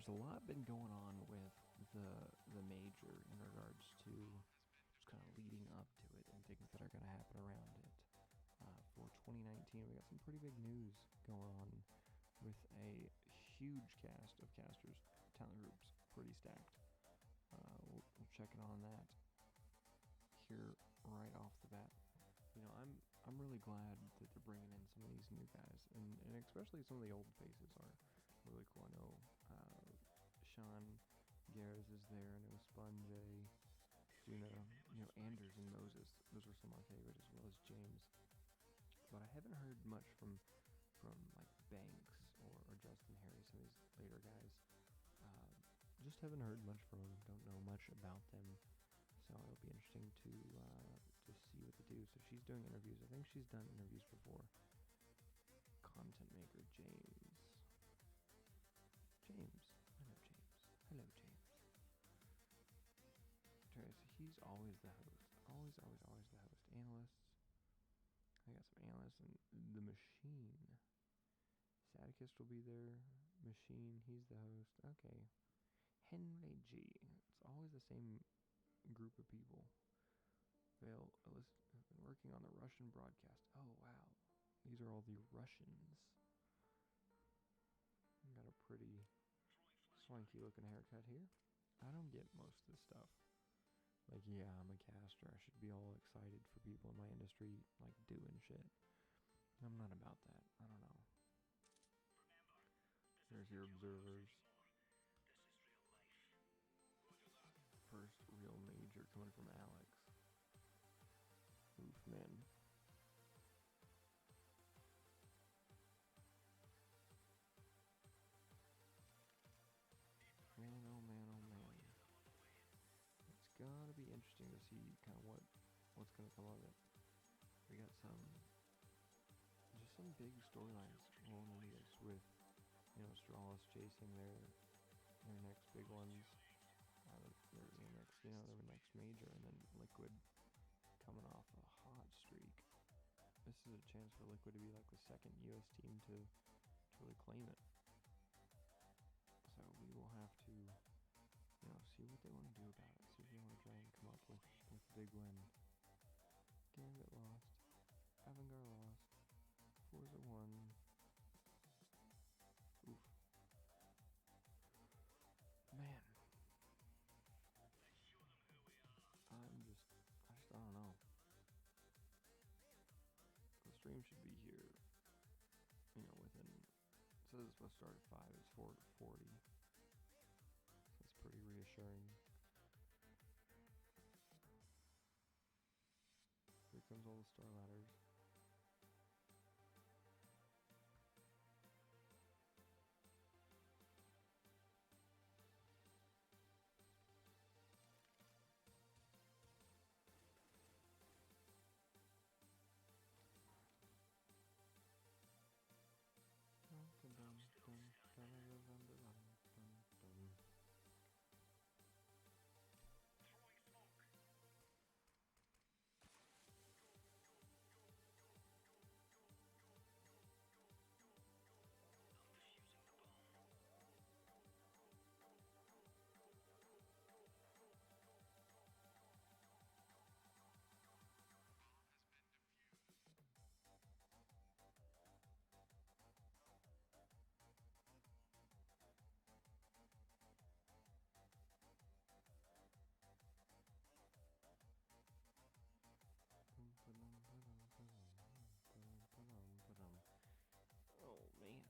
there's a lot been going on with the major in regards to just kind of leading up to it and things that are going to happen around it. For 2019, we got some pretty big news going on with a huge cast of casters, talent groups, pretty stacked. We'll check in on that here right off the bat. I'm really glad that they're bringing in some of these new guys, and especially some of the old faces are really cool. I know Sean Garris is there, and it was Sponge, Juno, Anders and Moses. Those were some of my favorite, as well as James. But I haven't heard much from like Banks or Justin Harry, some of these later guys. Just haven't heard much from them. Don't know much about them. So it'll be interesting to see what they do. So she's doing interviews. I think she's done interviews before. Content maker James. Hello James. Okay, so he's always the host. Always the host. Analysts. I got some analysts and the Machine. Sadikist will be there. Machine, he's the host. Okay. Henry G. It's always the same group of people. Vale have been working on the Russian broadcast. Oh wow, these are all the Russians. Got a pretty swanky looking haircut here. I don't get most of this stuff. Like, yeah, I'm a caster. I should be all excited for people in my industry, like, doing shit. I'm not about that. I don't know. There's your observers. First real major coming from Alex. Oof, man. Man, oh man, oh man. It's gotta be interesting to see kind of what's gonna come of it. We got some big storylines rolling into this with, Straws chasing their next big ones. Their next major, and then Liquid coming off a hot streak. This is a chance for Liquid to be like the second US team to really claim it. So we will have to, see what they want to do about it. See if they want to try and come up with a big win. Gambit lost. Avangard lost. Forza won. Oof. Man. I don't know. The stream should be here, within, it says it's supposed to start at 5, it's 4:40. So that's pretty reassuring. Here comes all the StarLadders. Oh man.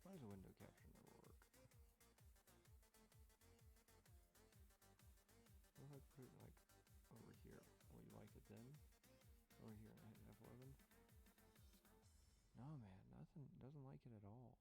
Why does a window capture never work? What if I put it like over here? Will you like it then? Over here and hit F11? No man, nothing, doesn't like it at all.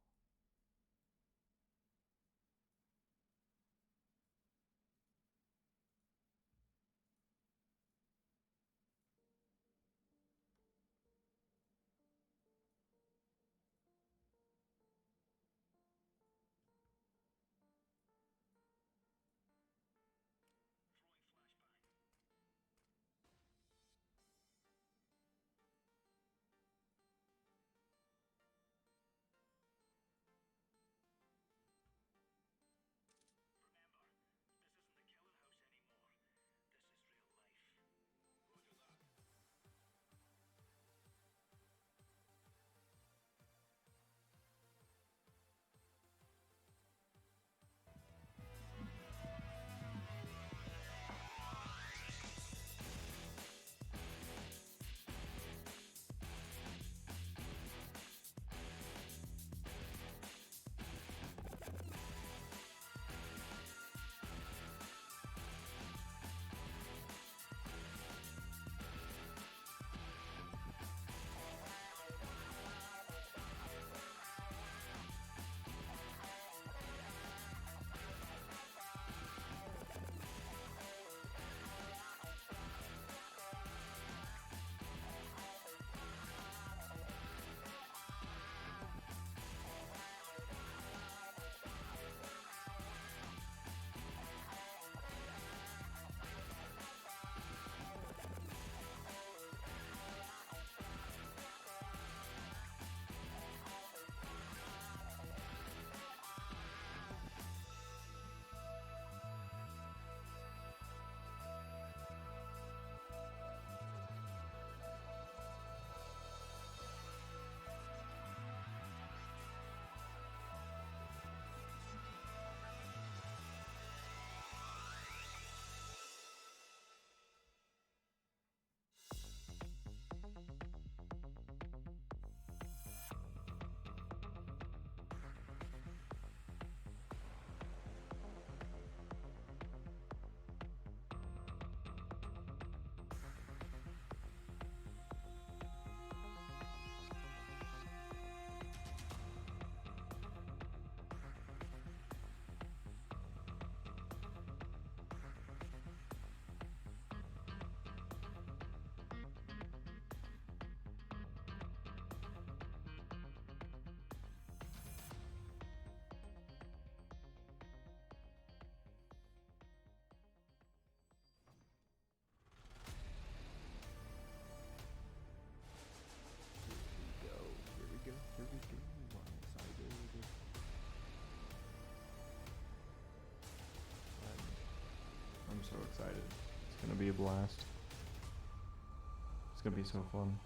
It's gonna be a blast. It's gonna be so fun.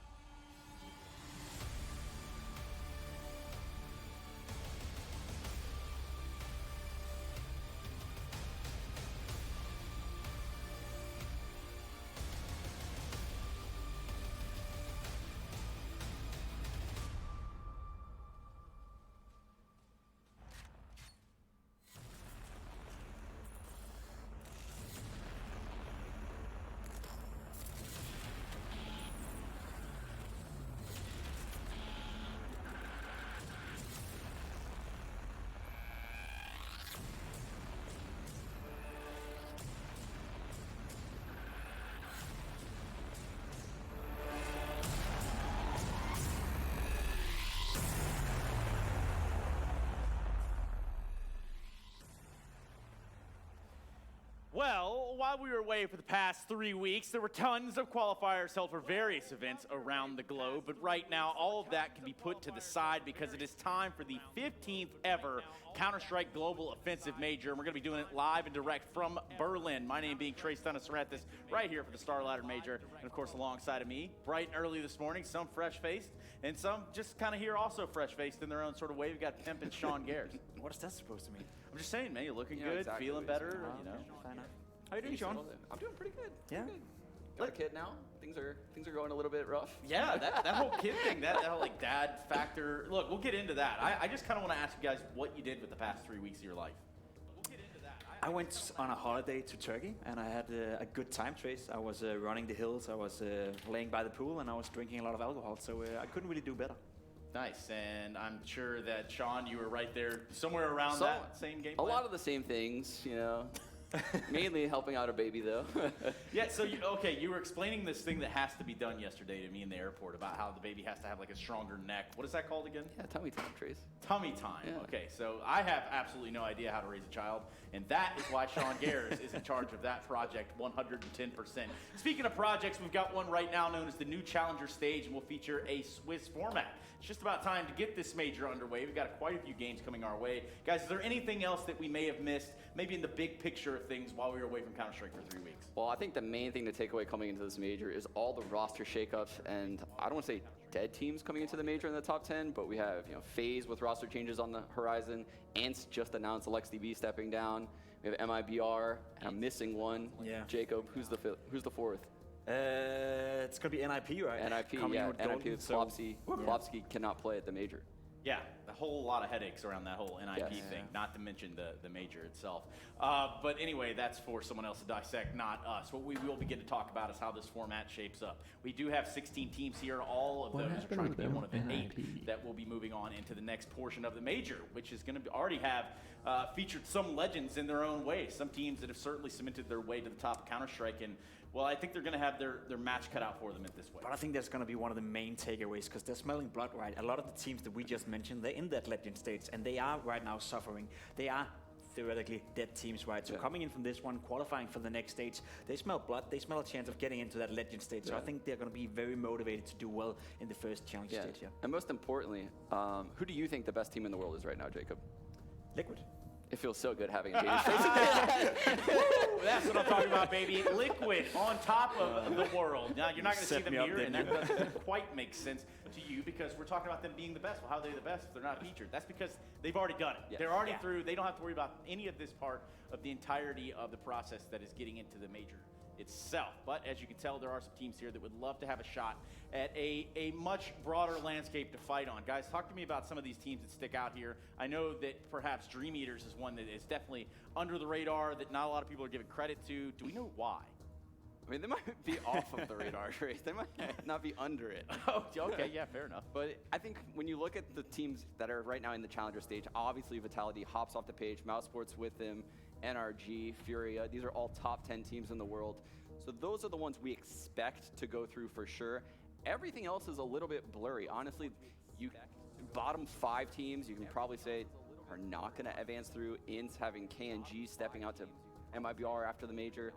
Well, while we were away for the past 3 weeks, there were tons of qualifiers held for various events around the globe. But right now, all of that can be put to the side because it is time for the 15th ever Counter-Strike Global Offensive Major. And we're going to be doing it live and direct from Berlin. My name being Trace Thunderstratus, right here for the StarLadder Major. And of course, alongside of me, bright and early this morning, some fresh-faced, and some just kind of here also fresh-faced in their own sort of way. We've got Pimp and Sean Gares. What is that supposed to mean? I'm just saying, man, you're looking good, exactly. feeling better, you know. How you doing, Sean? I'm doing pretty good. Yeah. Got a kid now. Things are going a little bit rough. Yeah, that whole kid thing, that whole like dad factor. Look, we'll get into that. I just kind of want to ask you guys what you did with the past 3 weeks of your life. We'll get into that. I went on a holiday to Turkey, and I had a good time, Trace. I was running the hills, I was laying by the pool, and I was drinking a lot of alcohol, so I couldn't really do better. Nice, and I'm sure that, Sean, you were right there somewhere around that same game A plan? lot of the same things, you know. Mainly helping out a baby, though. Yeah, so, you were explaining this thing that has to be done yesterday to me in the airport about how the baby has to have, like, a stronger neck. What is that called again? Yeah, tummy time, Trace. Tummy time. Yeah. Okay, so I have absolutely no idea how to raise a child, and that is why Sean Gares is in charge of that project 110%. Speaking of projects, we've got one right now known as the new Challenger Stage, and will feature a Swiss format. It's just about time to get this major underway. We've got quite a few games coming our way. Guys, is there anything else that we may have missed, maybe in the big picture of things while we were away from Counter-Strike for 3 weeks? Well, I think the main thing to take away coming into this major is all the roster shakeups, and I don't want to say dead teams coming into the major in the top 10, but we have FaZe with roster changes on the horizon. Ants just announced AlexDB stepping down. We have MIBR, and I'm missing one. Yeah. Jacob, who's the fourth? It's gonna be NIP, right? NIP, Coming in yeah. with NIP Golden, with so- Flopsy. Flopsy cannot play at the major. Yeah, a whole lot of headaches around that whole NIP Yes. thing, not to mention the major itself. But anyway, that's for someone else to dissect, not us. What we will begin to talk about is how this format shapes up. We do have 16 teams here. All of What those are happened trying to with be one of the NIP? 8 that will be moving on into the next portion of the major, which is going to already have featured some legends in their own way. Some teams that have certainly cemented their way to the top of Counter-Strike, and well, I think they're going to have their match cut out for them at this way. But I think that's going to be one of the main takeaways, because they're smelling blood, right? A lot of the teams that we just mentioned, they're in that legend stage, and they are right now suffering. They are theoretically dead teams, right? So coming in from this one, qualifying for the next stage, they smell blood, they smell a chance of getting into that legend stage. So I think they're going to be very motivated to do well in the first challenge stage here. And most importantly, who do you think the best team in the world is right now, Jacob? Liquid. It feels so good having a baby face. That's what I'm talking about, baby. Liquid on top of the world. Now, you're not going to see Set them me up, here, and didn't that doesn't quite make sense to you because we're talking about them being the best. Well, how are they the best if they're not featured? That's because they've already done it. Yes. They're already through. They don't have to worry about any of this part of the entirety of the process that is getting into the major itself. But as you can tell, there are some teams here that would love to have a shot at a much broader landscape to fight on. Guys, talk to me about some of these teams that stick out here. I know that perhaps Dream Eaters is one that is definitely under the radar that not a lot of people are giving credit to. Do we know why? I mean, they might be off of the radar, Trace. They might not be under it. Oh, okay, yeah, fair enough. But I think when you look at the teams that are right now in the Challenger stage, obviously Vitality hops off the page, Mouse Sports with them, NRG, Furia, these are all top 10 teams in the world. So those are the ones we expect to go through for sure. Everything else is a little bit blurry. Honestly, you bottom 5 teams, you can probably say, are not going to advance through. Ins having KNG stepping out to MIBR after the major.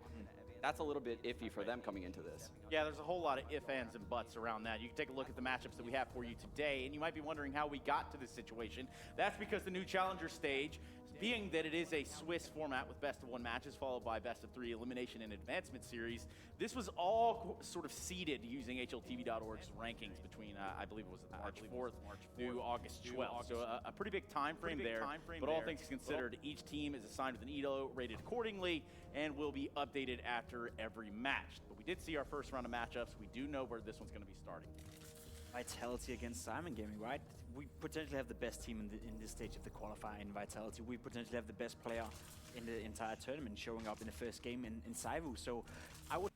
That's a little bit iffy for them coming into this. Yeah, there's a whole lot of ifs, ands, and buts around that. You can take a look at the matchups that we have for you today, and you might be wondering how we got to this situation. That's because the new Challenger stage Being that it is a Swiss format with best-of-1 matches followed by best-of-3 elimination and advancement series, this was all sort of seeded using HLTV.org's rankings between, I believe it was March 4th through August 12th. So a pretty big time frame there. But all things considered, each team is assigned with an ELO rated accordingly and will be updated after every match. But we did see our first round of matchups. We do know where this one's going to be starting. Vitality against Simon Gaming, right? We potentially have the best team in this stage of the qualifier in Vitality. We potentially have the best player in the entire tournament showing up in the first game in Saivu. So I would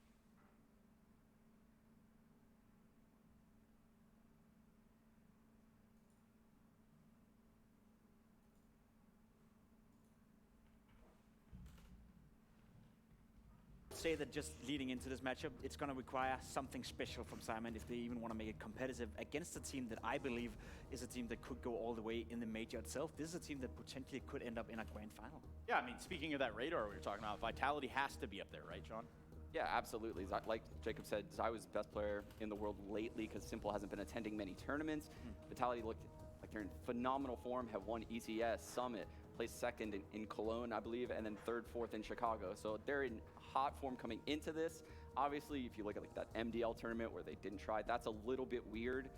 say that just leading into this matchup, it's going to require something special from Simon if they even want to make it competitive against a team that I believe is a team that could go all the way in the major itself. This is a team that potentially could end up in a grand final. Yeah, I mean, speaking of that radar we were talking about, Vitality has to be up there, right, Sean? Yeah, absolutely. Like Jacob said, Zai's best player in the world lately because Simple hasn't been attending many tournaments. Vitality looked like they're in phenomenal form, have won ECS, Summit, placed second in Cologne, I believe, and then third, fourth in Chicago. So they're in hot form coming into this. Obviously, if you look at like that MDL tournament where they didn't try, that's a little bit weird.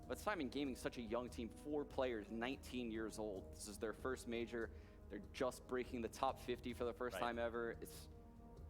But Simon Gaming, such a young team, 4 players, 19 years old. This is their first major. They're just breaking the top 50 for the first time ever.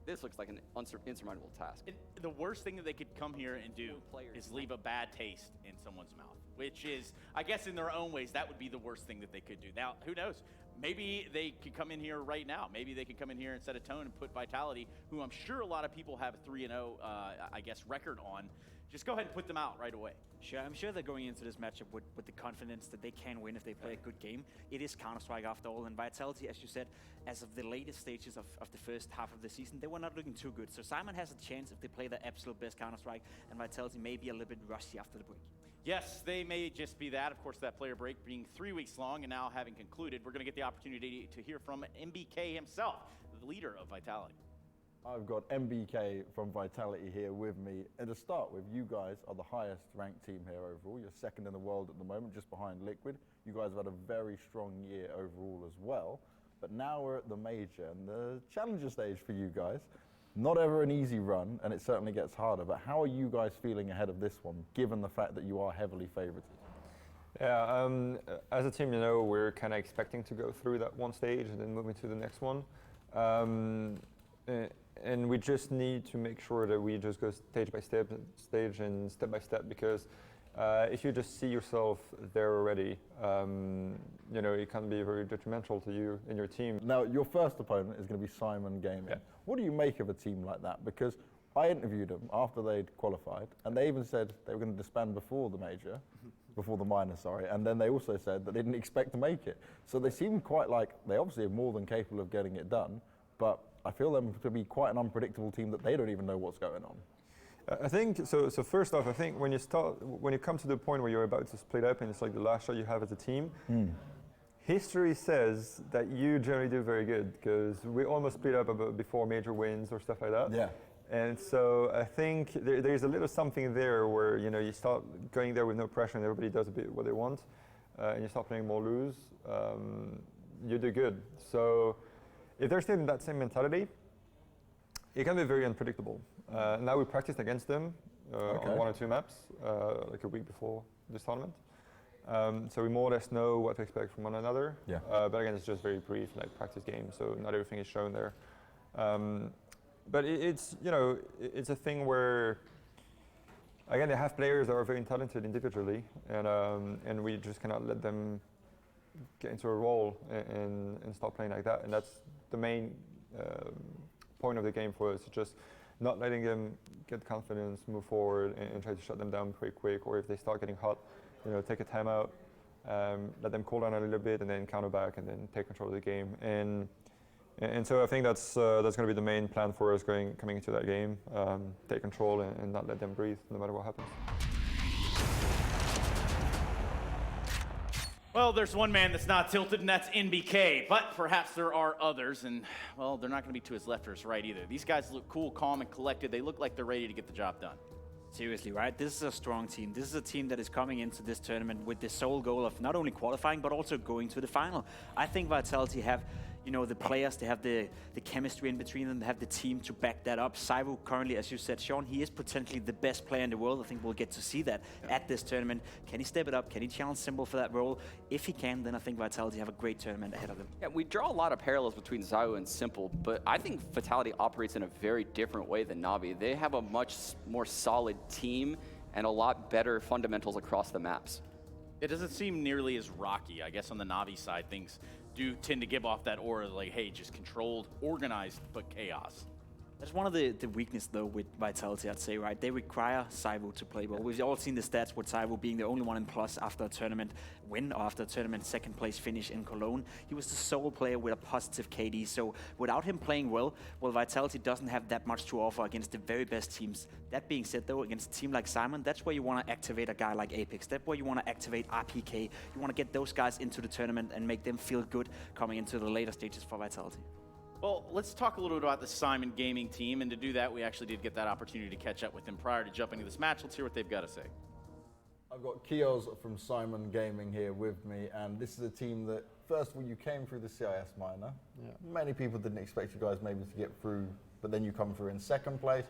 This looks like an insurmountable task. And the worst thing that they could come here and do is leave a bad taste in someone's mouth, which is, I guess in their own ways, that would be the worst thing that they could do. Now, who knows? Maybe they could come in here right now. Maybe they could come in here and set a tone and put Vitality, who I'm sure a lot of people have a 3-0, I guess, record on. Just go ahead and put them out right away. Sure, I'm sure they're going into this matchup with the confidence that they can win if they play a good game. It is Counter-Strike after all, and Vitality, as you said, as of the latest stages of the first half of the season, they were not looking too good. So Simon has a chance if they play their absolute best Counter-Strike, and Vitality may be a little bit rusty after the break. Yes, they may just be that. Of course, that player break being 3 weeks long and now having concluded, we're going to get the opportunity to hear from MBK himself, the leader of Vitality. I've got MBK from Vitality here with me. And to start with, you guys are the highest ranked team here overall. You're second in the world at the moment, just behind Liquid. You guys have had a very strong year overall as well. But now we're at the major and the challenger stage for you guys. Not ever an easy run, and it certainly gets harder, but how are you guys feeling ahead of this one, given the fact that you are heavily favorited? Yeah, as a team, you know, we're kind of expecting to go through that one stage and then moving to the next one. And we just need to make sure that we just go stage by stage and step by step, because if you just see yourself there already, you know, it can be very detrimental to you and your team. Now, your first opponent is going to be Simon Gaming. Yeah. What do you make of a team like that? Because I interviewed them after they'd qualified, and they even said they were going to disband before the major, before the minor, sorry, and then they also said that they didn't expect to make it. So they seem quite like, they obviously are more than capable of getting it done, but I feel them to be quite an unpredictable team that they don't even know what's going on. I think, so first off, I think when you come to the point where you're about to split up and it's like the last shot you have as a team, history says that you generally do very good, because we almost split up before major wins or stuff like that. Yeah. And so I think there's a little something there where, you know, you start going there with no pressure and everybody does a bit what they want, and you start playing more loose, you do good. So if they're still in that same mentality, it can be very unpredictable. Now we practiced against them on 1 or 2 maps, like a week before this tournament. So we more or less know what to expect from one another. Yeah. But again, it's just very brief, like practice game, so not everything is shown there. But it's, you know, it's a thing where, again, they have players that are very talented individually, and we just cannot let them get into a role and start playing like that. And that's the main point of the game for us, just not letting them get confidence, move forward, and try to shut them down pretty quick. Or if they start getting hot, you know, take a timeout, let them cool down a little bit, and then counter back, and then take control of the game. And so I think that's going to be the main plan for us coming into that game. Take control and not let them breathe, no matter what happens. Well, there's one man that's not tilted, and that's NBK. But perhaps there are others, and, well, they're not going to be to his left or his right either. These guys look cool, calm, and collected. They look like they're ready to get the job done. Seriously, right? This is a strong team. This is a team that is coming into this tournament with the sole goal of not only qualifying, but also going to the final. I think Vitality have, you know, the players, they have the chemistry in between them, they have the team to back that up. Saivu currently, as you said, Sean, he is potentially the best player in the world. I think we'll get to see that at this tournament. Can he step it up? Can he challenge Symbol for that role? If he can, then I think Vitality have a great tournament ahead of them. Yeah, we draw a lot of parallels between Xiao and Simple, but I think Vitality operates in a very different way than Navi. They have a much more solid team and a lot better fundamentals across the maps. It doesn't seem nearly as rocky. I guess on the Navi side, things do tend to give off that aura like, hey, just controlled, organized, but chaos. That's one of the weaknesses, though, with Vitality, I'd say, right? They require Saivu to play well. We've all seen the stats with Saivu being the only one in plus after a tournament win, or after a tournament second place finish in Cologne. He was the sole player with a positive KD, so without him playing well, Vitality doesn't have that much to offer against the very best teams. That being said, though, against a team like Simon, that's where you want to activate a guy like Apex. That's where you want to activate RPK. You want to get those guys into the tournament and make them feel good coming into the later stages for Vitality. Well, let's talk a little bit about the Simon Gaming team, and to do that, we actually did get that opportunity to catch up with them prior to jumping into this match. Let's hear what they've got to say. I've got Kios from Simon Gaming here with me, and this is a team that, first of all, you came through the CIS minor. Yeah. Many people didn't expect you guys maybe to get through, but then you come through in second place.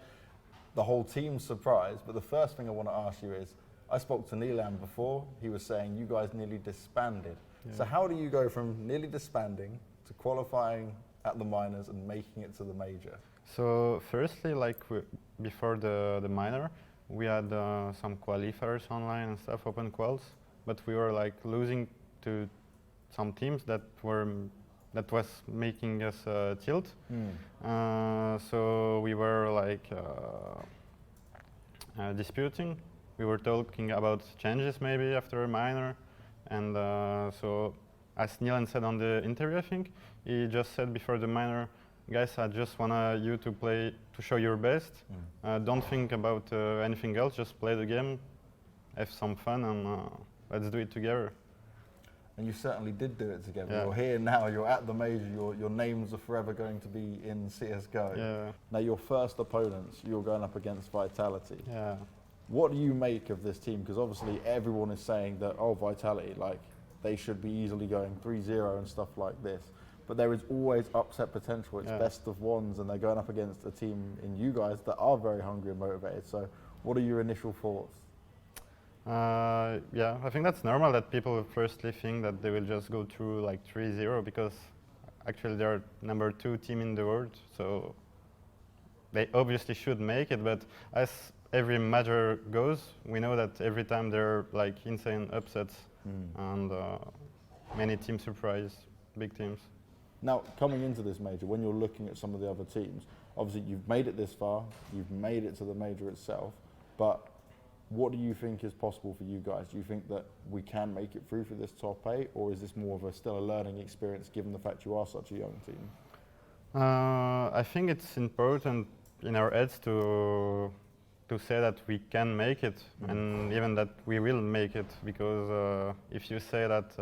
The whole team's surprised, but the first thing I want to ask you is, I spoke to Neelam before, he was saying you guys nearly disbanded. Yeah. So how do you go from nearly disbanding to qualifying at the minors and making it to the major? So firstly, like before the minor, we had some qualifiers online and stuff, open quals, but we were like losing to some teams that was making us tilt. So we were like disputing. We were talking about changes maybe after a minor, and so as Nilan said on the interview, I think he just said before the minor, guys, I just want you to play, to show your best. Don't think about anything else, just play the game, have some fun, and let's do it together. And you certainly did do it together. Yeah. You're here now, you're at the major, your names are forever going to be in CSGO. Yeah. Now your first opponents, you're going up against Vitality. Yeah. What do you make of this team? Because obviously everyone is saying that, oh, Vitality, like, they should be easily going 3-0 and stuff like this. But there is always upset potential. It's best of ones, and they're going up against a team in you guys that are very hungry and motivated. So what are your initial thoughts? Yeah, I think that's normal that people firstly think that they will just go through like 3-0 because actually they're number 2 team in the world. So they obviously should make it, but as every major goes, we know that every time there are like insane upsets and many team surprise, big teams. Now, coming into this major, when you're looking at some of the other teams, obviously you've made it this far, you've made it to the major itself, but what do you think is possible for you guys? Do you think that we can make it through for this top 8, or is this more of still a learning experience given the fact you are such a young team? I think it's important in our heads to say that we can make it, and even that we will make it, because if you say that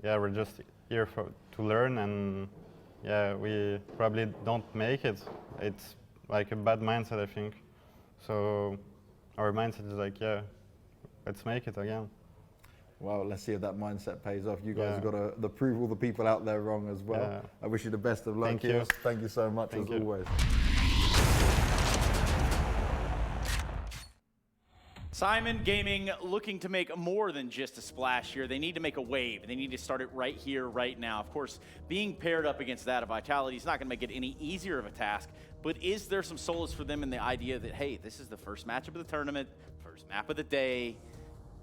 yeah, we're just here to learn and yeah, we probably don't make it, it's like a bad mindset, I think. So our mindset is like, yeah, let's make it again. Well, let's see if that mindset pays off. You guys have got to prove all the people out there wrong as well. Yeah. I wish you the best of luck. Thank you. Thank you so much Thank as you. always. Simon Gaming looking to make more than just a splash here. They need to make a wave. They need to start it right here, right now. Of course, being paired up against that of Vitality is not going to make it any easier of a task, but is there some solace for them in the idea that, hey, this is the first matchup of the tournament, first map of the day?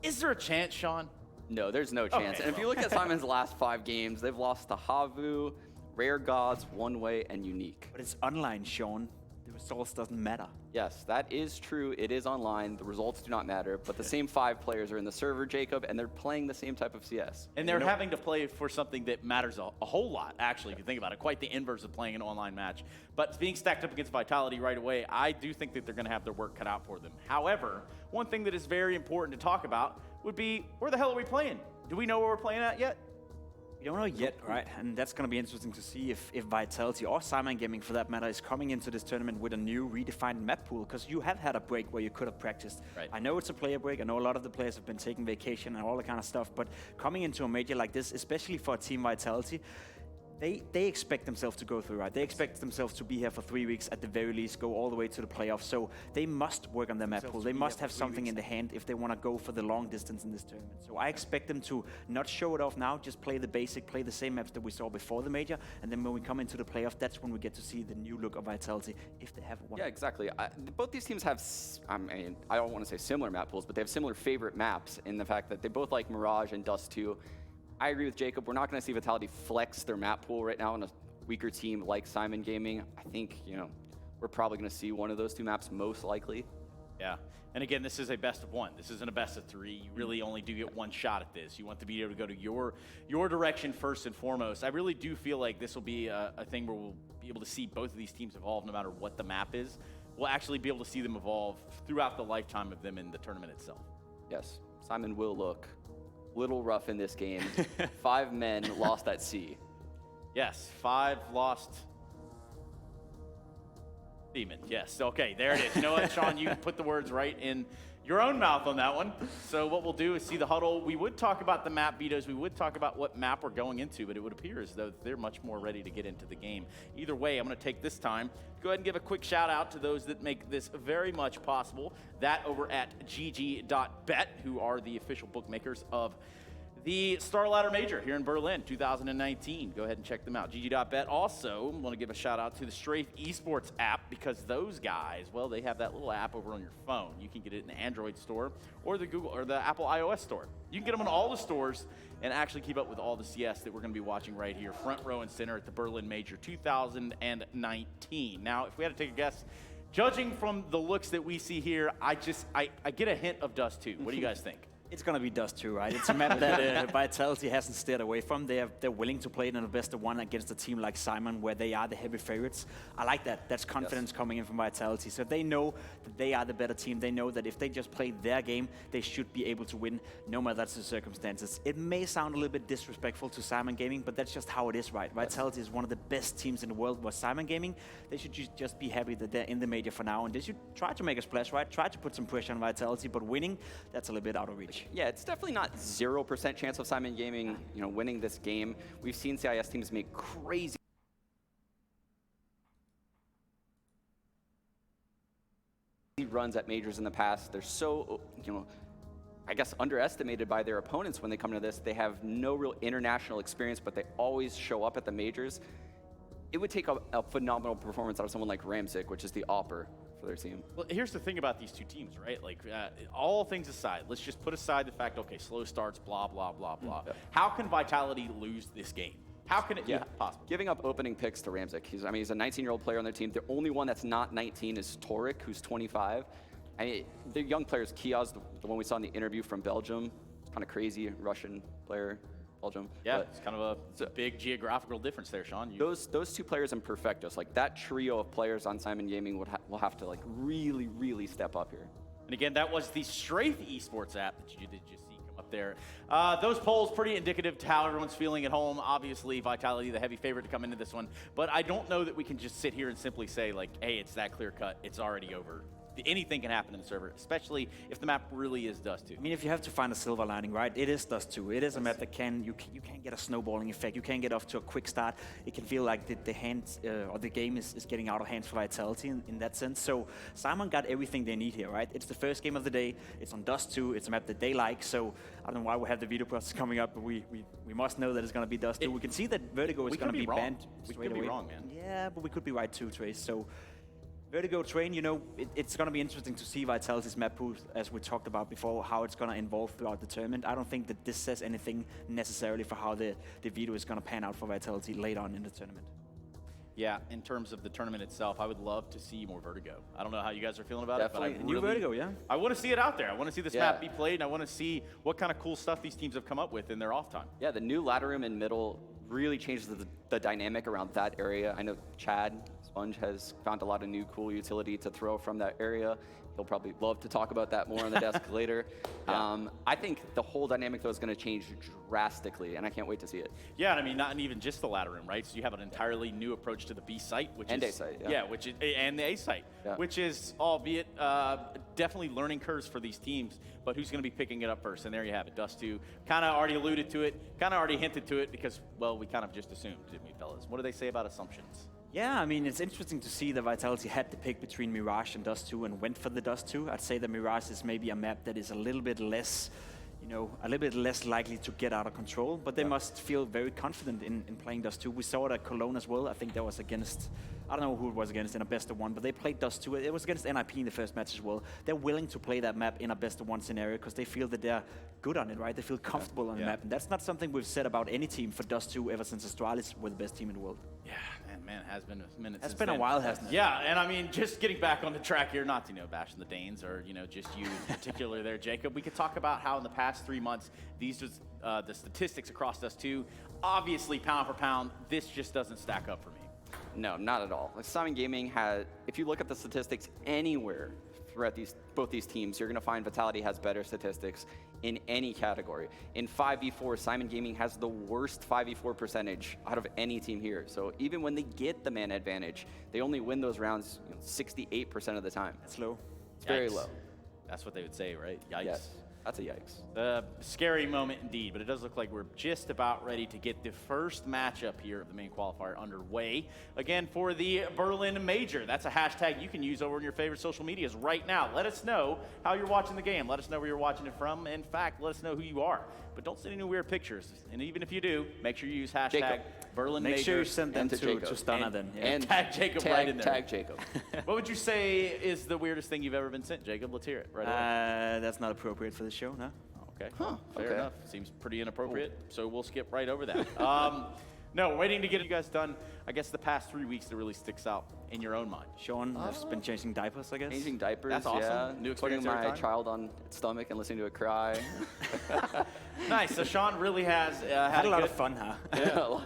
Is there a chance, Sean? No, there's no chance. Okay, And if you look at Simon's last 5 games, they've lost to Havu, Rare Gods, One Way, and Unique. But it's online, Sean. The results doesn't matter. Yes, that is true. It is online. The results do not matter. But the same 5 players are in the server, Jacob, and they're playing the same type of CS. And they're having to play for something that matters a whole lot, actually, if you think about it. Quite the inverse of playing an online match. But being stacked up against Vitality right away, I do think that they're going to have their work cut out for them. However, one thing that is very important to talk about would be, where the hell are we playing? Do we know where we're playing at yet? We don't know yet, right? And that's going to be interesting to see if Vitality or Simon Gaming, for that matter, is coming into this tournament with a new redefined map pool, because you have had a break where you could have practiced. Right. I know it's a player break. I know a lot of the players have been taking vacation and all that kind of stuff, but coming into a major like this, especially for Team Vitality, they expect themselves to go through, right? They expect themselves to be here for 3 weeks at the very least, go all the way to the playoffs. So they must work on their map pool. They must have something in the hand if they want to go for the long distance in this tournament. So I expect them to not show it off now, just play the basic, play the same maps that we saw before the major, and then when we come into the playoff, that's when we get to see the new look of Vitality, if they have one. Yeah, exactly. Both these teams have, I mean, I don't want to say similar map pools, but they have similar favorite maps in the fact that they both like Mirage and Dust 2. I agree with Jacob. We're not going to see Vitality flex their map pool right now on a weaker team like Simon Gaming. I think, we're probably going to see one of those two maps most likely. Yeah. And again, this is a best of one. This isn't a best of three. You really only do get one shot at this. You want to be able to go to your direction first and foremost. I really do feel like this will be a thing where we'll be able to see both of these teams evolve no matter what the map is. We'll actually be able to see them evolve throughout the lifetime of them in the tournament itself. Yes, Simon will look little rough in this game. 5 men lost at sea. Yes, 5 lost. Demon, yes. Okay, there it is. You know what, Sean? You put the words right in your own mouth on that one. So what we'll do is see the huddle. We would talk about the map vetoes. We would talk about what map we're going into, but it would appear as though they're much more ready to get into the game. Either way, I'm going to take this time to go ahead and give a quick shout out to those that make this very much possible. That over at gg.bet, who are the official bookmakers of the StarLadder Major here in Berlin, 2019. Go ahead and check them out, gg.bet. Also, I want to give a shout out to the Strafe Esports app, because those guys, well, they have that little app over on your phone. You can get it in the Android store or the Google or the Apple iOS store. You can get them in all the stores and actually keep up with all the CS that we're going to be watching right here, front row and center at the Berlin Major 2019. Now, if we had to take a guess, judging from the looks that we see here, I get a hint of Dust 2. What do you guys think? It's going to be Dust 2, right? It's a map that Vitality hasn't steered away from. They're willing to play it in a best of one against a team like Simon, where they are the heavy favorites. I like that. That's confidence coming in from Vitality. So they know that they are the better team. They know that if they just play their game, they should be able to win, no matter that's the circumstances. It may sound a little bit disrespectful to Simon Gaming, but that's just how it is, right? Vitality is one of the best teams in the world. Was Simon Gaming, they should just be happy that they're in the major for now, and they should try to make a splash, right? Try to put some pressure on Vitality, but winning, that's a little bit out of reach. Yeah, it's definitely not 0% chance of Simon Gaming, winning this game. We've seen CIS teams make crazy runs at majors in the past. They're so, I guess, underestimated by their opponents when they come to this. They have no real international experience, but they always show up at the majors. It would take a phenomenal performance out of someone like Ramzik, which is the AWPer for their team. Well, here's the thing about these two teams, right? Like, all things aside, let's just put aside the fact, okay, slow starts, blah, blah, blah, blah. Yeah. How can Vitality lose this game? How can it be possible? Giving up opening picks to Ramzik. He's a 19-year-old player on their team. The only one that's not 19 is Torik, who's 25. I mean, the young players, Kiaz, the one we saw in the interview from Belgium, kind of crazy Russian player. Belgium. Yeah, it's kind of a big geographical difference there, Sean. Those two players in Perfectos, like that trio of players on Simon Gaming will have to really, really step up here. And again, that was the Strafe Esports app that you did just see come up there. Those polls pretty indicative to how everyone's feeling at home. Obviously, Vitality, the heavy favorite to come into this one. But I don't know that we can just sit here and simply say, like, hey, it's that clear cut. It's already over. Anything can happen in the server, especially if the map really is Dust 2. I mean, if you have to find a silver lining, right? It is Dust 2. It is a map that you can get a snowballing effect. You can get off to a quick start. It can feel like the hands or the game is getting out of hands for Vitality in that sense. So Simon got everything they need here, right? It's the first game of the day. It's on Dust 2. It's a map that they like. So I don't know why we have the video process coming up, but we must know that it's going to be Dust 2. We can see that Vertigo is going to be banned straight away. We could be wrong, man. Yeah, but we could be right too, Trace. So Vertigo Train, it's going to be interesting to see Vitality's map pool, as we talked about before, how it's going to evolve throughout the tournament. I don't think that this says anything necessarily for how the veto is going to pan out for Vitality later on in the tournament. Yeah, in terms of the tournament itself, I would love to see more Vertigo. I don't know how you guys are feeling about Definitely. it, but New Vertigo, yeah. I want to see it out there. I want to see this map be played, and I want to see what kind of cool stuff these teams have come up with in their off time. Yeah, the new ladder room in middle really changes the dynamic around that area. I know Chad Sponge has found a lot of new cool utility to throw from that area. He'll probably love to talk about that more on the desk later. I think the whole dynamic, though, is going to change drastically, and I can't wait to see it. Yeah, and I mean, not even just the ladder room, right? So you have an entirely new approach to the B site, which and is... A site, which is, and the A site, which is, albeit definitely learning curves for these teams, but who's going to be picking it up first? And there you have it. Dust 2 kind of already alluded to it, kind of already hinted to it, because, well, we kind of just assumed, didn't we, fellas? What do they say about assumptions? Yeah, I mean, it's interesting to see that Vitality had the pick between Mirage and Dust 2 and went for the Dust 2. I'd say that Mirage is maybe a map that is a little bit less, a little bit less likely to get out of control, but they must feel very confident in playing Dust 2. We saw it at Cologne as well. I think that was against, I don't know who it was against in a best of one, but they played Dust 2. It was against NIP in the first match as well. They're willing to play that map in a best of one scenario because they feel that they're good on it, right? They feel comfortable on the map, and that's not something we've said about any team for Dust 2 ever since Astralis were the best team in the world. Yeah, man, it has been a minute It's since been a then. while, hasn't it? Yeah, and I mean, just getting back on the track here, not to, bashing the Danes or, just you in particular there, Jacob. We could talk about how in the past 3 months, these was the statistics across Dust 2. Obviously, pound for pound, this just doesn't stack up for me. No, not at all. Like Simon Gaming had, if you look at the statistics anywhere throughout both these teams, you're going to find Vitality has better statistics in any category. In 5v4, Simon Gaming has the worst 5v4 percentage out of any team here. So even when they get the mana advantage, they only win those rounds 68% of the time. That's low. It's very low. That's what they would say, right? Yikes. Yes, that's a yikes. Scary moment indeed, but it does look like we're just about ready to get the first matchup here of the main qualifier underway. Again, for the Berlin Major. That's a hashtag you can use over in your favorite social medias right now. Let us know how you're watching the game. Let us know where you're watching it from. In fact, let us know who you are. But don't send any weird pictures. And even if you do, make sure you use hashtag Jacob. Berlin Major. Make sure you send them to Stunner and, then. Yeah. And tag Jacob right in there. Tag Jacob. What would you say is the weirdest thing you've ever been sent, Jacob? Let's hear it right away. That's not appropriate for the show, no? Okay, Huh, fair okay. enough. Seems pretty inappropriate, so we'll skip right over that. No, we're waiting to get you guys done. I guess the past 3 weeks that really sticks out in your own mind. Sean has been changing diapers, I guess. Changing diapers, That's awesome. yeah. New Putting experience every my time. child on its stomach and listening to it cry. Nice. So Sean really has Had a lot of fun, huh? Yeah,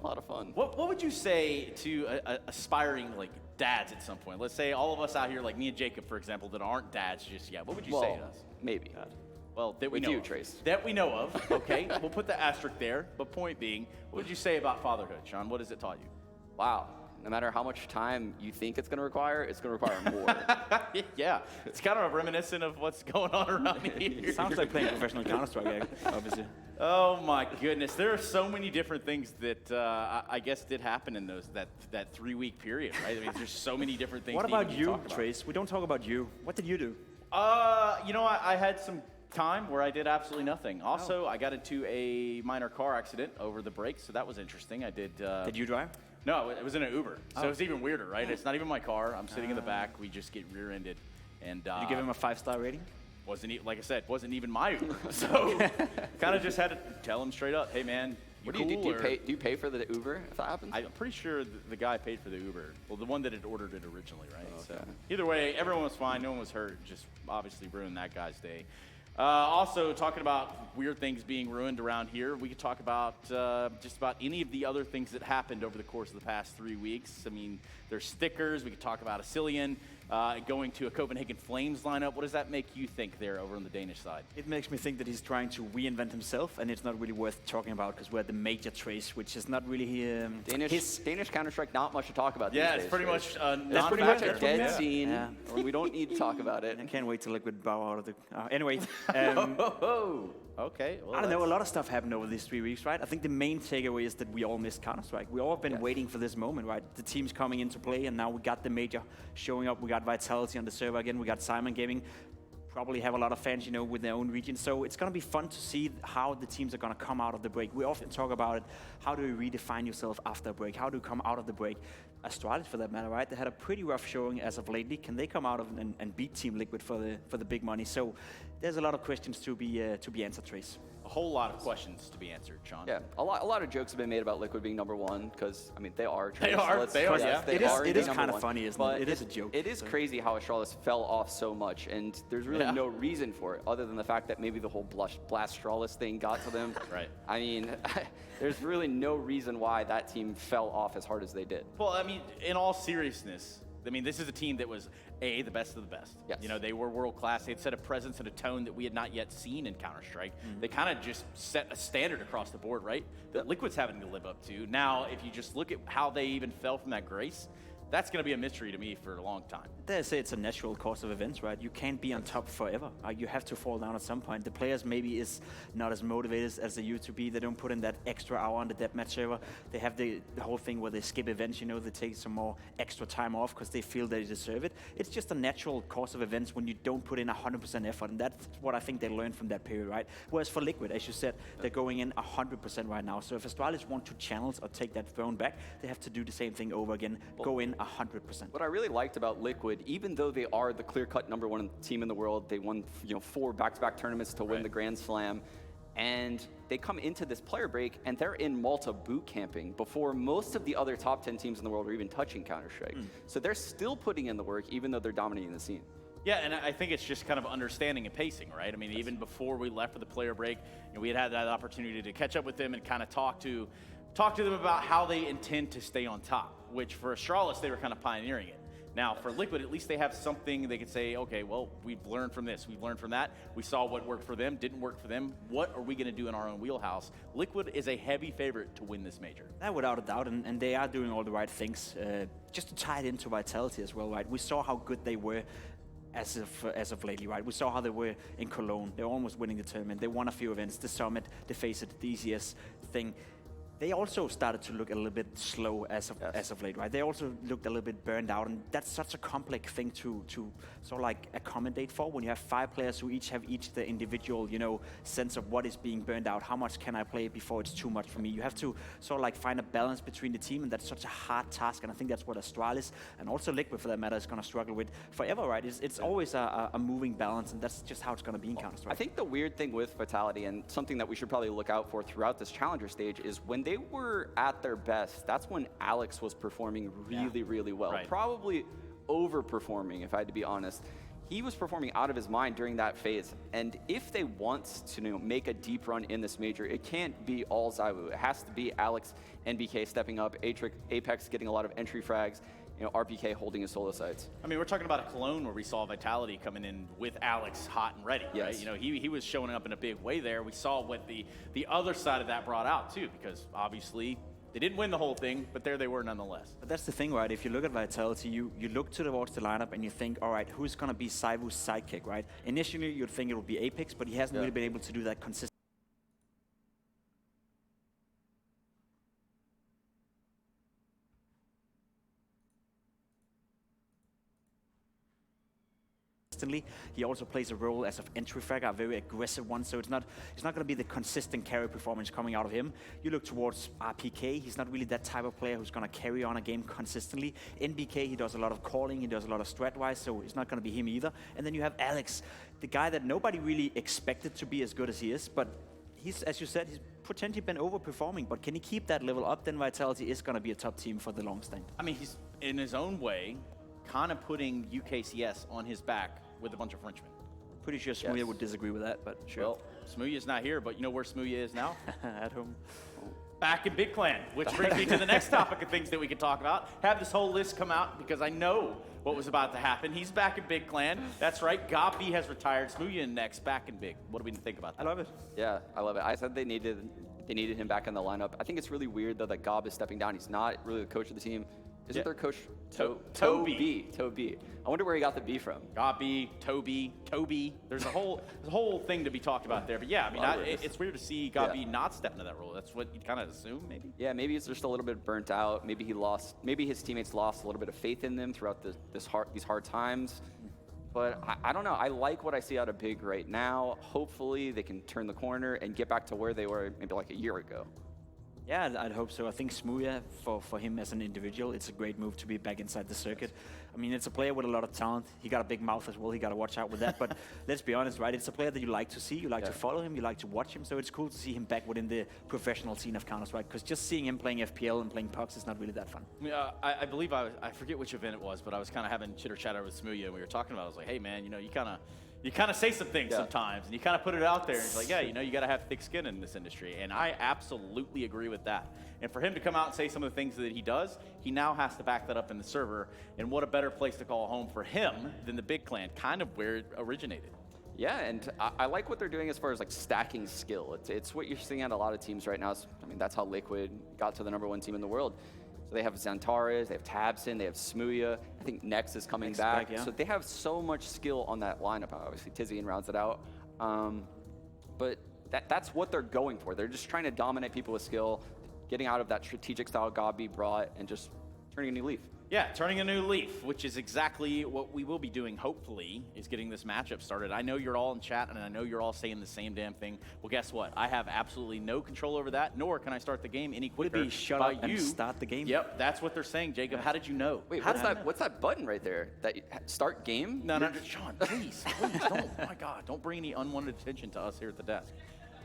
a lot of fun. What would you say to aspiring dads at some point? Let's say all of us out here, like me and Jacob, for example, that aren't dads just yet. What would you say to us? Maybe. Well, that we With know you, of. Trace. That we know of. Okay, we'll put the asterisk there. But point being, what would you say about fatherhood, Sean? What has it taught you? Wow. No matter how much time you think it's going to require, it's going to require more. Yeah, it's kind of reminiscent of what's going on around here. Sounds like playing professional Counter-Strike, obviously. Oh my goodness, there are so many different things that I guess did happen in that 3 week period, right? I mean, there's so many different things. What that about can you, talk about. Trace? We don't talk about you. What did you do? I had some time where I did absolutely nothing. Also, I got into a minor car accident over the break, so that was interesting. I did. Did you drive? No, it was in an Uber, so it's even weirder, right? It's not even my car. I'm sitting in the back. We just get rear-ended, and Did you give him a 5-star rating? like I said, wasn't even my Uber. So kind of just had to tell him straight up, hey man, What do you do? Do you pay for the Uber if that happens? I'm pretty sure the guy paid for the Uber. Well, the one that had ordered it originally, right? Oh, okay. So either way, everyone was fine. No one was hurt. Just obviously ruined that guy's day. Also, talking about weird things being ruined around here, we could talk about just about any of the other things that happened over the course of the past 3 weeks. I mean, there's stickers. We could talk about Asilian going to a Copenhagen Flames lineup. What does that make you think there over on the Danish side? It makes me think that he's trying to reinvent himself, and it's not really worth talking about because we're at the major Trace, which is not really Danish Counter-Strike, not much to talk about. Yeah, these it's days, pretty right? much That's pretty much non-factor. it. Dead Yeah. scene. Yeah. We don't need to talk about it. I can't wait till Liquid bow out of the. Anyway, Okay. Well, I don't know. A lot of stuff happened over these 3 weeks, right? I think the main takeaway is that we all missed Counter-Strike. We all have been waiting for this moment, right? The team's coming into play, and now we got the major showing up. We got Vitality on the server again. We got Simon Gaming. Probably have a lot of fans, with their own region. So it's going to be fun to see how the teams are going to come out of the break. We often talk about it. How do you redefine yourself after a break? How do you come out of the break? Astralis for that matter, right? They had a pretty rough showing as of lately. Can they come out of and beat Team Liquid for the big money? So there's a lot of questions to be answered, Trace. A whole lot of questions to be answered, Sean. Yeah, a lot of jokes have been made about Liquid being #1 because, I mean, they are. They are, yeah. It is kind of funny, isn't it? It is a joke. It is crazy how Astralis fell off so much, and there's really no reason for it other than the fact that maybe the whole Blast Astralis thing got to them. Right. I mean, there's really no reason why that team fell off as hard as they did. Well, I mean, in all seriousness, I mean, this is a team that was, the best of the best. Yes. You know, they were world-class. They had set a presence and a tone that we had not yet seen in Counter-Strike. They kind of just set a standard across the board, right? That Liquid's having to live up to. Now, if you just look at how they even fell from that grace, that's going to be a mystery to me for a long time. They say it's a natural course of events, right? You can't be on top forever. You have to fall down at some point. The players maybe is not as motivated as they used to be. They don't put in that extra hour on the deathmatch server. They have the whole thing where they skip events, you know, they take some more extra time off because they feel they deserve it. It's just a natural course of events when you don't put in 100% effort, and that's what I think they learned from that period, right? Whereas for Liquid, as you said, they're going in 100% right now. So if Astralis want to challenge or take that throne back, they have to do the same thing over again, go in 100%. What I really liked about Liquid, even though they are the clear-cut #1 team in the world, they won 4 back-to-back tournaments to win the Grand Slam, and they come into this player break and they're in Malta boot camping before most of the other top 10 teams in the world are even touching Counter-Strike. So they're still putting in the work even though they're dominating the scene. Yeah, and I think it's just kind of understanding and pacing, right? I mean, even before we left for the player break, we had that opportunity to catch up with them and kind of talk to them about how they intend to stay on top, which for Astralis, they were kind of pioneering it. Now, for Liquid, at least they have something they could say, okay, well, we've learned from this, we've learned from that. We saw what worked for them, didn't work for them. What are we going to do in our own wheelhouse? Liquid is a heavy favorite to win this major. Without a doubt, and they are doing all the right things. Just to tie it into Vitality as well, right? We saw how good they were as of lately, right? We saw how they were in Cologne. They're almost winning the tournament. They won a few events, the Summit, the Face It, the ECS thing. They also started to look a little bit slow as of late, right? They also looked a little bit burned out, and that's such a complex thing to sort of like accommodate for when you have 5 players who each have the individual, sense of what is being burned out. How much can I play before it's too much for me? You have to sort of like find a balance between the team, and that's such a hard task, and I think that's what Astralis and also Liquid for that matter is going to struggle with forever, right? It's always a moving balance, and that's just how it's going to be in Counter-Strike. I think the weird thing with Vitality, and something that we should probably look out for throughout this Challenger stage, is when they were at their best, that's when Alex was performing really well. Right. Probably overperforming, if I had to be honest. He was performing out of his mind during that phase, and if they want to make a deep run in this major, it can't be all ZywOo. It has to be Alex, NBK stepping up, Apex getting a lot of entry frags, RPK holding his solo sides. I mean, we're talking about a Cologne where we saw Vitality coming in with Alex hot and ready, right? He was showing up in a big way there. We saw what the other side of that brought out too, because obviously they didn't win the whole thing, but there they were nonetheless. But that's the thing, right? If you look at Vitality, you look towards the lineup and you think, all right, who's going to be ZywOo's sidekick, right? Initially, you'd think it would be Apex, but he hasn't really been able to do that consistently. He also plays a role as an entry fragger, a very aggressive one, so it's not going to be the consistent carry performance coming out of him. You look towards RPK, he's not really that type of player who's going to carry on a game consistently. NBK, he does a lot of calling, he does a lot of strat-wise, so it's not going to be him either. And then you have Alex, the guy that nobody really expected to be as good as he is, but he's, as you said, he's potentially been overperforming, but can he keep that level up, then Vitality is going to be a top team for the long stand. I mean, he's, in his own way, kind of putting UKCS on his back with a bunch of Frenchmen. Pretty sure Smooya would disagree with that, but sure. Well, Smooya's not here, but you know where Smooya is now? At home. Back in Big Clan, which brings me to the next topic of things that we can talk about. Have this whole list come out because I know what was about to happen. He's back in Big Clan. That's right, Gabi has retired. Smooya next, back in Big. What do we think about that? I love it. Yeah, I love it. I said they needed him back in the lineup. I think it's really weird though that Gob is stepping down. He's not really the coach of the team. Isn't their coach Toby? I wonder where he got the B from. Gabi, Toby. There's a whole thing to be talked about there. But yeah, I mean, it's weird to see Gabi not step into that role. That's what you'd kind of assume, maybe. Yeah, maybe it's just a little bit burnt out. Maybe his teammates lost a little bit of faith in them throughout these hard times. But I don't know. I like what I see out of Big right now. Hopefully they can turn the corner and get back to where they were maybe like a year ago. Yeah, I'd hope so. I think Smooya, for him as an individual, it's a great move to be back inside the circuit. I mean, it's a player with a lot of talent. He got a big mouth as well. He got to watch out with that. But let's be honest, right? It's a player that you like to see. You like to follow him. You like to watch him. So it's cool to see him back within the professional scene of Counter-Strike. Because just seeing him playing FPL and playing pucks is not really that fun. Yeah, I believe I forget which event it was, but I was kind of having chitter chatter with Smooya, and we were talking about it. I was like, hey, man, you kind of say some things sometimes, and you kind of put it out there. And it's like, yeah, you got to have thick skin in this industry. And I absolutely agree with that. And for him to come out and say some of the things that he does, he now has to back that up in the server. And what a better place to call home for him than the Big Clan, kind of where it originated. Yeah, and I like what they're doing as far as like stacking skill. It's what you're seeing at a lot of teams right now. I mean, that's how Liquid got to the #1 team in the world. So they have Xantares, they have Tabson, they have Smooya. I think Nex is coming back. Yeah. So they have so much skill on that lineup. Obviously, Tizian rounds it out. But that's what they're going for. They're just trying to dominate people with skill, getting out of that strategic style Gabi brought, and just turning a new leaf. Yeah, turning a new leaf, which is exactly what we will be doing, hopefully, is getting this matchup started. I know you're all in chat, and I know you're all saying the same damn thing. Well, guess what? I have absolutely no control over that, nor can I start the game any quicker. Would it be shut by up and start the game? Yep, that's what they're saying, Jacob. How did you know? Wait, what's that button right there? Start game? No, Sean, please, don't. Oh my God, don't bring any unwanted attention to us here at the desk.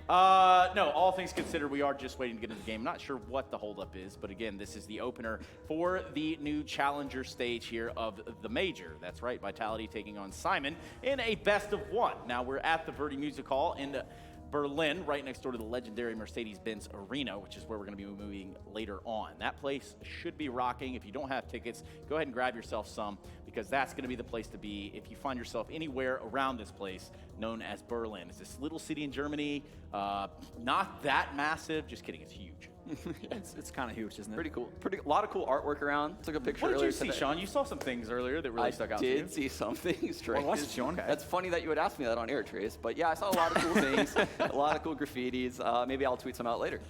No, all things considered, we are just waiting to get into the game. Not sure what the holdup is, but again, this is the opener for the new challenger stage here of the Major. That's right, Vitality taking on Simon in a best-of-1. Now, we're at the Verdi Music Hall in Berlin, right next door to the legendary Mercedes-Benz Arena, which is where we're going to be moving later on. That place should be rocking. If you don't have tickets, go ahead and grab yourself some, because that's going to be the place to be if you find yourself anywhere around this place known as Berlin. It's this little city in Germany, not that massive. Just kidding, it's huge. It's kind of huge, isn't it? Pretty cool. A lot of cool artwork around. Took a picture What did earlier you see, today. Sean? You saw some things earlier that really stuck out to you. I did see some things, Trace. Well, what's it, Sean? That's funny that you would ask me that on air, Trace. But yeah, I saw a lot of cool things, a lot of cool graffitis. Maybe I'll tweet some out later.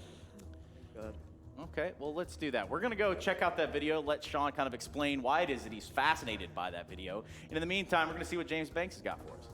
Good. Okay, well, let's do that. We're going to go check out that video, let Sean kind of explain why it is that he's fascinated by that video. And in the meantime, we're going to see what James Banks has got for us.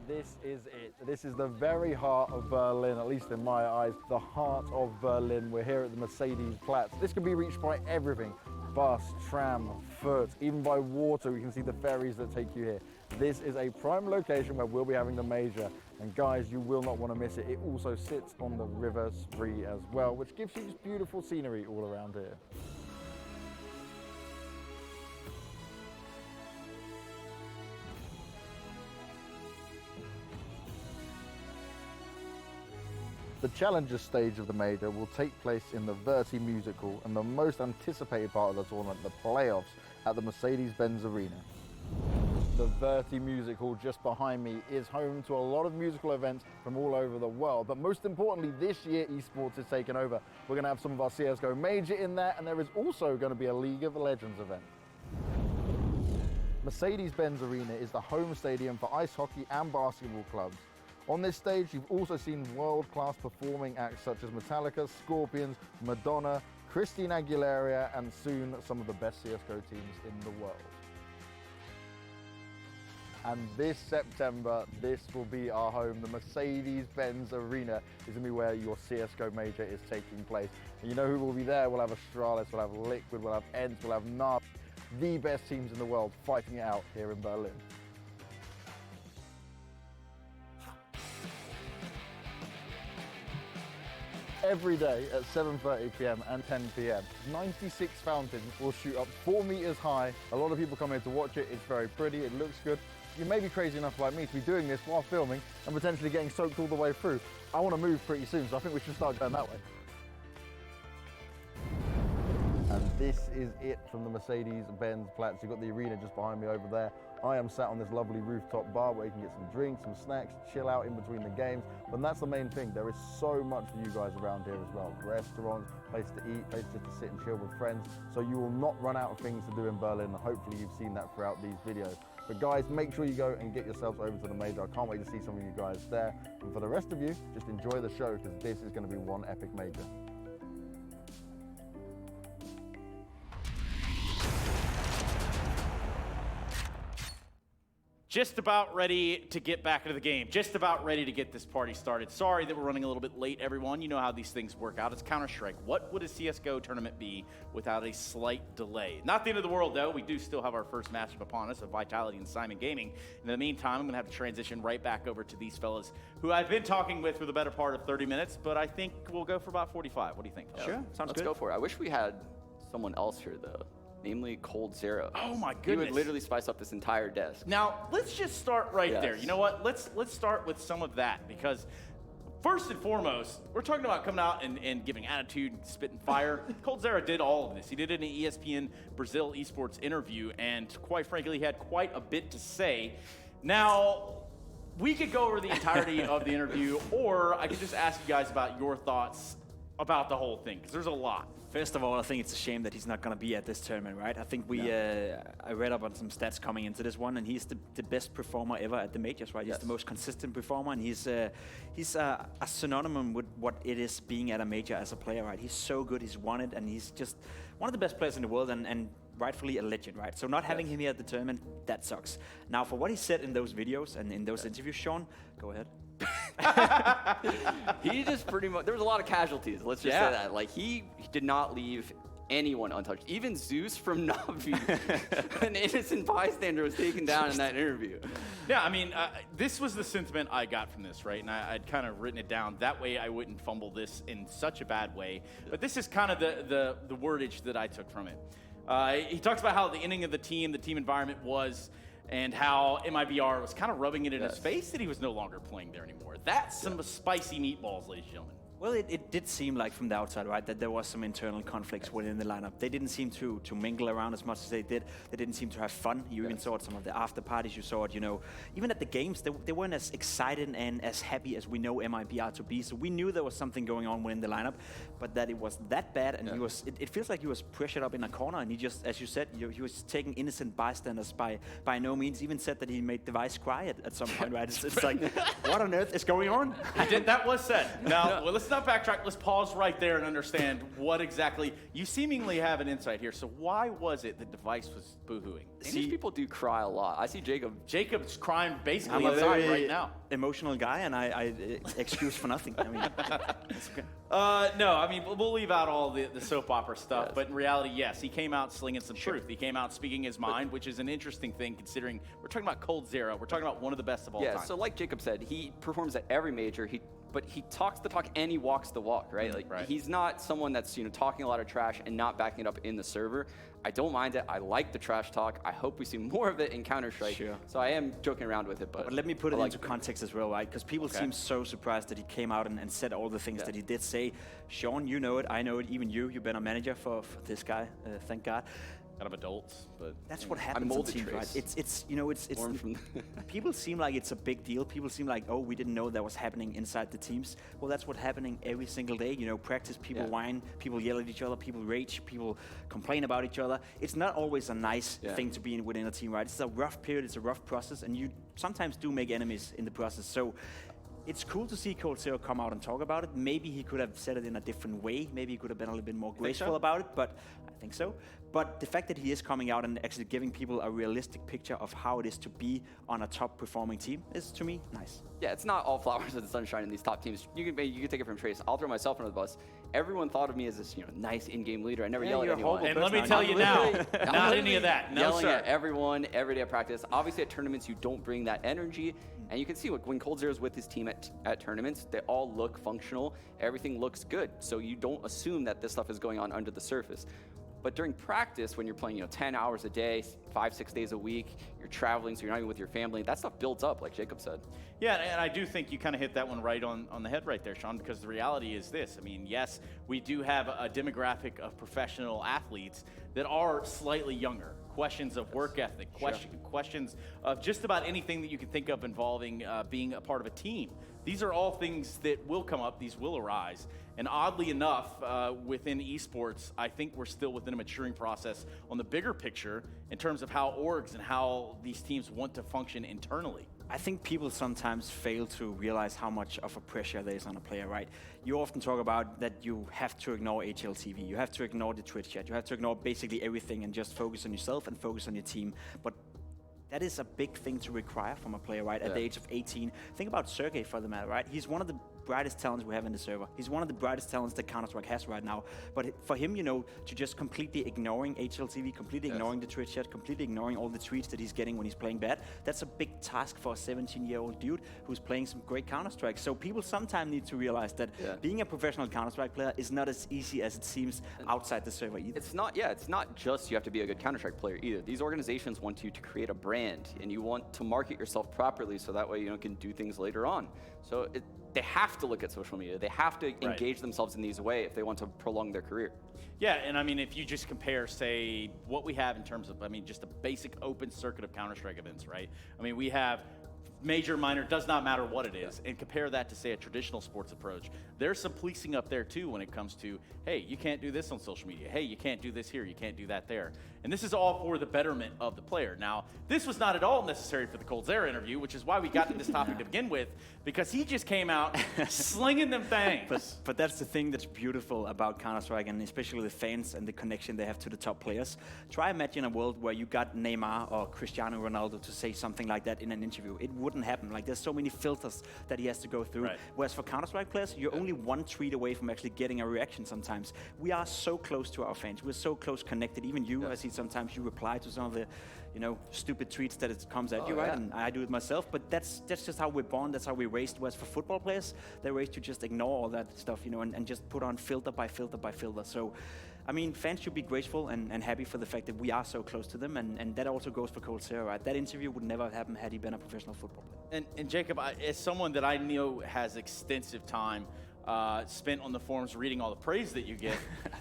This is it. This is the very heart of Berlin, at least in my eyes, the heart of Berlin. We're here at the Mercedes-Platz. This can be reached by everything. Bus, tram, foot, even by water. We can see the ferries that take you here. This is a prime location where we'll be having the Major. And guys, you will not want to miss it. It also sits on the River Spree as well, which gives you just beautiful scenery all around here. The Challenger stage of the Major will take place in the Verti Music Hall, and the most anticipated part of the tournament, the playoffs, at the Mercedes-Benz Arena. The Verti Music Hall just behind me is home to a lot of musical events from all over the world, but most importantly, this year esports is taking over. We're going to have some of our CSGO Major in there, and there is also going to be a League of Legends event. Mercedes-Benz Arena is the home stadium for ice hockey and basketball clubs. On this stage, you've also seen world-class performing acts such as Metallica, Scorpions, Madonna, Christina Aguilera, and soon some of the best CSGO teams in the world. And this September, this will be our home. The Mercedes-Benz Arena is going to be where your CSGO Major is taking place. And you know who will be there? We'll have Astralis, we'll have Liquid, we'll have ENCE, we'll have Na'Vi, the best teams in the world fighting it out here in Berlin. Every day at 7:30 p.m. and 10 p.m. 96 fountains will shoot up 4 meters high. A lot of people come here to watch it. It's very pretty, it looks good. You may be crazy enough like me to be doing this while filming and potentially getting soaked all the way through. I want to move pretty soon, so I think we should start going that way. And this is it from the Mercedes-Benz Platz. You've got the arena just behind me over there. I am sat on this lovely rooftop bar where you can get some drinks, some snacks, chill out in between the games. But that's the main thing. There is so much for you guys around here as well. Restaurants, place to eat, place just to sit and chill with friends. So you will not run out of things to do in Berlin. Hopefully you've seen that throughout these videos. But guys, make sure you go and get yourselves over to the Major. I can't wait to see some of you guys there. And for the rest of you, just enjoy the show because this is going to be one epic Major. Just about ready to get back into the game. Just about ready to get this party started. Sorry that we're running a little bit late, everyone. You know how these things work out. It's Counter-Strike. What would a CSGO tournament be without a slight delay? Not the end of the world, though. We do still have our first matchup upon us of Vitality and Simon Gaming. In the meantime, I'm going to have to transition right back over to these fellas who I've been talking with for the better part of 30 minutes, but I think we'll go for about 45. What do you think? Sure, sounds Let's good. go for it. I wish we had someone else here, though. Namely, Cold0. Oh my He goodness. would literally spice up this entire desk. Now, let's just start right there. Yes. You know what? Let's start with some of that, because first and foremost, we're talking about coming out and giving attitude, spitting fire. Cold0 did all of this. He did it in an ESPN Brazil esports interview, and quite frankly, he had quite a bit to say. Now, we could go over the entirety of the interview, or I could just ask you guys about your thoughts about the whole thing, because there's a lot. First of all, I think it's a shame that he's not going to be at this tournament, right? I think I read up on some stats coming into this one, and he's the best performer ever at the majors, right? He's the most consistent performer, and he's a synonym with what it is being at a major as a player, right? He's so good, he's won it, and he's just one of the best players in the world, and rightfully a legend, right? So not having him here at the tournament, that sucks. Now, for what he said in those videos and in those interviews, Sean, go ahead. He just pretty much, there was a lot of casualties, let's just say that. Like, he did not leave anyone untouched. Even Zeus from Navi, an innocent bystander, was taken down in that interview. Yeah, I mean, this was the sentiment I got from this, right? And I'd kind of written it down. That way I wouldn't fumble this in such a bad way. But this is kind of the wordage that I took from it. He talks about how the ending of the team environment was, and how MIBR was kind of rubbing it in his face that he was no longer playing there anymore. That's some spicy meatballs, ladies and gentlemen. Well, it did seem like from the outside, right, that there was some internal conflicts within the lineup. They didn't seem to mingle around as much as they did. They didn't seem to have fun. You even saw it some of the after parties. You saw it, even at the games, they weren't as excited and as happy as we know MIBR to be. So we knew there was something going on within the lineup, but that it was that bad, and it feels like he was pressured up in a corner, and he just, as you said, he was taking innocent bystanders by no means. Even said that he made Device cry at some point, right? It's like, what on earth is going on? That was said. Now, well, let's not backtrack. Let's pause right there and understand what exactly. You seemingly have an insight here. So why was it that Device was boohooing? These people do cry a lot. I see Jacob. Jacob's crying basically I'm a inside very right now. emotional guy, and I excuse for nothing. I mean, it's okay. No, I mean, we'll leave out all the soap opera stuff, but in reality, yes, he came out slinging some truth. He came out speaking his mind, which is an interesting thing considering we're talking about Cold0. We're talking about one of the best of all time. Yeah, so like Jacob said, he performs at every major. But he talks the talk and he walks the walk, right? He's not someone that's talking a lot of trash and not backing it up in the server. I don't mind it. I like the trash talk. I hope we see more of it in Counter-Strike. Sure. So I am joking around with it, but let me put it like into context as well, right? Because people seem so surprised that he came out and said all the things that he did say. Sean, you know it. I know it. Even you've been a manager for this guy. Thank God. Kind of adults, but that's what happens in teams, right? It's people seem like it's a big deal. People seem like, oh, we didn't know that was happening inside the teams. Well, that's what's happening every single day. Practice, people whine, people yell at each other, people rage, people complain about each other. It's not always a nice thing to be in within a team, right? It's a rough period, it's a rough process, and you sometimes do make enemies in the process. So it's cool to see Cold0 come out and talk about it. Maybe he could have said it in a different way. Maybe he could have been a little bit more graceful about it, but I think so. But the fact that he is coming out and actually giving people a realistic picture of how it is to be on a top-performing team is, to me, nice. Yeah, it's not all flowers and sunshine in these top teams. You can take it from Trace. I'll throw myself under the bus. Everyone thought of me as this nice in-game leader. I never yell at anyone. And let me tell you now, not any of that. No, yelling sir. at everyone every day at practice. Obviously, at tournaments, you don't bring that energy. And you can see when Cold0 is with his team at tournaments, they all look functional. Everything looks good. So you don't assume that this stuff is going on under the surface. But during practice, when you're playing 10 hours a day, 5-6 days a week, you're traveling, so you're not even with your family, that stuff builds up, like Jacob said. Yeah, and I do think you kind of hit that one right on the head right there, Sean, because the reality is this. I mean, yes, we do have a demographic of professional athletes that are slightly younger. Questions of work ethic, questions of just about anything that you can think of involving being a part of a team. These are all things that will come up, these will arise. And oddly enough, within esports, I think we're still within a maturing process on the bigger picture in terms of how orgs and how these teams want to function internally. I think people sometimes fail to realize how much of a pressure there is on a player, right? You often talk about that you have to ignore HLTV, you have to ignore the Twitch chat, you have to ignore basically everything and just focus on yourself and focus on your team. But that is a big thing to require from a player, right? At the age of 18. Think about Sergey for the matter, right? He's one of the brightest talents we have in the server. He's one of the brightest talents that Counter-Strike has right now. But for him, you know, to just completely ignoring HLTV, completely ignoring the Twitch chat, completely ignoring all the tweets that he's getting when he's playing bad, that's a big task for a 17-year-old dude who's playing some great Counter-Strike. So people sometimes need to realize that being a professional Counter-Strike player is not as easy as it seems outside the server either. It's not just you have to be a good Counter-Strike player either. These organizations want you to create a brand, and you want to market yourself properly so that way you can do things later on. So they have to look at social media. They have to engage themselves in these ways if they want to prolong their career. Yeah, and I mean, if you just compare, say, what we have in terms of, I mean, just a basic open circuit of Counter-Strike events, right? I mean, we have major, minor, does not matter what it is, and compare that to, say, a traditional sports approach. There's some policing up there, too, when it comes to, hey, you can't do this on social media. Hey, you can't do this here. You can't do that there. And this is all for the betterment of the player. Now, this was not at all necessary for the Coldzera interview, which is why we got to this topic to begin with, because he just came out slinging them things. But that's the thing that's beautiful about Counter-Strike, and especially the fans and the connection they have to the top players. Try imagine a world where you got Neymar or Cristiano Ronaldo to say something like that in an interview. It wouldn't happen. Like, there's so many filters that he has to go through. Whereas for Counter-Strike players, you're only one tweet away from actually getting a reaction sometimes. We are so close to our fans. We're so close connected. Even you, I see sometimes you reply to some of the, stupid tweets that it comes at you, right? And I do it myself. But that's just how we're born. That's how we're raised. Whereas for football players, they're raised to just ignore all that stuff, and just put on filter by filter by filter. So, I mean, fans should be grateful and happy for the fact that we are so close to them, and that also goes for Coldzera, right? That interview would never happen had he been a professional football player. And Jacob, as someone that I know has extensive time spent on the forums reading all the praise that you get,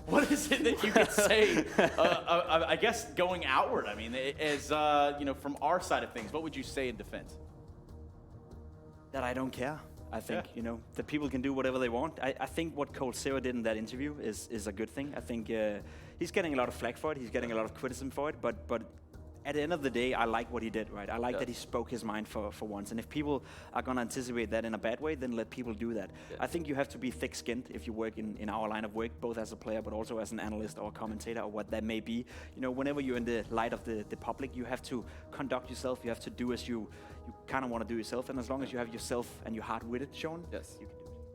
what is it that you could say, I guess, going outward? I mean, as, from our side of things, what would you say in defense? That I don't care. I think, that people can do whatever they want. I think what Coldzera did in that interview is a good thing. I think he's getting a lot of flack for it. He's getting a lot of criticism for it. But at the end of the day, I like what he did, right? I like that he spoke his mind for once. And if people are going to anticipate that in a bad way, then let people do that. I think you have to be thick-skinned if you work in our line of work, both as a player but also as an analyst or a commentator or what that may be. Whenever you're in the light of the public, you have to conduct yourself. You have to do as you kind of want to do yourself. And as long as you have yourself and your heart with it shown, you can do it.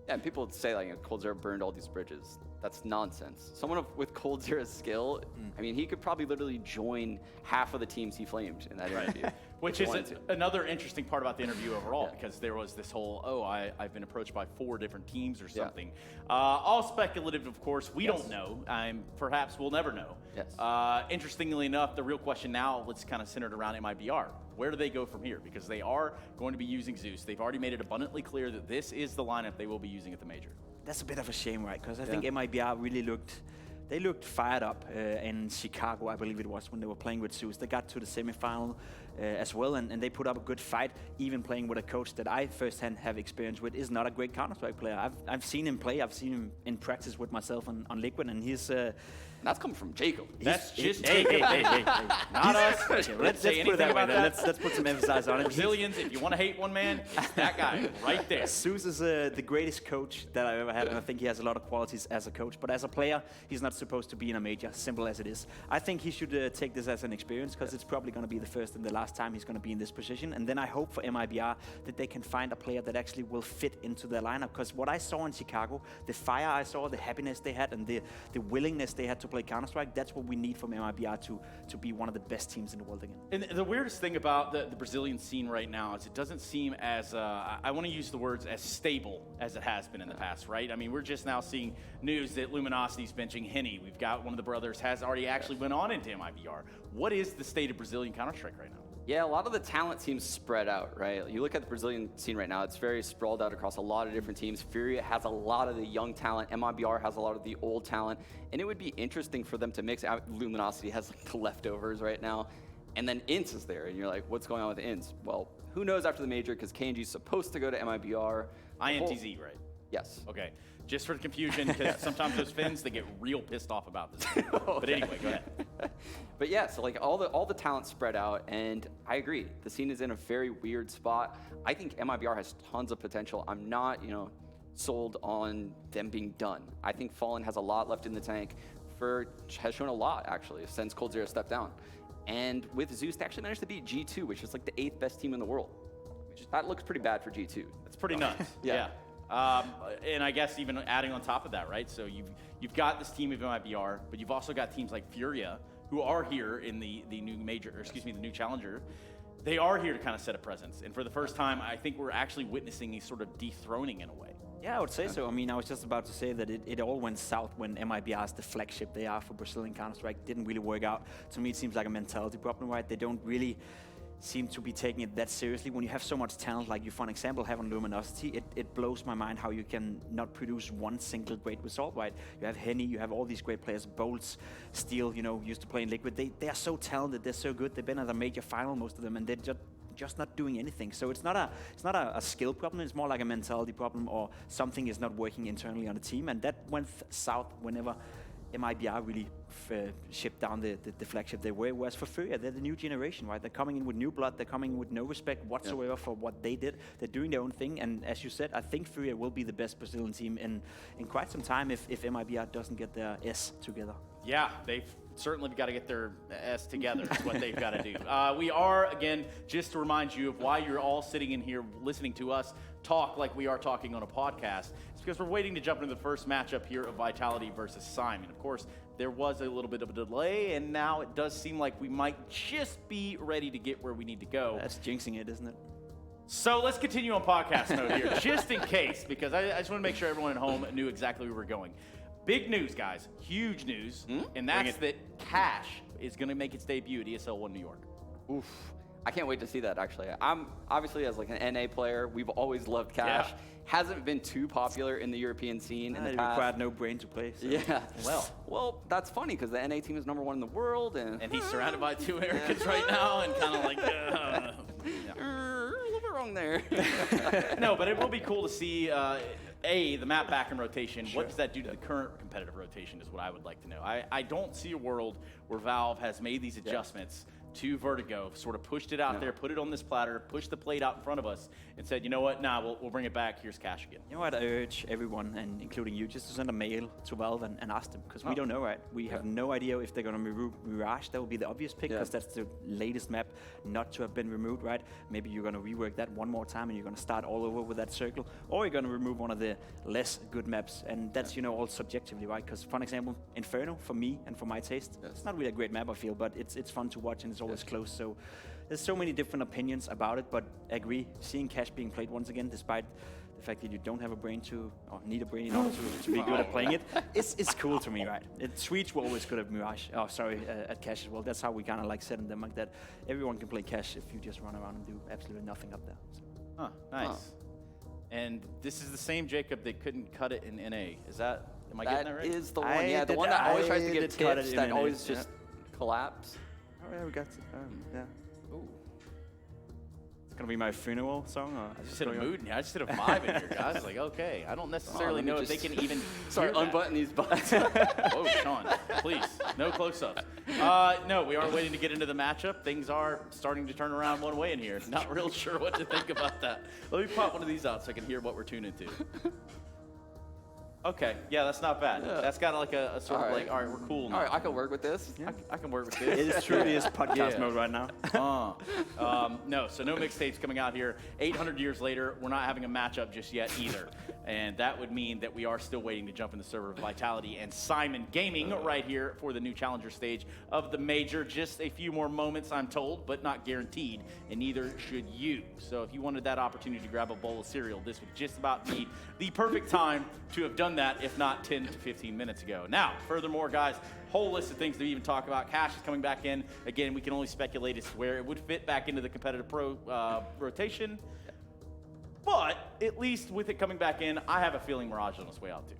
Yeah, and people say Coldzera burned all these bridges. That's nonsense. Someone with Coldzera's skill, I mean, he could probably literally join half of the teams he flamed in that interview. Which is another interesting part about the interview overall, because there was this whole, I've been approached by 4 different teams or something. All speculative, of course. We don't know. Perhaps we'll never know. Interestingly enough, the real question now, let's kind of center it around MIBR. Where do they go from here? Because they are going to be using Zeus. They've already made it abundantly clear that this is the lineup they will be using at the Major. That's a bit of a shame, right? Because I think MIBR really looked fired up in Chicago, I believe it was, when they were playing with Zeus. They got to the semifinal as well, and they put up a good fight, even playing with a coach that I firsthand have experience with, is not a great Counter-Strike player. I've seen him play. I've seen him in practice with myself on Liquid, and he's... That's coming from Jacob. That's just Jacob. Hey. Not us. Let's put it that way. Let's put some emphasis on it. Brazilians, if you want to hate one man, it's that guy right there. Zeus is the greatest coach that I've ever had, and I think he has a lot of qualities as a coach. But as a player, he's not supposed to be in a major, simple as it is. I think he should take this as an experience, because it's probably going to be the first and the last time he's going to be in this position. And then I hope for MIBR that they can find a player that actually will fit into their lineup. Because what I saw in Chicago, the fire I saw, the happiness they had, and the willingness they had to play Counter-Strike, that's what we need from MIBR to be one of the best teams in the world again. And the weirdest thing about the Brazilian scene right now is it doesn't seem as, I want to use the words, as stable as it has been in the past, right? I mean, we're just now seeing news that Luminosity's benching Henny. We've got one of the brothers has already actually went on into MIBR. What is the state of Brazilian Counter-Strike right now? Yeah, a lot of the talent seems spread out, right? You look at the Brazilian scene right now, it's very sprawled out across a lot of different teams. Furia has a lot of the young talent. MIBR has a lot of the old talent. And it would be interesting for them to mix out. Luminosity has the leftovers right now. And then Ints is there, and you're like, what's going on with Ints? Well, who knows after the Major, because KNG's supposed to go to MIBR. INTZ, right? Yes. Okay. Just for the confusion, because sometimes those Finns, they get real pissed off about this. But anyway, go ahead. But yeah, so all the talent spread out, and I agree. The scene is in a very weird spot. I think MIBR has tons of potential. I'm not, sold on them being done. I think Fallen has a lot left in the tank. Has shown a lot, actually, since Coldzera stepped down. And with Zeus, they actually managed to beat G2, which is like the 8th best team in the world. That looks pretty bad for G2. That's pretty nuts. Yeah. And I guess even adding on top of that, right? So you've got this team of MIBR, but you've also got teams like Furia, who are here in the new major, or excuse me, the new challenger. They are here to kind of set a presence. And for the first time, I think we're actually witnessing a sort of dethroning in a way. Yeah, I would say so. I mean, I was just about to say that it all went south when MIBR is the flagship they are for Brazilian Counter-Strike. Didn't really work out. To me, it seems like a mentality problem, right? They don't really seem to be taking it that seriously. When you have so much talent, like you, for an example, have on Luminosity, it blows my mind how you can not produce one single great result, right? You have Henny, you have all these great players, Bolts, Steel, you know, used to play in Liquid. They are so talented, they're so good. They've been at a major final, most of them, and they're just not doing anything. So it's not a skill problem, it's more like a mentality problem, or something is not working internally on the team, and that went south whenever MIBR really shipped down the flagship they were. Whereas for Furia, they're the new generation, right? They're coming in with new blood, they're coming in with no respect whatsoever for what they did. They're doing their own thing, and as you said, I think Furia will be the best Brazilian team in quite some time if MIBR doesn't get their S together. Yeah, they've certainly got to get their S together. Is what they've got to do. We are, again, just to remind you of why you're all sitting in here listening to us talk like we are talking on a podcast. It's because we're waiting to jump into the first matchup here of Vitality versus Simon. Of course, there was a little bit of a delay, and now it does seem like we might just be ready to get where we need to go. That's jinxing it, isn't it? So let's continue on podcast mode here, just in case, because I just want to make sure everyone at home knew exactly where we were going. Big news, guys. Huge news. And that's that Cash is going to make its debut at ESL 1 New York. Oof. I can't wait to see that, actually. I'm obviously, as like an NA player, we've always loved Cash. Yeah. Hasn't been too popular in the European scene in the It past. required no brain to play. So. Yeah. Well, that's funny because the NA team is #1 in the world, and And he's surrounded by two Americans right now and kind of like, a little bit wrong there. No, but it will be cool to see, the map back in rotation. What does that do to the current competitive rotation is what I would like to know. I don't see a world where Valve has made these adjustments to Vertigo, sort of pushed it out there, put it on this platter, pushed the plate out in front of us, and said, you know what, we'll bring it back, here's Cash again. You know what, I urge everyone, and including you, just to send a mail to Valve and ask them, because we don't know, right? We have no idea if they're going to remove Mirage. That would be the obvious pick, because that's the latest map not to have been removed, right? Maybe you're going to rework that one more time, and you're going to start all over with that circle, or you're going to remove one of the less good maps, and that's, you know, all subjectively, right? Because, for example, Inferno, for me and for my taste, it's not really a great map, I feel, but it's fun to watch, and it's always close. So there's so many different opinions about it, but I agree, seeing Cash being played once again, despite the fact that you don't have a brain to, or need a brain in order to be good at playing it, it's cool to me, right? Swedes were always good at Mirage, at Cash as well. That's how we kind of like setting them like that. Everyone can play Cash if you just run around and do absolutely nothing up there. So. Nice. And this is the same Jacob that couldn't cut it in NA. Am I getting that right? That is the one, the one that always tries to get tips, that always NA. just collapse. Oh yeah, we got yeah. Ooh. It's gonna be my funeral song. Or I just hit a mood in here. I just hit a vibe in here, guys. Like, okay, I don't necessarily know if they can even unbutton these buttons. Oh, Sean, please, no close-ups. No, we are waiting to get into the matchup. Things are starting to turn around one way in here. Not real sure what to think about that. Let me pop one of these out so I can hear what we're tuning to. Okay, yeah, that's not bad. Yeah. That's got like a sort of like, all right, we're cool now. All right, I can work with this. Yeah. I can work with this. It truly is podcast mode right now. No, so no mixtapes coming out here. 800 years later, we're not having a matchup just yet either. And that would mean that we are still waiting to jump in the server of Vitality and Simon Gaming right here for the new challenger stage of the major. Just a few more moments, I'm told, but not guaranteed, and neither should you. So if you wanted that opportunity to grab a bowl of cereal, this would just about be the perfect time to have done that, if not 10 to 15 minutes ago. Now, furthermore, guys, whole list of things to even talk about. Cash is coming back in. Again, we can only speculate as to where it would fit back into the competitive pro rotation. But at least with it coming back in, I have a feeling Mirage is on its way out too.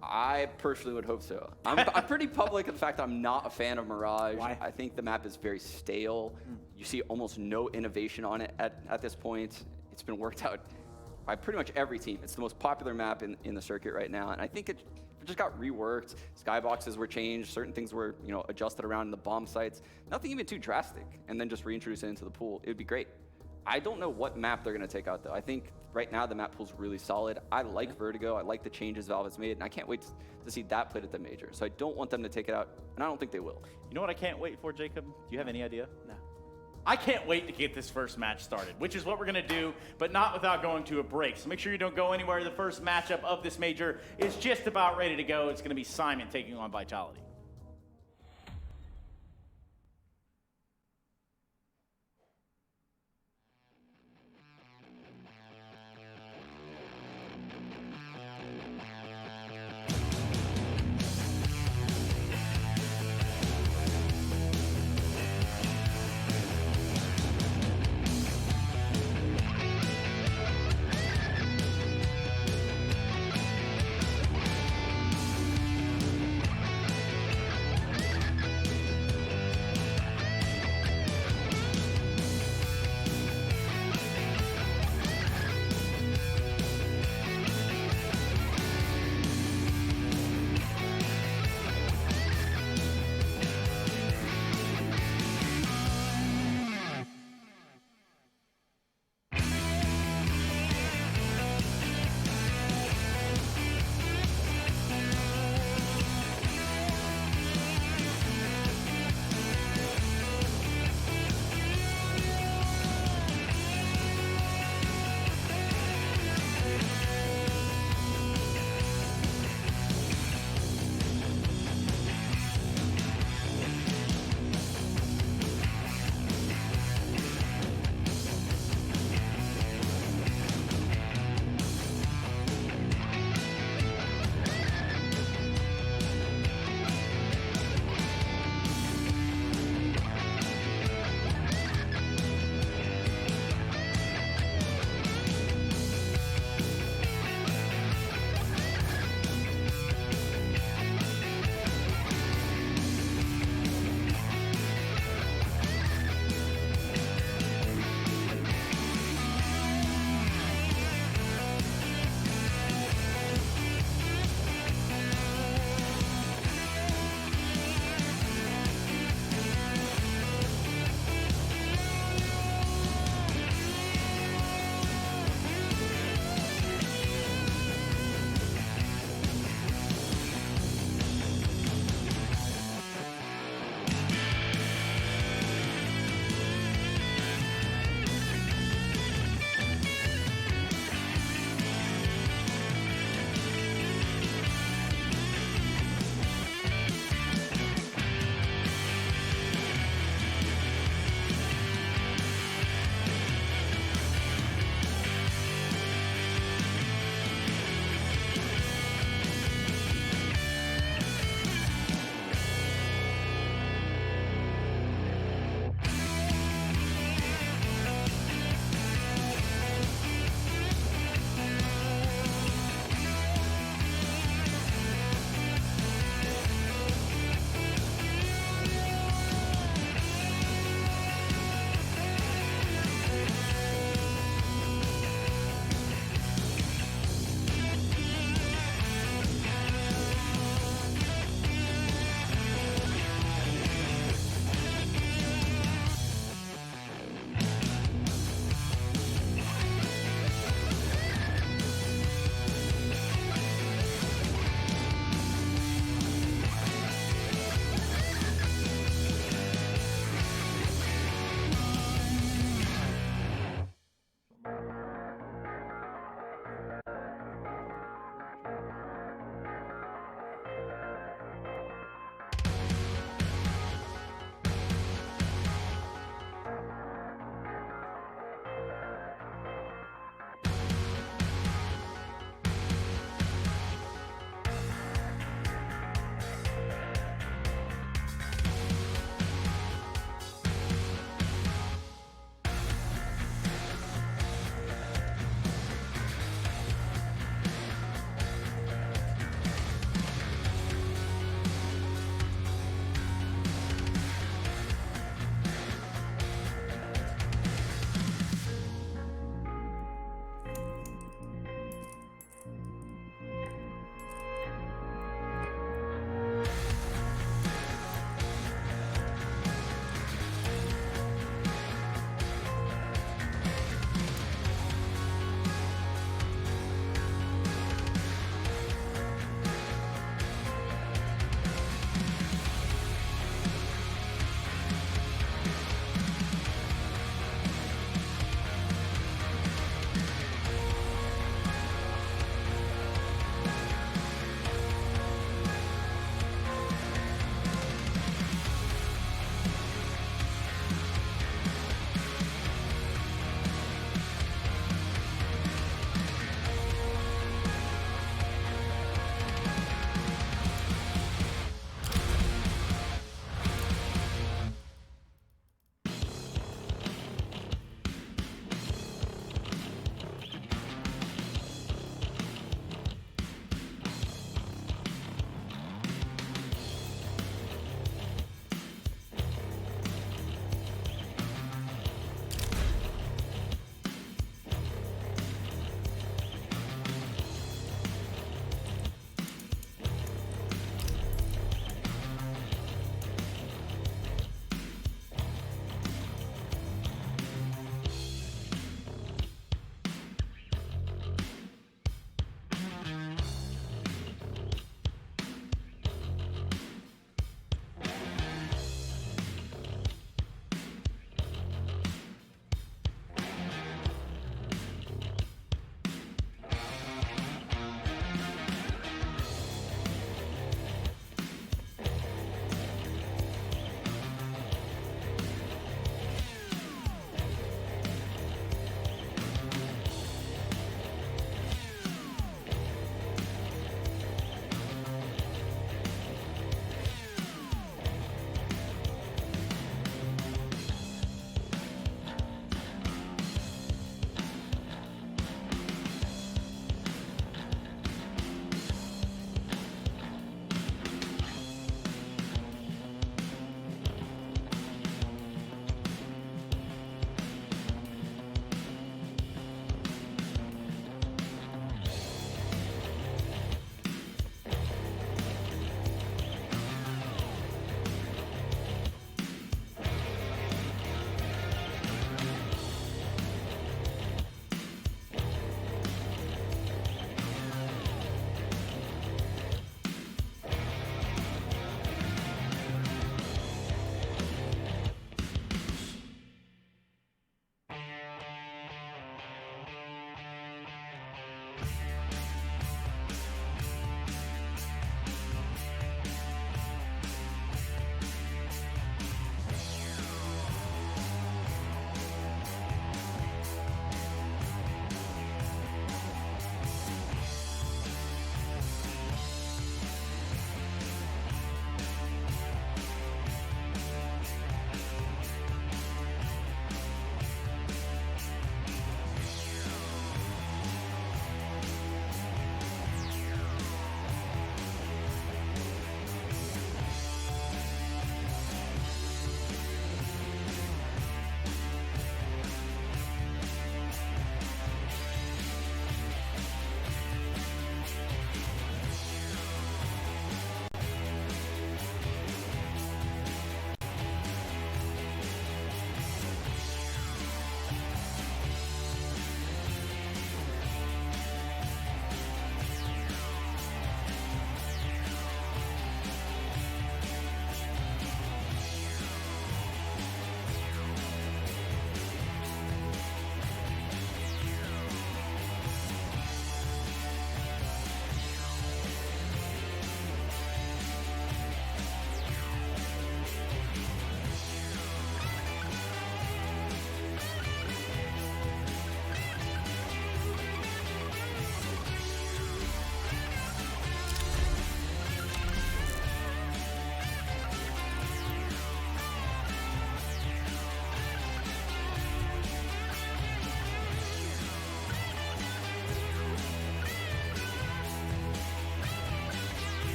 I personally would hope so. I'm pretty public in the fact I'm not a fan of Mirage. Why? I think the map is very stale. You see almost no innovation on it at this point. It's been worked out by pretty much every team. It's the most popular map in the circuit right now, and I think it just got reworked. Skyboxes were changed, certain things were adjusted around in the bomb sites. Nothing even too drastic, and then just reintroduce it into the pool. It would be great. I don't know what map they're going to take out, though. I think right now the map pool's really solid. I like Vertigo. I like the changes Valve has made, and I can't wait to see that played at the major. So I don't want them to take it out, and I don't think they will. You know what I can't wait for, Jacob? Do you have any idea? No. I can't wait to get this first match started, which is what we're going to do, but not without going to a break. So make sure you don't go anywhere. The first matchup of this major is just about ready to go. It's going to be Simon taking on Vitality.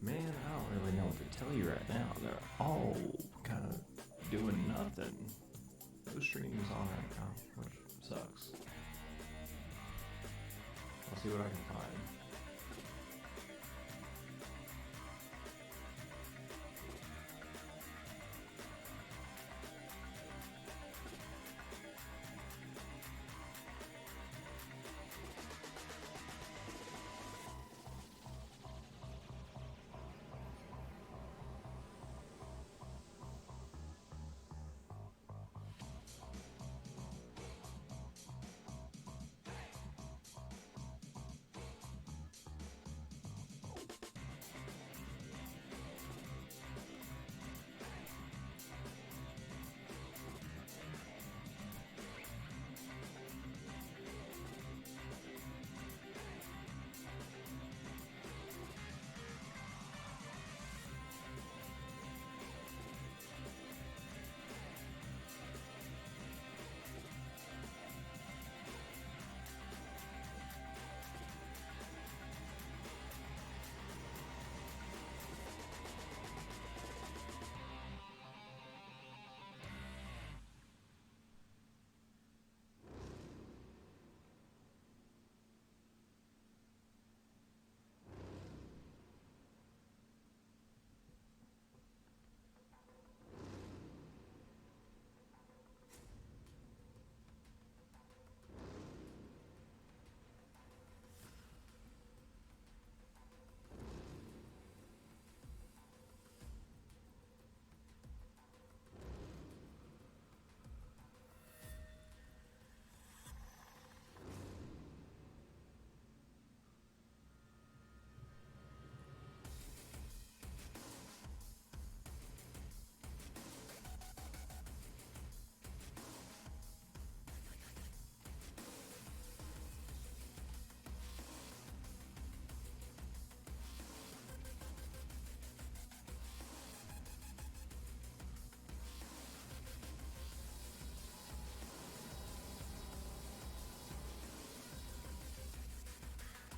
Man, I don't really know what to tell you right now. They're all kind of doing nothing. No streams on right now, which sucks. I'll see what I can find.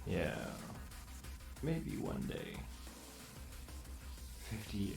Yeah. Maybe one day. 58.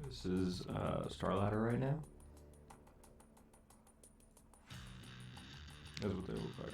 This is StarLadder right now. That's what they look like.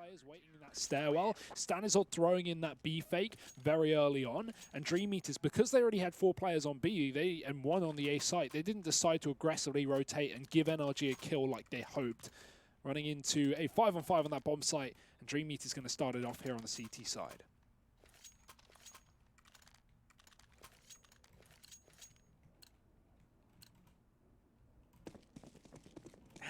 players waiting in that stairwell. Stanislav throwing in that B fake very early on, and Dream Eaters, because they already had 4 players on B and 1 on the A site, they didn't decide to aggressively rotate and give NRG a kill like they hoped. Running into a 5-on-5 on that bomb site, and Dream Eaters going to start it off here on the CT side.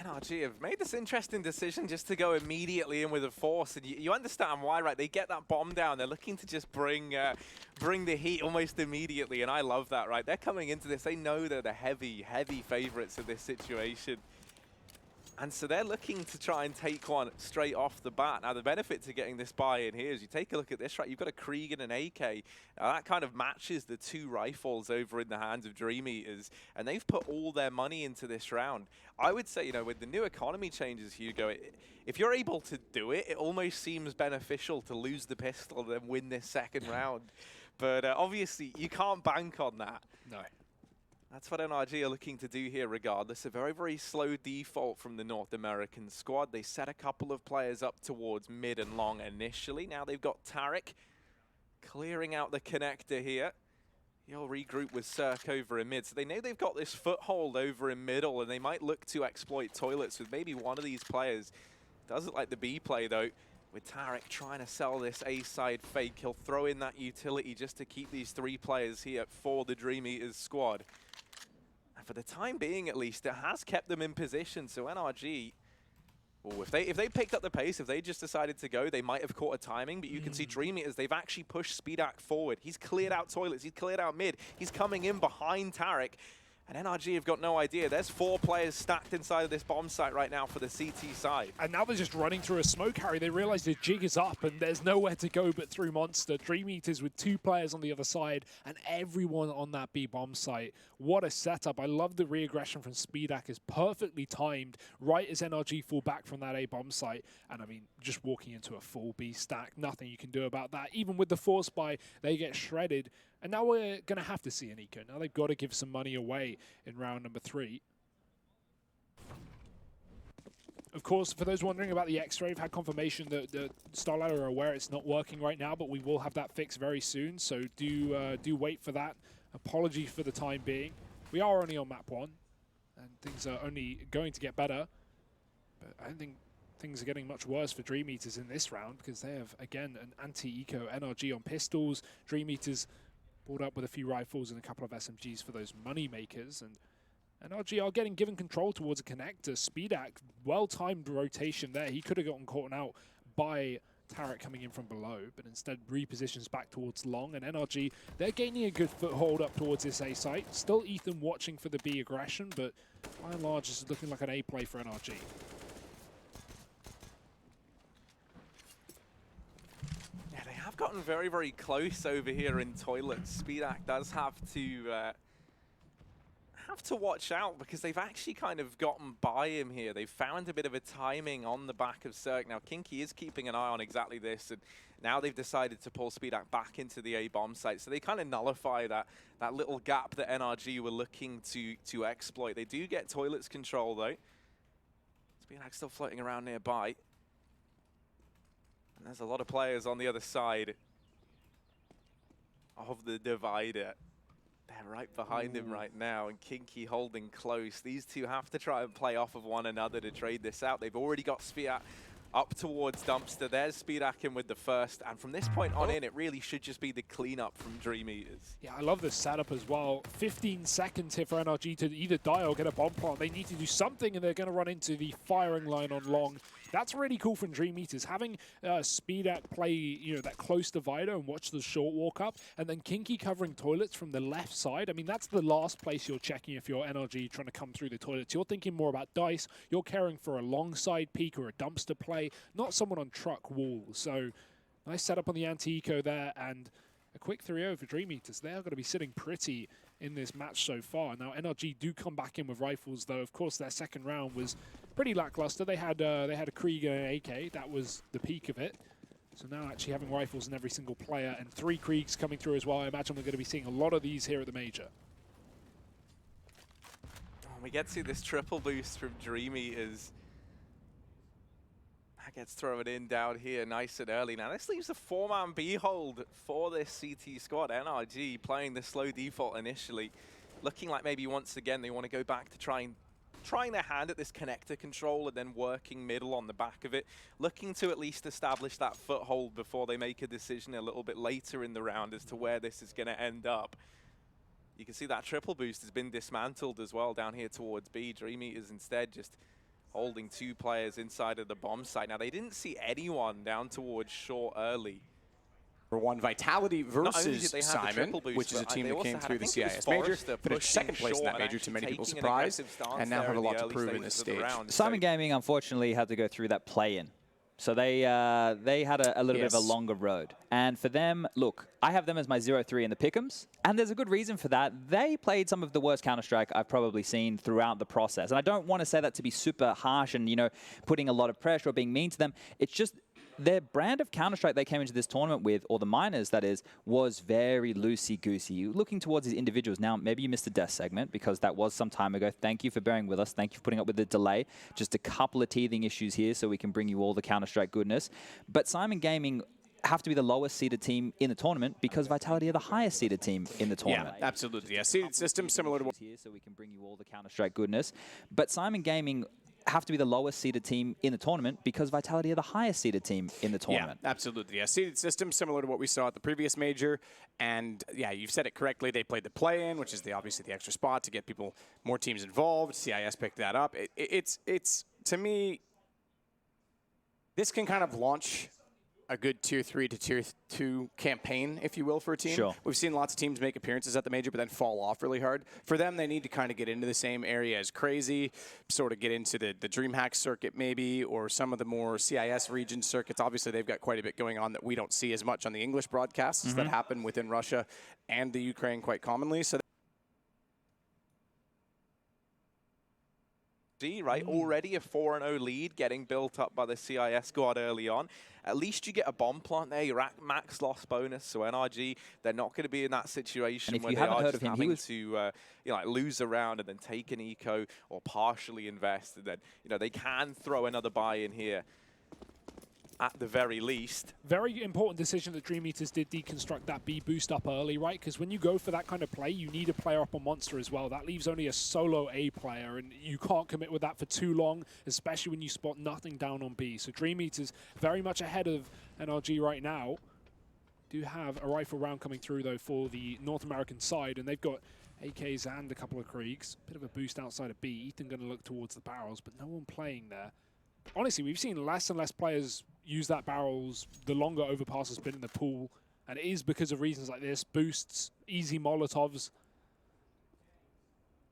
NRG have made this interesting decision just to go immediately in with a force, and you understand why, right? They get that bomb down. They're looking to just bring the heat almost immediately, and I love that, right? They're coming into this. They know they're the heavy favorites of this situation. And so they're looking to try and take one straight off the bat. Now, the benefit to getting this buy-in here is you take a look at this, right? You've got a Krieg and an AK. Now, that kind of matches the 2 rifles over in the hands of Dream Eaters, and they've put all their money into this round. I would say, you know, with the new economy changes, Hugo, if you're able to do it, it almost seems beneficial to lose the pistol and then win this second round. But obviously, you can't bank on that. No. That's what NRG are looking to do here regardless. A very, very slow default from the North American squad. They set a couple of players up towards mid and long initially. Now they've got Tarek clearing out the connector here. He'll regroup with Cirque over in mid. So they know they've got this foothold over in middle, and they might look to exploit toilets with maybe one of these players. Does look like the B play though, with Tarek trying to sell this A side fake. He'll throw in that utility just to keep these 3 players here for the Dream Eaters squad. For the time being, at least, it has kept them in position. So NRG, if they picked up the pace, if they just decided to go, they might have caught a timing. But you can see Dream Eaters, they've actually pushed Speedak forward. He's cleared out toilets. He's cleared out mid. He's coming in behind Tarek. And NRG have got no idea. There's 4 players stacked inside of this bomb site right now for the CT side. And now they're just running through a smoke harry. They realize the jig is up and there's nowhere to go but through Monster. Dream Eaters with 2 players on the other side and everyone on that B bomb site. What a setup. I love the re-aggression from Speedak. Is perfectly timed right as NRG fall back from that A bomb site. And I mean, just walking into a full B stack, nothing you can do about that. Even with the force buy, they get shredded. And now we're going to have to see an eco. Now they've got to give some money away in round number 3. Of course, for those wondering about the X-ray, we've had confirmation that the StarLadder are aware it's not working right now, but we will have that fixed very soon. So do wait for that. Apologies for the time being. We are only on map 1, and things are only going to get better. But I don't think things are getting much worse for Dream Eaters in this round, because they have, again, an anti-eco NRG on pistols. Dream Eaters brought up with a few rifles and a couple of SMGs for those money makers, and NRG are getting given control towards a connector. Speedak, well-timed rotation there. He could have gotten caught out by Tarek coming in from below, but instead repositions back towards long, and NRG, they're gaining a good foothold up towards this A site. Still Ethan watching for the B aggression, but by and large, this is looking like an A play for NRG. I've gotten very, very close over here in toilets. Speedak does have to watch out, because they've actually kind of gotten by him here. They've found a bit of a timing on the back of Cirque. Now, Kinky is keeping an eye on exactly this, and now they've decided to pull Speedak back into the A bomb site. So they kind of nullify that little gap that NRG were looking to exploit. They do get toilets control, though. Speedak's still floating around nearby. And there's a lot of players on the other side of the divider. They're right behind him right now, and Kinky holding close. These two have to try and play off of one another to trade this out. They've already got Speedak up towards Dumpster. There's Speedak in with the first, and from this point on in, it really should just be the cleanup from Dream Eaters. Yeah, I love this setup as well. 15 seconds here for NRG to either die or get a bomb plant. They need to do something, and they're going to run into the firing line on long. That's really cool from Dream Eaters. Having Speedak play, that close divider and watch the short walk up, and then Kinky covering toilets from the left side. I mean, that's the last place you're checking if you're NRG trying to come through the toilets. You're thinking more about dice. You're caring for a long side peek or a dumpster play, not someone on truck wall. So nice setup on the anti-eco there, and a quick 3-0 for Dream Eaters. They are going to be sitting pretty in this match so far. Now, NRG do come back in with rifles, though. Of course, their second round was pretty lackluster. They had a Krieg and an AK. That was the peak of it. So now actually having rifles in every single player, and 3 Kriegs coming through as well. I imagine we're going to be seeing a lot of these here at the Major. We get to see this triple boost from Dream Eaters. That gets thrown in down here nice and early. Now this leaves a 4-man B hold for this CT squad. NRG playing the slow default initially. Looking like maybe once again they want to go back to trying their hand at this connector control and then working middle on the back of it. Looking to at least establish that foothold before they make a decision a little bit later in the round as to where this is going to end up. You can see that triple boost has been dismantled as well down here towards B. Dream Eaters instead just holding 2 players inside of the bomb site. Now they didn't see anyone down towards short early. For one, Vitality versus Simon, which is a team that came through the CIS major, finished second place in that major to many people's surprise, and now have a lot to prove in this stage. Simon Gaming unfortunately had to go through that play-in. So they had a little bit of a longer road. And for them, look, I have them as my 0-3 in the pick'ems, and there's a good reason for that. They played some of the worst Counter-Strike I've probably seen throughout the process. And I don't want to say that to be super harsh and, you know, putting a lot of pressure or being mean to them. It's just their brand of Counter-Strike they came into this tournament with, or the minors that is, was very loosey-goosey. Looking towards these individuals. Now, maybe you missed the death segment because that was some time ago. Thank you for bearing with us. Thank you for putting up with the delay. Just a couple of teething issues here so we can bring you all the Counter-Strike goodness. But Simon Gaming have to be the lowest seeded team in the tournament because Vitality are the highest seeded team in the tournament. Yeah, absolutely. Yeah, seeded system similar to what here so we can bring you all the Counter-Strike goodness. But Simon Gaming have to be the lowest seeded team in the tournament because Vitality are the highest seeded team in the tournament. Yeah, absolutely. Yeah, seeded system similar to what we saw at the previous major. And yeah, you've said it correctly. They played the play-in, which is obviously the extra spot to get more teams involved. CIS picked that up. It's to me, this can kind of launch a good tier 3 to tier 2 campaign, if you will, for a team. Sure. We've seen lots of teams make appearances at the major, but then fall off really hard. For them, they need to kind of get into the same area as Crazy, sort of get into the DreamHack circuit maybe, or some of the more CIS region circuits. Obviously, they've got quite a bit going on that we don't see as much on the English broadcasts that happen within Russia and the Ukraine quite commonly. So right? Already a 4-0 lead getting built up by the CIS squad early on. At least you get a bomb plant there. You're at max loss bonus. So NRG, they're not going to be in that situation where they are just having to you know, like lose a round and then take an eco or partially invest. And then, you know, they can throw another buy in here at the very least. Very important decision that Dream Eaters did deconstruct that B boost up early, right? Because when you go for that kind of play, you need a player up on Monster as well. That leaves only a solo A player, and you can't commit with that for too long, especially when you spot nothing down on B. So Dream Eaters very much ahead of NRG right now. Do have a rifle round coming through, though, for the North American side, and they've got AKs and a couple of Kriegs. Bit of a boost outside of B. Ethan going to look towards the barrels, but no one playing there. Honestly, we've seen less and less players use that barrels the longer Overpass has been in the pool, and it is because of reasons like this, boosts, easy Molotovs.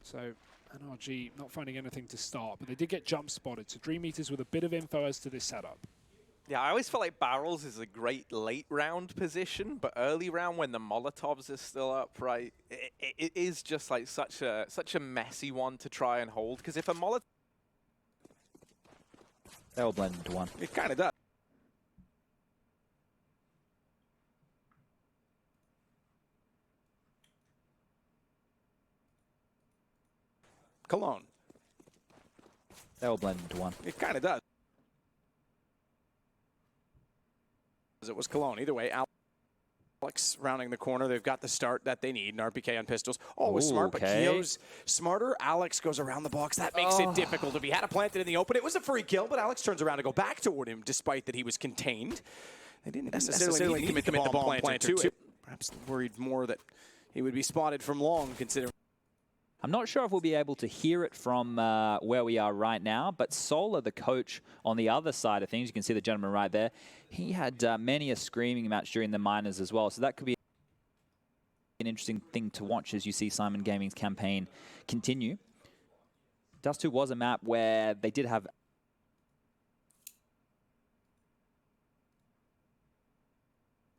So NRG not finding anything to start, but they did get jump spotted, so Dream Eaters with a bit of info as to this setup. Yeah, I always felt like barrels is a great late round position, but early round when the Molotovs are still up, right, it is just like such a messy one to try and hold, because if a Molotov... They all blend into one. It kind of does. Cologne. They all blend into one. It kind of does. It was Cologne. Either way, Alex rounding the corner. They've got the start that they need. An RPK on pistols. Always smart, but Keo's smarter. Alex goes around the box. That makes it difficult. If he had it planted in the open, it was a free kill, but Alex turns around to go back toward him, despite that he was contained. They didn't necessarily need to commit the bomb planter to it. Perhaps worried more that he would be spotted from long, considering. I'm not sure if we'll be able to hear it from where we are right now, but Solar, the coach on the other side of things, you can see the gentleman right there, he had many a screaming match during the minors as well, so that could be an interesting thing to watch as you see Simon Gaming's campaign continue. Dust 2 was a map where they did have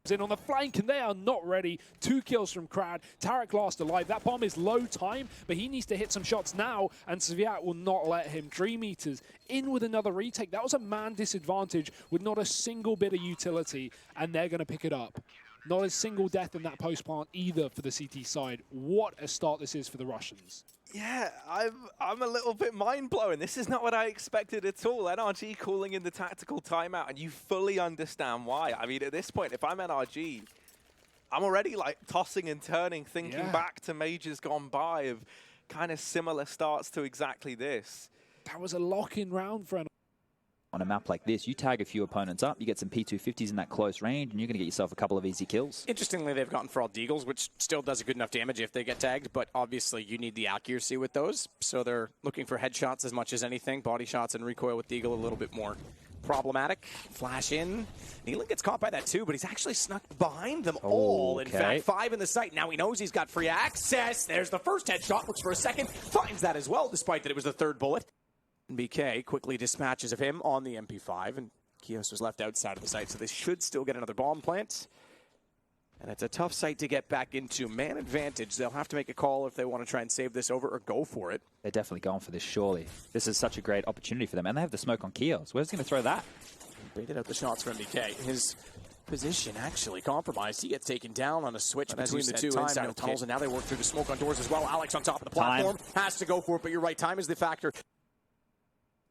in on the flank, and they are not ready. 2 kills from Krad. Tarek last alive. That bomb is low time, but he needs to hit some shots now, and Sviat will not let him. Dream Eaters in with another retake. That was a man disadvantage with not a single bit of utility, and they're going to pick it up. Not a single death in that post plant either for the CT side. What a start this is for the Russians. Yeah, I'm a little bit mind-blown. This is not what I expected at all. NRG calling in the tactical timeout, and you fully understand why. I mean, at this point, if I'm NRG, I'm already like tossing and turning, thinking back to majors gone by of kind of similar starts to exactly this. That was a lock-in round for on a map like this, you tag a few opponents up, you get some P250s in that close range, and you're going to get yourself a couple of easy kills. Interestingly, they've gotten Frald Deagles, which still does a good enough damage if they get tagged, but obviously you need the accuracy with those, so they're looking for headshots as much as anything. Body shots and recoil with Deagle a little bit more problematic. Flash in. Nealon gets caught by that too, but he's actually snuck behind them all. In fact, 5 in the site. Now he knows he's got free access. There's the first headshot. Looks for a second. Finds that as well, despite that it was the third bullet. BK quickly dispatches of him on the MP5, and Kios was left outside of the site, so they should still get another bomb plant. And it's a tough site to get back into. Man advantage. They'll have to make a call if they want to try and save this over or go for it. They're definitely going for this, surely. This is such a great opportunity for them, and they have the smoke on Kios. Where's he going to throw that? Baited out the shots from MBK. His position actually compromised. He gets taken down on a switch between the two inside of tunnels, and now they work through the smoke on doors as well. Alex on top of the platform has to go for it, but you're right. Time is the factor.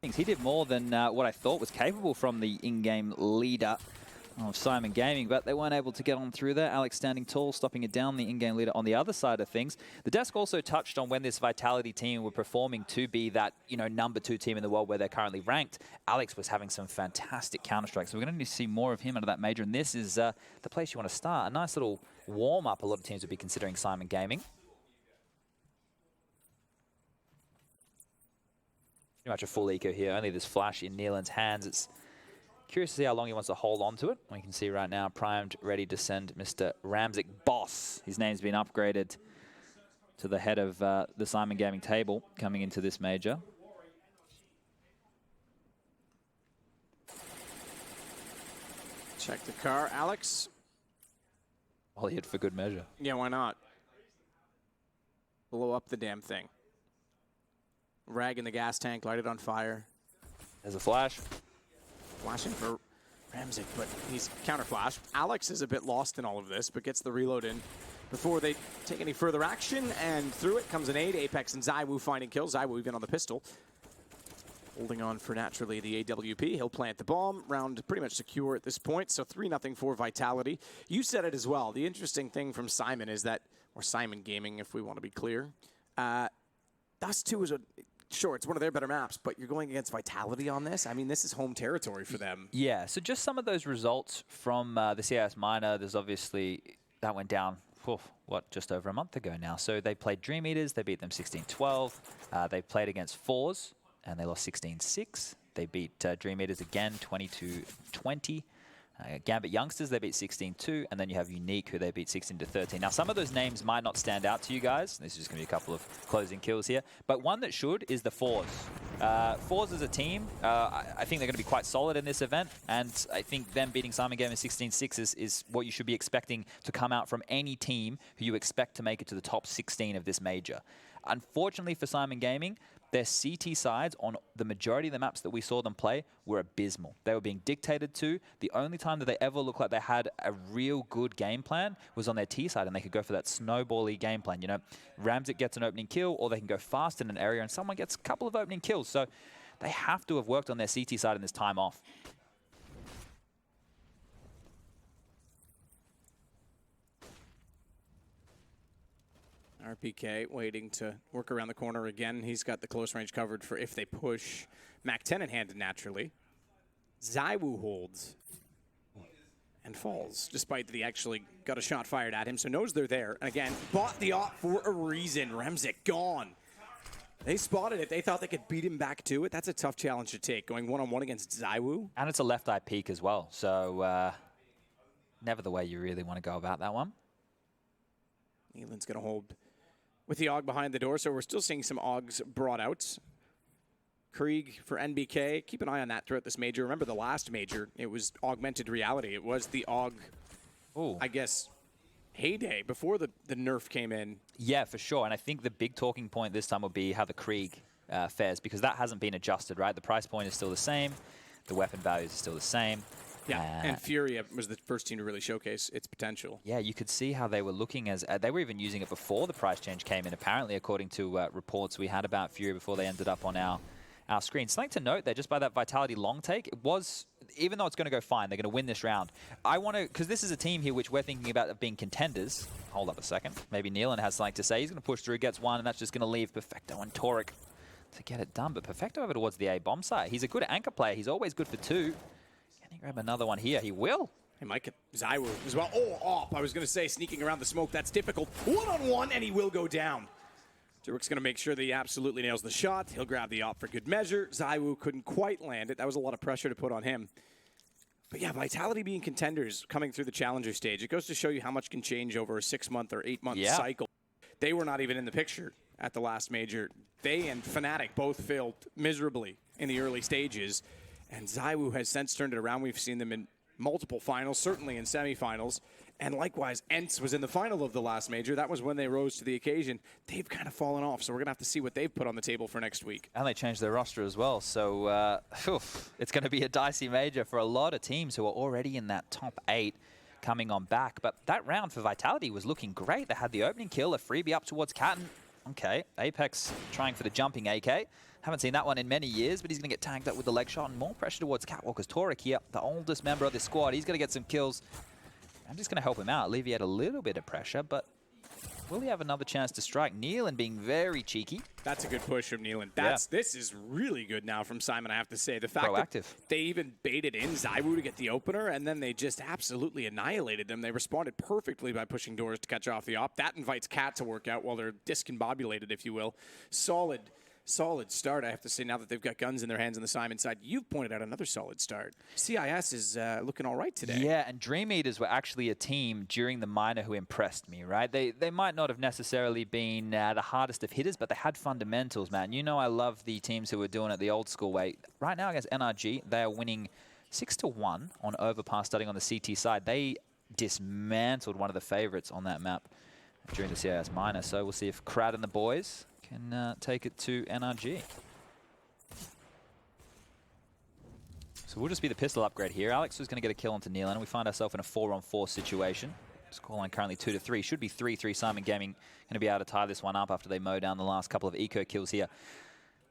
He did more than what I thought was capable from the in-game leader of Simon Gaming, but they weren't able to get on through there. Alex standing tall, stopping it down, the in-game leader on the other side of things. The desk also touched on when this Vitality team were performing to be that, number 2 team in the world where they're currently ranked. Alex was having some fantastic counter-strikes, so we're going to need to see more of him out of that major, and this is the place you want to start. A nice little warm-up a lot of teams would be considering Simon Gaming. Pretty much a full eco here. Only this flash in Nealon's hands. It's curious to see how long he wants to hold on to it. We can see right now, primed, ready to send Mr. Ramzik Boss. His name's been upgraded to the head of the Simon Gaming table coming into this major. Check the car, Alex. Well, he hit for good measure. Yeah, why not? Blow up the damn thing. Rag in the gas tank, light it on fire. There's a flash. Flashing for Ramzik, but he's counter flash. Alex is a bit lost in all of this, but gets the reload in before they take any further action, and through it comes an aid. Apex and ZywOo finding kills. ZywOo even on the pistol. Holding on for naturally the AWP. He'll plant the bomb. Round pretty much secure at this point, so 3-0 for Vitality. You said it as well. The interesting thing from Simon is that, or Simon Gaming if we want to be clear, Dust 2 is sure, it's one of their better maps, but you're going against Vitality on this? I mean, this is home territory for them. Yeah, so just some of those results from the CIS Minor, there's obviously, that went down, just over a month ago now. So they played Dream Eaters, they beat them 16-12. They played against Fours, and they lost 16-6. They beat Dream Eaters again, 22-20. Gambit Youngsters, they beat 16-2, and then you have Unique, who they beat 16-13. Now, some of those names might not stand out to you guys. This is just going to be a couple of closing kills here. But one that should is the Fours. Fours as a team, I think they're going to be quite solid in this event, and I think them beating Simon Gaming 16-6 is what you should be expecting to come out from any team who you expect to make it to the top 16 of this major. Unfortunately for Simon Gaming, their CT sides on the majority of the maps that we saw them play were abysmal. They were being dictated to. The only time that they ever looked like they had a real good game plan was on their T side, and they could go for that snowball-y game plan. Ramzik gets an opening kill, or they can go fast in an area, and someone gets a couple of opening kills. So they have to have worked on their CT side in this time off. RPK waiting to work around the corner again. He's got the close range covered for if they push. Mac 10 in hand naturally. ZywOo holds and falls, despite that he actually got a shot fired at him, so knows they're there. And again, bought the op for a reason. Ramzik gone. They spotted it. They thought they could beat him back to it. That's a tough challenge to take, going one-on-one against ZywOo. And it's a left eye peek as well, so never the way you really want to go about that one. Nealon's going to hold with the AUG behind the door, so we're still seeing some AUGs brought out. Krieg for NBK. Keep an eye on that throughout this major. Remember the last major, it was augmented reality. It was the AUG, I guess, heyday before the nerf came in. Yeah, for sure. And I think the big talking point this time will be how the Krieg fares, because that hasn't been adjusted, right? The price point is still the same. The weapon values are still the same. Yeah, and Furia was the first team to really showcase its potential. Yeah, you could see how they were looking as they were even using it before the price change came in, apparently, according to reports we had about Furia before they ended up on our screen. Something to note there, just by that Vitality long take, it was, even though it's going to go fine, they're going to win this round. I want to, because this is a team here which we're thinking about being contenders. Hold up a second. Maybe Nealon has something to say. He's going to push through, gets one, and that's just going to leave Perfecto and Toric to get it done. But Perfecto over towards the A bomb site. He's a good anchor player. He's always good for 2. Can he grab another one here? He will. He might get Zywoo as well. Oh, op. I was going to say sneaking around the smoke. That's difficult. One-on-one, and he will go down. Turik's going to make sure that he absolutely nails the shot. He'll grab the op for good measure. Zywoo couldn't quite land it. That was a lot of pressure to put on him. But yeah, Vitality being contenders coming through the challenger stage, it goes to show you how much can change over a 6-month or 8-month cycle. They were not even in the picture at the last major. They and Fnatic both failed miserably in the early stages. And Zywoo has since turned it around. We've seen them in multiple finals, certainly in semifinals. And likewise, Ents was in the final of the last major. That was when they rose to the occasion. They've kind of fallen off, so we're going to have to see what they've put on the table for next week. And they changed their roster as well, so it's going to be a dicey major for a lot of teams who are already in that top 8 coming on back. But that round for Vitality was looking great. They had the opening kill, a freebie up towards Katten. Okay, Apex trying for the jumping AK. Haven't seen that one in many years, but he's going to get tagged up with the leg shot and more pressure towards Catwalker's Toric here, the oldest member of this squad. He's going to get some kills. I'm just going to help him out, alleviate a little bit of pressure, but will he have another chance to strike? Nealon being very cheeky. That's a good push from Nealon. This is really good now from Simon, I have to say. The fact that they even baited in Zywoo to get the opener, and then they just absolutely annihilated them. They responded perfectly by pushing doors to catch off the op. That invites Cat to work out while they're discombobulated, if you will. Solid start, I have to say, now that they've got guns in their hands on the Simon side. You've pointed out another solid start. CIS is looking all right today. Yeah, and Dream Eaters were actually a team during the minor who impressed me, right? They might not have necessarily been the hardest of hitters, but they had fundamentals, man. You know I love the teams who were doing it the old school way. Right now against NRG, they are winning 6-1 on Overpass starting on the CT side. They dismantled one of the favorites on that map during the CIS minor, so we'll see if Crad and the boys can take it to NRG. So we'll just be the pistol upgrade here. Alex was going to get a kill onto Nealon, and we find ourselves in a 4-on-4 situation. Scoreline currently 2-3. Should be 3-3. Simon Gaming going to be able to tie this one up after they mow down the last couple of eco kills here.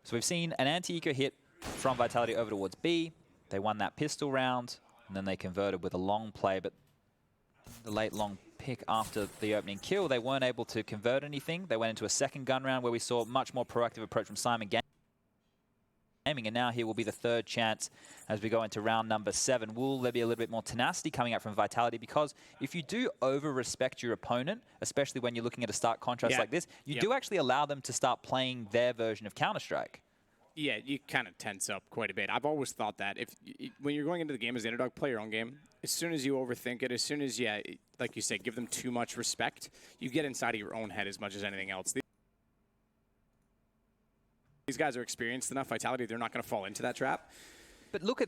So we've seen an anti-eco hit from Vitality over towards B. They won that pistol round, and then they converted with a long play, but the late long pick after the opening kill, they weren't able to convert anything. They went into a second gun round where we saw a much more proactive approach from Simon Gaming, and now here will be the third chance as we go into round number 7. Will there be a little bit more tenacity coming out from Vitality? Because if you do over-respect your opponent, especially when you're looking at a stark contrast like this, you do actually allow them to start playing their version of Counter-Strike. Yeah, you kind of tense up quite a bit. I've always thought that when you're going into the game as an underdog, play your own game. As soon as you overthink it, as soon as, like you say, give them too much respect, you get inside of your own head as much as anything else. These guys are experienced enough. Vitality, they're not going to fall into that trap. But look at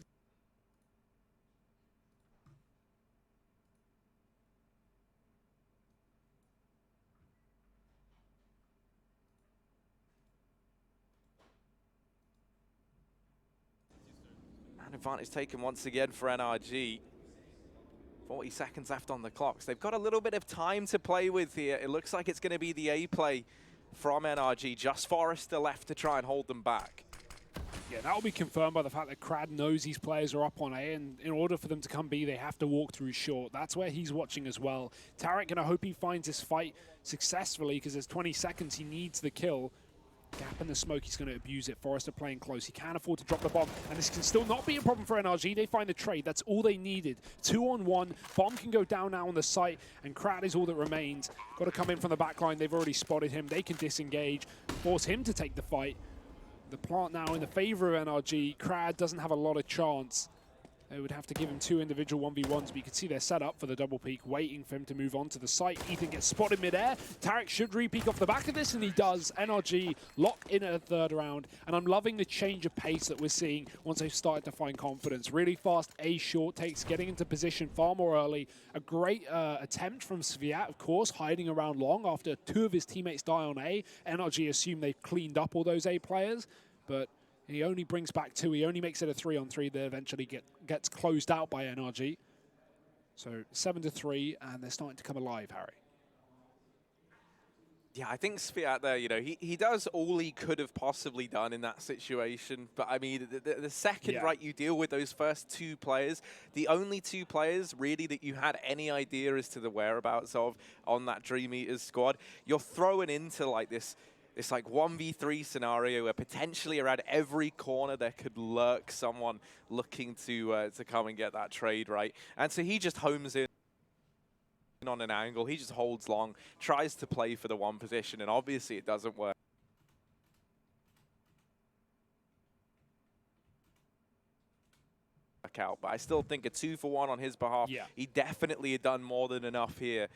advantage taken once again for NRG. 40 seconds left on the clock. So they've got a little bit of time to play with here. It looks like it's going to be the A play from NRG. Just Forrester left to try and hold them back. Yeah, that will be confirmed by the fact that Crad knows these players are up on A, and in order for them to come B, they have to walk through short. That's where he's watching as well. Tarek going to hope he finds this fight successfully, because there's 20 seconds. He needs the kill. Gap in the smoke, he's going to abuse it. Forrester playing close. He can't afford to drop the bomb, and this can still not be a problem for NRG. They find the trade. That's all they needed. 2-on-1. Bomb can go down now on the site, and Crad is all that remains. Got to come in from the back line. They've already spotted him. They can disengage, force him to take the fight. The plant now in the favor of NRG. Crad doesn't have a lot of chance. They would have to give him 2 individual 1v1s, but you can see they're set up for the double peek, waiting for him to move on to the site. Ethan gets spotted mid-air. Tarek should re-peek off the back of this, and he does. NRG lock in at a third round, and I'm loving the change of pace that we're seeing once they've started to find confidence. Really fast A short takes, getting into position far more early. A great attempt from Sviat, of course, hiding around long after 2 of his teammates die on A. NRG assume they've cleaned up all those A players, but He only brings back 2. He only makes it a 3-on-3 that eventually gets closed out by NRG. So 7-3, and they're starting to come alive, Harry. Yeah, I think Sviat there, you know, he does all he could have possibly done in that situation. But, I mean, the second, right, you deal with those first 2 players, the only 2 players, really, that you had any idea as to the whereabouts of on that Dream Eaters squad, you're throwing into, like, this like 1v3 scenario where potentially around every corner there could lurk someone looking to come and get that trade, right? And so he just homes in on an angle, he just holds long, tries to play for the 1 position, and obviously it doesn't work out. But I still think a 2-for-1 on his behalf. Yeah. He definitely had done more than enough here.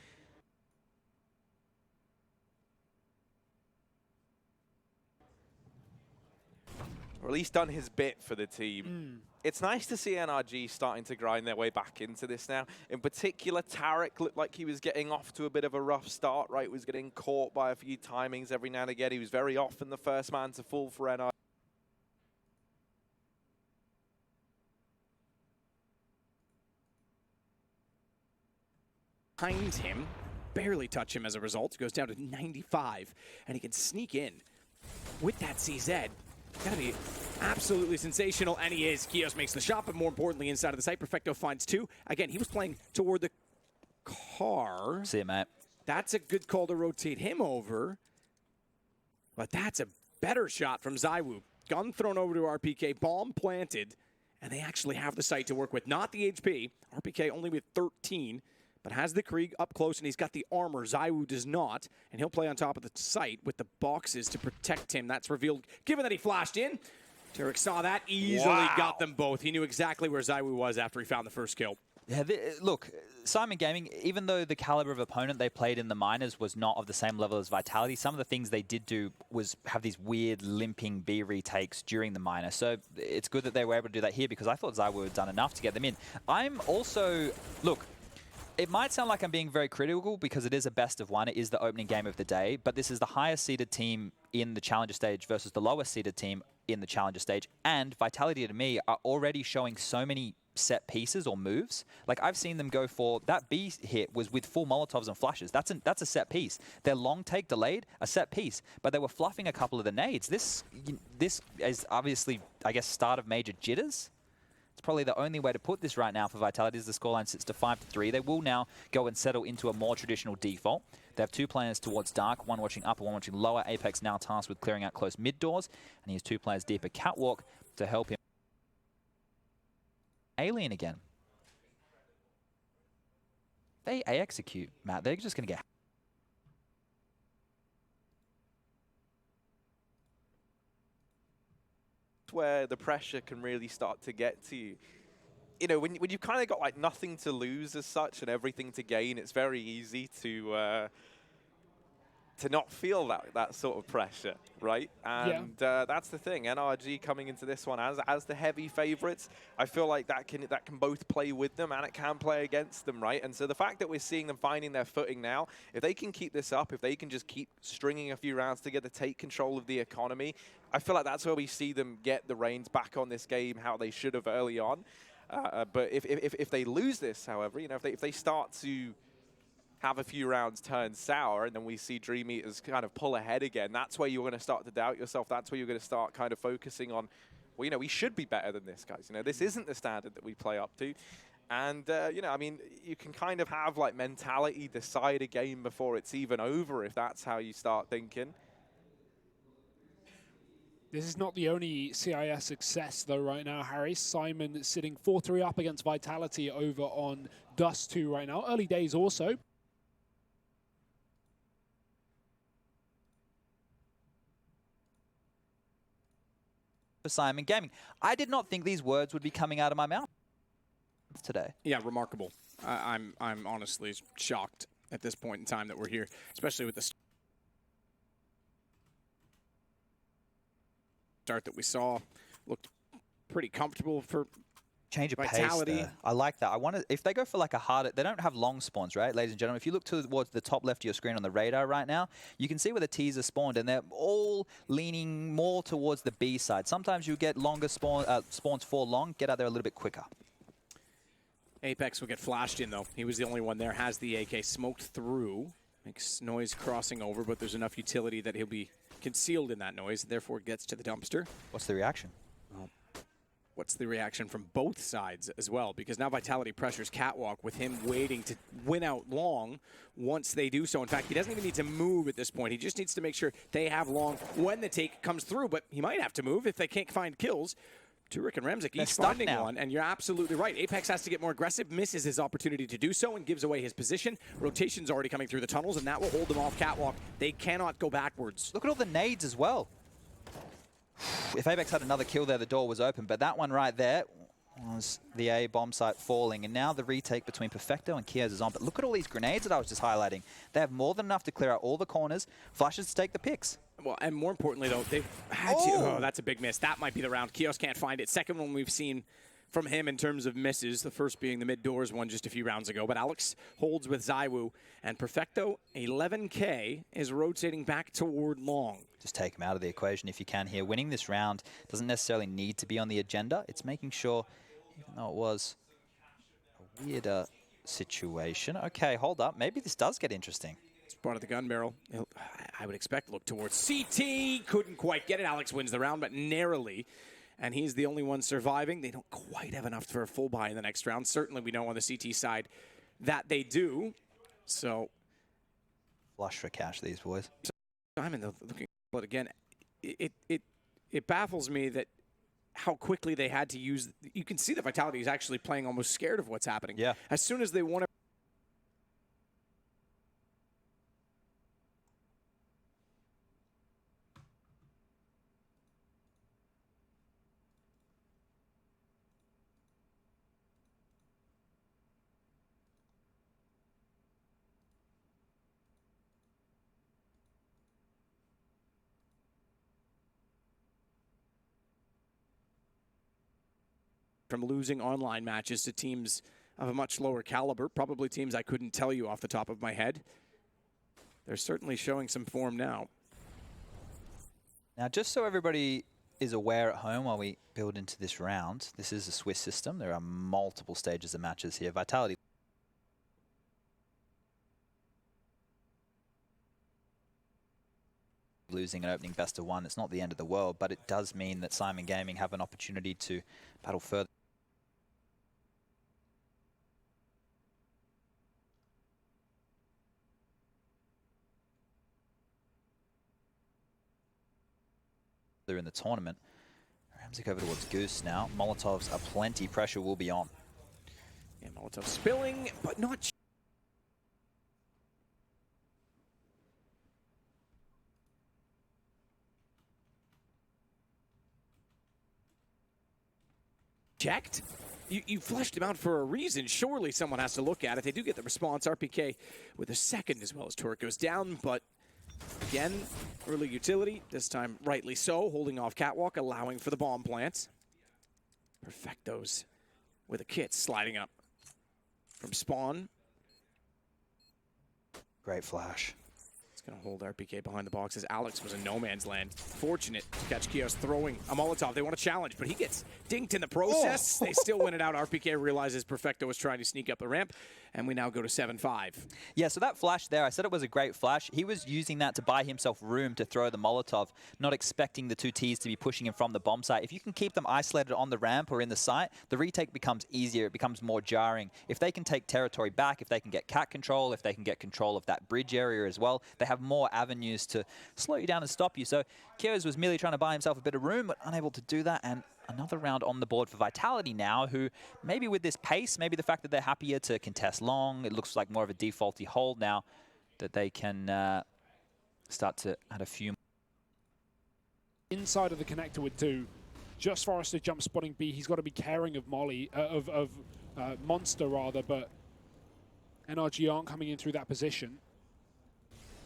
Or at least done his bit for the team. It's nice to see NRG starting to grind their way back into this now. In particular, Tarek looked like he was getting off to a bit of a rough start, right? He was getting caught by a few timings every now and again. He was very often the first man to fall for NRG. Behind him, barely touch him as a result. Goes down to 95, and he can sneak in with that CZ. Gotta be absolutely sensational, and he is. Kios makes the shot, but more importantly, inside of the site, Perfecto finds 2. Again, he was playing toward the car. See it, mate. That's a good call to rotate him over, but that's a better shot from Zywoo. Gun thrown over to RPK, bomb planted, and they actually have the site to work with. Not the HP. RPK only with 13. But has the Krieg up close, and he's got the armor. Zywoo does not, and he'll play on top of the site with the boxes to protect him. That's revealed, given that he flashed in. Tarek saw that, easily got them both. He knew exactly where Zywoo was after he found the first kill. Yeah, look, Simon Gaming, even though the caliber of opponent they played in the minors was not of the same level as Vitality, some of the things they did do was have these weird limping B retakes during the minor. So it's good that they were able to do that here, because I thought Zywoo had done enough to get them in. I'm also, look, it might sound like I'm being very critical because it is a best of 1. It is the opening game of the day, but this is the highest seeded team in the Challenger stage versus the lowest seeded team in the Challenger stage. And Vitality, to me, are already showing so many set pieces or moves. Like, I've seen them go for that B hit was with full Molotovs and flashes. That's a set piece. Their long take delayed, a set piece, but they were fluffing a couple of the nades. This is obviously, I guess, start of major jitters. It's probably the only way to put this right now for Vitality as the scoreline sits to 5-3. They will now go and settle into a more traditional default. They have 2 players towards Dark, one watching upper, one watching lower. Apex now tasked with clearing out close mid doors, and he has 2 players deeper Catwalk to help him. Alien again. They execute, Matt. They're just going to get... Where the pressure can really start to get to you. You know, when you've kind of got like nothing to lose as such and everything to gain, it's very easy to not feel that sort of pressure, right? And that's the thing. NRG coming into this one as the heavy favorites, I feel like that can both play with them and it can play against them, right? And so the fact that we're seeing them finding their footing now, if they can keep this up, if they can just keep stringing a few rounds together, take control of the economy, I feel like that's where we see them get the reins back on this game how they should have early on. But if they lose this, however, you know, if they start to have a few rounds turn sour and then we see Dream Eaters kind of pull ahead again, that's where you're going to start to doubt yourself. That's where you're going to start kind of focusing on, well, you know, we should be better than this, guys. You know, this isn't the standard that we play up to. And, you know, I mean, you can kind of have, like, mentality decide a game before it's even over if that's how you start thinking. This is not the only CIS success, though, right now, Harry. Simon sitting 4-3 up against Vitality over on Dust 2 right now. Early days also. For Simon Gaming. I did not think these words would be coming out of my mouth today. Yeah, remarkable. I'm honestly shocked at this point in time that we're here, especially with the start that we saw. Looked pretty comfortable for Change of Vitality. pace there. I like that. I want to, if they go for like a harder, they don't have long spawns, right, ladies and gentlemen? If you look towards the top left of your screen on the radar right now, you can see where the T's are spawned, and they're all leaning more towards the B side. Sometimes you get longer spawns for long, get out there a little bit quicker. Apex will get flashed in, though. He was the only one there, has the AK smoked through. Makes noise crossing over, but there's enough utility that he'll be concealed in that noise, therefore gets to the dumpster. What's the reaction? What's the reaction from both sides as well? Because now Vitality pressures Catwalk with him waiting to win out long once they do so. In fact, he doesn't even need to move at this point. He just needs to make sure they have long when the take comes through, but he might have to move if they can't find kills. Turek and Remzik each finding one, and you're absolutely right. Apex has to get more aggressive, misses his opportunity to do so, and gives away his position. Rotation's already coming through the tunnels, and that will hold them off Catwalk. They cannot go backwards. Look at all the nades as well. If Apex had another kill there, the door was open, but that one right there was the A bomb site falling, and now the retake between Perfecto and Kios is on. But look at all these grenades that I was just highlighting. They have more than enough to clear out all the corners. Flashes to take the picks. Well, and more importantly, though, they've had to... Oh, that's a big miss. That might be the round. Kios can't find it. Second one we've seen from him in terms of misses. The first being the mid-doors one just a few rounds ago. But Alex holds with Zywoo. And Perfecto, 11K, is rotating back toward long. Just take him out of the equation if you can here. Winning this round doesn't necessarily need to be on the agenda. It's making sure, even though it was a weirder situation. Okay, hold up. Maybe this does get interesting. Part of the gun barrel. I would expect look towards CT. Couldn't quite get it. Alex wins the round, but narrowly. And he's the only one surviving. They don't quite have enough for a full buy in the next round. Certainly we know on the CT side that they do. So. Flush for cash, these boys. Simon, though, looking at it again, it baffles me that how quickly they had to use. You can see that Vitality is actually playing almost scared of what's happening. Yeah. As soon as they want to. From losing online matches to teams of a much lower caliber, probably teams I couldn't tell you off the top of my head. They're certainly showing some form now. Now, just so everybody is aware at home while we build into this round, this is a Swiss system. There are multiple stages of matches here. Vitality losing an opening best of one, it's not the end of the world, but it does mean that Simon Gaming have an opportunity to battle further. In the tournament. Remzik over towards Goose now. Molotovs are plenty. Pressure will be on. Yeah, Molotov spilling, but not checked. You flushed him out for a reason. Surely someone has to look at it. They do get the response. RPK with a second as well as Turek goes down, but again, early utility, this time rightly so, holding off Catwalk, allowing for the bomb plants. Perfectos with a kit sliding up from spawn. Great flash. It's going to hold RPK behind the box as Alex was in no man's land. Fortunate to catch Kios throwing a Molotov. They want to challenge, but he gets dinked in the process. They still win it out. RPK realizes Perfecto was trying to sneak up the ramp, and we now go to 7-5. Yeah, so that flash there, I said it was a great flash. He was using that to buy himself room to throw the Molotov, not expecting the two Ts to be pushing him from the bomb site. If you can keep them isolated on the ramp or in the site, the retake becomes easier. It becomes more jarring. If they can take territory back, if they can get cat control, if they can get control of that bridge area as well, they have more avenues to slow you down and stop you. So Kios was merely trying to buy himself a bit of room, but unable to do that. And another round on the board for Vitality now, who maybe with this pace, maybe the fact that they're happier to contest long, it looks like more of a defaulty hold now, that they can start to add a few. Inside of the connector with two, just for us to jump spotting B, he's got to be caring of Molly, Monster rather, but NRG aren't coming in through that position.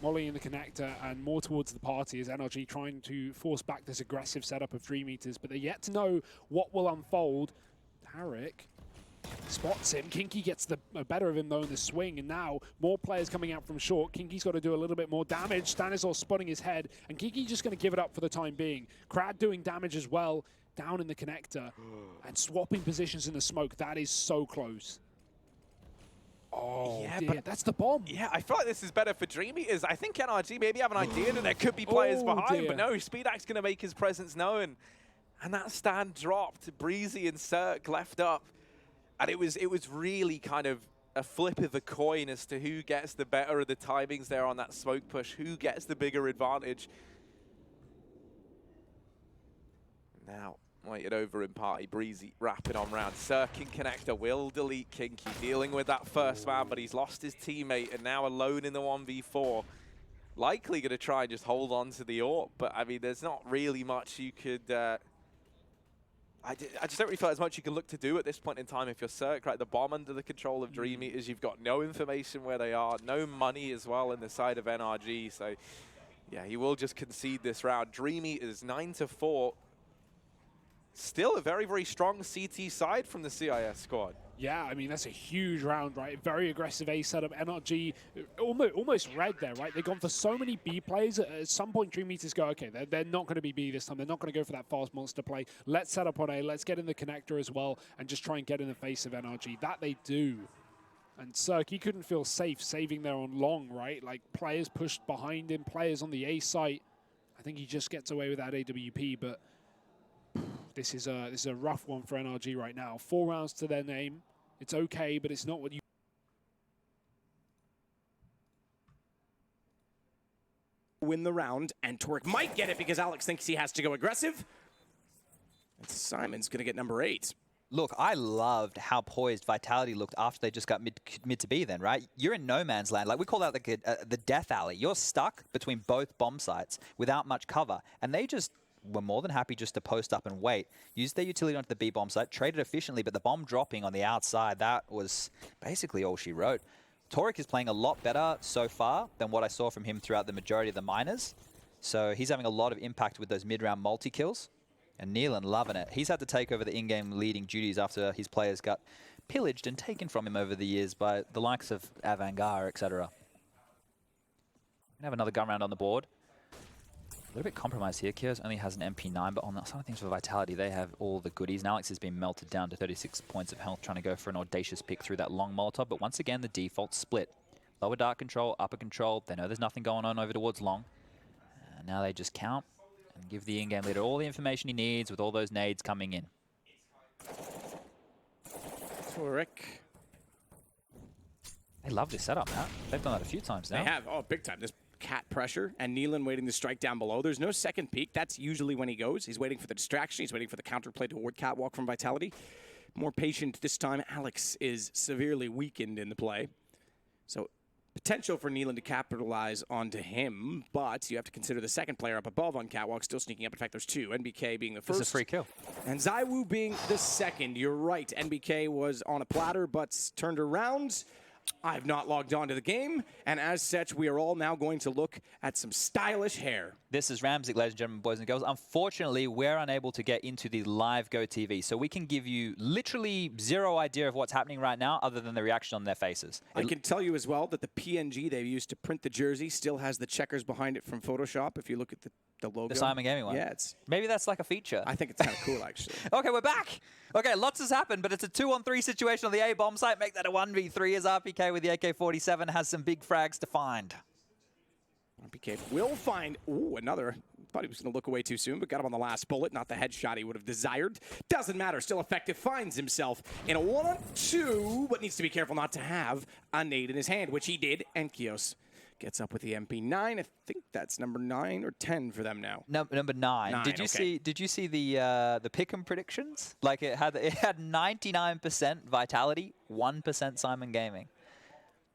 Molly in the connector and more towards the party as NRG trying to force back this aggressive setup of Dream Eaters, but they're yet to know what will unfold. Tarek spots him. Kinky gets the better of him, though, in the swing, and now more players coming out from short. Kinky's got to do a little bit more damage. Stanislaw spotting his head, and Kinky just going to give it up for the time being. Krad doing damage as well, down in the connector, and swapping positions in the smoke. That is so close. Oh, yeah, dear. But that's the bomb. Yeah, I feel like this is better for Dream Eaters. I think NRG maybe have an idea that there could be players behind, but no, Speedak's going to make his presence known. And that stand dropped. Breezy and Cirque left up. And it was really kind of a flip of the coin as to who gets the better of the timings there on that smoke push, who gets the bigger advantage. Now, waited over in party, Breezy wrapping on round. Cirque in connector will delete Kinky, dealing with that first man, but he's lost his teammate and now alone in the 1v4. Likely going to try and just hold on to the AWP, but I mean, there's not really much you could... I just don't really feel as much you can look to do at this point in time if you're Cirque, right? The bomb under the control of Dream Eaters, you've got no information where they are, no money as well in the side of NRG, so yeah, he will just concede this round. Dream Eaters 9-4. Still a very, very strong CT side from the CIS squad. Yeah, I mean, that's a huge round, right? Very aggressive A setup. NRG almost red there, right? They've gone for so many B plays. At some point, Dream Eaters go, okay, they're not going to be B this time. They're not going to go for that fast monster play. Let's set up on A. Let's get in the connector as well and just try and get in the face of NRG. That they do. And Cirque, he couldn't feel safe saving there on long, right? Like, players pushed behind him, players on the A site. I think he just gets away with that AWP, but... This is a rough one for NRG right now. 4 rounds to their name. It's okay, but it's not what you... Win the round, and Torque might get it because Alex thinks he has to go aggressive. And Simon's going to get number 8. Look, I loved how poised Vitality looked after they just got mid to B then, right? You're in no man's land. Like, we call that the death alley. You're stuck between both bomb sites without much cover. And they just... were more than happy just to post up and wait. Used their utility onto the B bomb site, traded efficiently, but the bomb dropping on the outside, that was basically all she wrote. Torek is playing a lot better so far than what I saw from him throughout the majority of the minors. So he's having a lot of impact with those mid-round multi-kills. And Nealon loving it. He's had to take over the in-game leading duties after his players got pillaged and taken from him over the years by the likes of Avangar, etc. We have another gun round on the board. A little bit compromised here. Kios only has an MP9, but on the side of things for Vitality, they have all the goodies. And Alex has been melted down to 36 points of health, trying to go for an audacious pick through that long Molotov. But once again, the default split. Lower dark control, upper control. They know there's nothing going on over towards long. And now they just count and give the in-game leader all the information he needs with all those nades coming in. Torek. They love this setup, Matt. They've done that a few times now. They have. Oh, big time. This cat pressure, and Nealon waiting to strike down below. There's no second peek. That's usually when he goes. He's waiting for the distraction. He's waiting for the counterplay toward Catwalk from Vitality. More patient this time. Alex is severely weakened in the play. So potential for Nealon to capitalize onto him, but you have to consider the second player up above on Catwalk still sneaking up. In fact, there's 2. NBK being the first. This is a free kill. And Zaiwu being the second. You're right. NBK was on a platter, but turned around. I've not logged on to the game, and as such, we are all now going to look at some stylish hair. This is Ramsey, ladies and gentlemen, boys and girls. Unfortunately, we're unable to get into the live Go TV, so we can give you literally zero idea of what's happening right now other than the reaction on their faces. I can tell you as well that the PNG they've used to print the jersey still has the checkers behind it from Photoshop, if you look at the logo. The Simon Gaming one? Yeah, maybe that's like a feature. I think it's kind of cool, actually. Okay, we're back. Okay, lots has happened, but it's a 2-on-3 situation on the A bomb site. Make that a 1v3 as RPK with the AK-47 has some big frags to find. RPK will find, another. Thought he was going to look away too soon, but got him on the last bullet. Not the headshot he would have desired. Doesn't matter, still effective. Finds himself in a 1-on-2, but needs to be careful not to have a nade in his hand, which he did, and Kios gets up with the MP9. I think that's number 9 or 10 for them now. Number 9. Did you see the pick'em predictions? Like it had 99% Vitality, 1% Simon Gaming.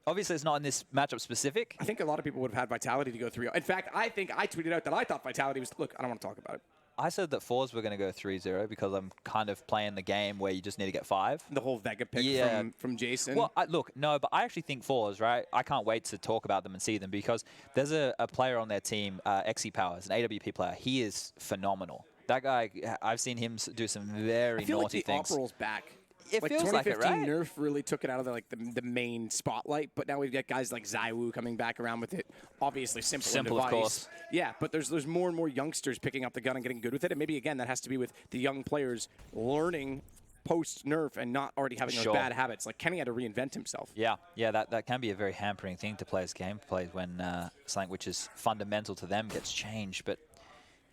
Obviously, it's not in this matchup specific. I think a lot of people would have had Vitality to go 3-0. In fact, I think I tweeted out that I thought Vitality was... Look, I don't want to talk about it. I said that 4s were going to go 3-0 because I'm kind of playing the game where you just need to get 5. The whole Vega pick from Jason. Well, but I actually think 4s, right? I can't wait to talk about them and see them because there's a player on their team, Xe Powers, an AWP player. He is phenomenal. That guy, I've seen him do some very naughty things. I feel like the op roll's back. It like feels like it, 2015 right? Nerf really took it out of the main spotlight, but now we've got guys like Zywoo coming back around with it. Obviously simple of course. Yeah, but there's more and more youngsters picking up the gun and getting good with it, and maybe again that has to be with the young players learning post Nerf and not already having those bad habits. Like Kenny had to reinvent himself. Yeah, that can be a very hampering thing to players' gameplay when something which is fundamental to them gets changed. But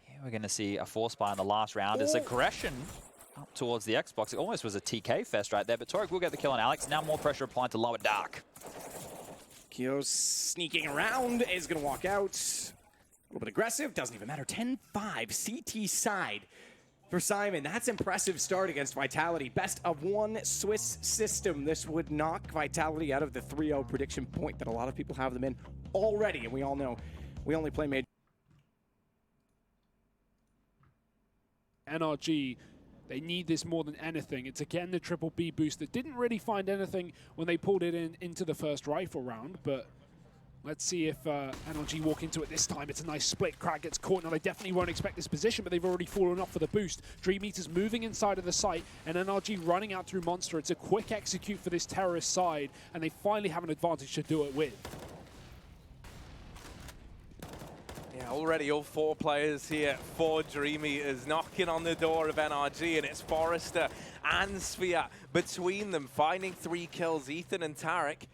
here we're going to see a force buy in the last round as aggression up towards the Xbox. It almost was a TK fest right there, but Torek will get the kill on Alex. Now more pressure applied to Lower Dark. Kyo's sneaking around, is going to walk out. A little bit aggressive, doesn't even matter. 10-5 CT side for Simon. That's impressive start against Vitality. Best of one Swiss system. This would knock Vitality out of the 3-0 prediction point that a lot of people have them in already, and we all know we only play major. NRG, they need this more than anything. It's again the triple B boost that didn't really find anything when they pulled it into the first rifle round, but let's see if NRG walk into it this time. It's a nice split. Crack gets caught. Now, they definitely won't expect this position, but they've already fallen off for the boost. Dream Eater's moving inside of the site, and NRG running out through Monster. It's a quick execute for this terrorist side, and they finally have an advantage to do it with. Yeah, already all 4 players here for Dream Eaters knocking on the door of NRG, and it's Forrester and Sphere between them, finding 3 kills, Ethan and Tarek.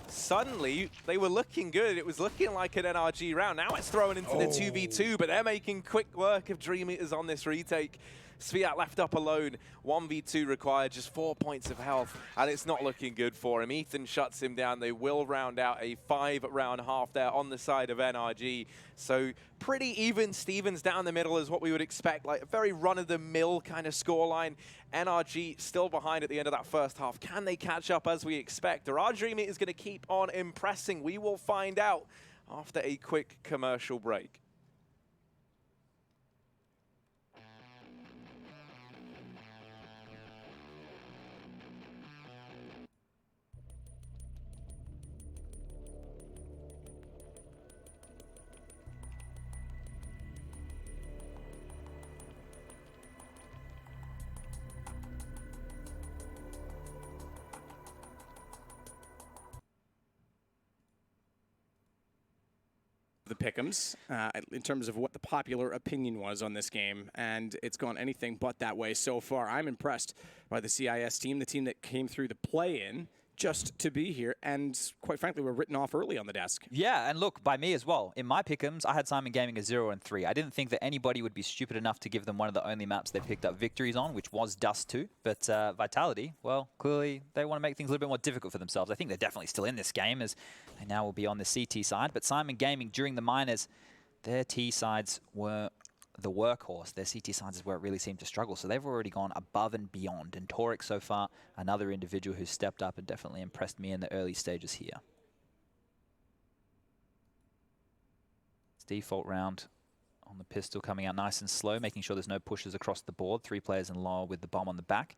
Suddenly, they were looking good. It was looking like an NRG round. Now it's thrown into the 2v2, but they're making quick work of Dream Eaters on this retake. Sviat left up alone. 1v2 required, just 4 points of health, and it's not looking good for him. Ethan shuts him down. They will round out a 5-round half there on the side of NRG. So pretty even Stevens down the middle is what we would expect, like a very run-of-the-mill kind of scoreline. NRG still behind at the end of that first half. Can they catch up as we expect? Or are Dream Eaters going to keep on impressing? We will find out after a quick commercial break. The pick'ems in terms of what the popular opinion was on this game, and it's gone anything but that way so far. I'm impressed by the CIS team, the team that came through the play-in just to be here, and quite frankly, were written off early on the desk. Yeah, and look, by me as well. In my pick'ems, I had Simon Gaming as 0-3. I didn't think that anybody would be stupid enough to give them one of the only maps they picked up victories on, which was Dust 2. But Vitality, well, clearly they want to make things a little bit more difficult for themselves. I think they're definitely still in this game, as they now will be on the CT side. But Simon Gaming, during the minors, their T sides were the workhorse. Their CT sides is where it really seemed to struggle. So they've already gone above and beyond. And Torek so far, another individual who's stepped up and definitely impressed me in the early stages here. It's default round on the pistol, coming out nice and slow, making sure there's no pushes across the board. 3 players in lower with the bomb on the back.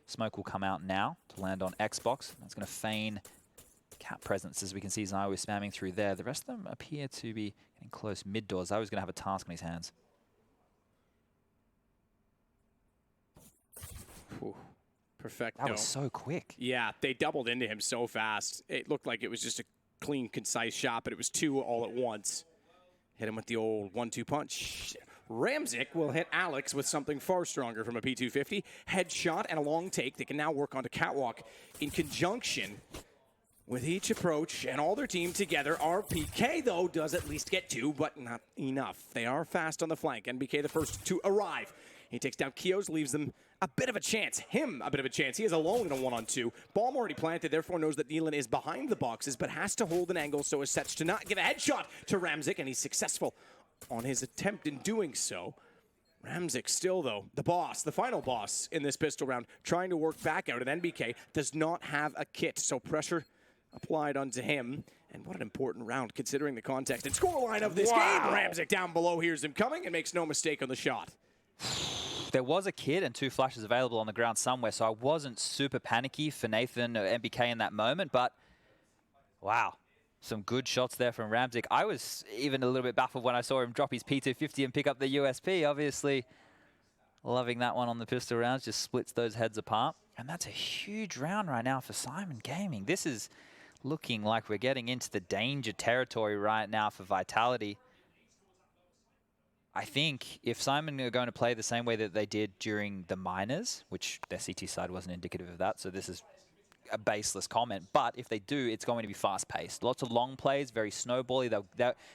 Smoke will come out now to land on Xbox. That's going to feign cap presence, as we can see Zywoo spamming through there. The rest of them appear to be getting close mid-door. Zywoo's going to have a task on his hands. Perfect. That was so quick. Yeah, they doubled into him so fast. It looked like it was just a clean, concise shot, but it was 2 all at once. Hit him with the old 1-2 punch. Ramzik will hit Alex with something far stronger from a P250. Headshot and a long take. They can now work onto Catwalk in conjunction with each approach and all their team together. RPK, though, does at least get 2, but not enough. They are fast on the flank. NBK the first to arrive. He takes down Kios, leaves them a bit of a chance. Him a bit of a chance. He is alone in a 1-on-2. Bomb already planted, therefore knows that Nealon is behind the boxes, but has to hold an angle so as such to not give a headshot to Ramzik, and he's successful on his attempt in doing so. Ramzik still, though, the boss, the final boss in this pistol round, trying to work back out, and NBK does not have a kit, so pressure applied onto him. And what an important round, considering the context and scoreline of this game. Ramzik down below hears him coming and makes no mistake on the shot. There was a kid and 2 flashes available on the ground somewhere, so I wasn't super panicky for Nathan or MBK in that moment, but wow, some good shots there from Ramzik. I was even a little bit baffled when I saw him drop his P250 and pick up the USP. Obviously, loving that one on the pistol rounds, just splits those heads apart. And that's a huge round right now for Simon Gaming. This is looking like we're getting into the danger territory right now for Vitality. I think if Simon are going to play the same way that they did during the minors, which their CT side wasn't indicative of that, so this is a baseless comment, but if they do, it's going to be fast-paced. Lots of long plays, very snowbally.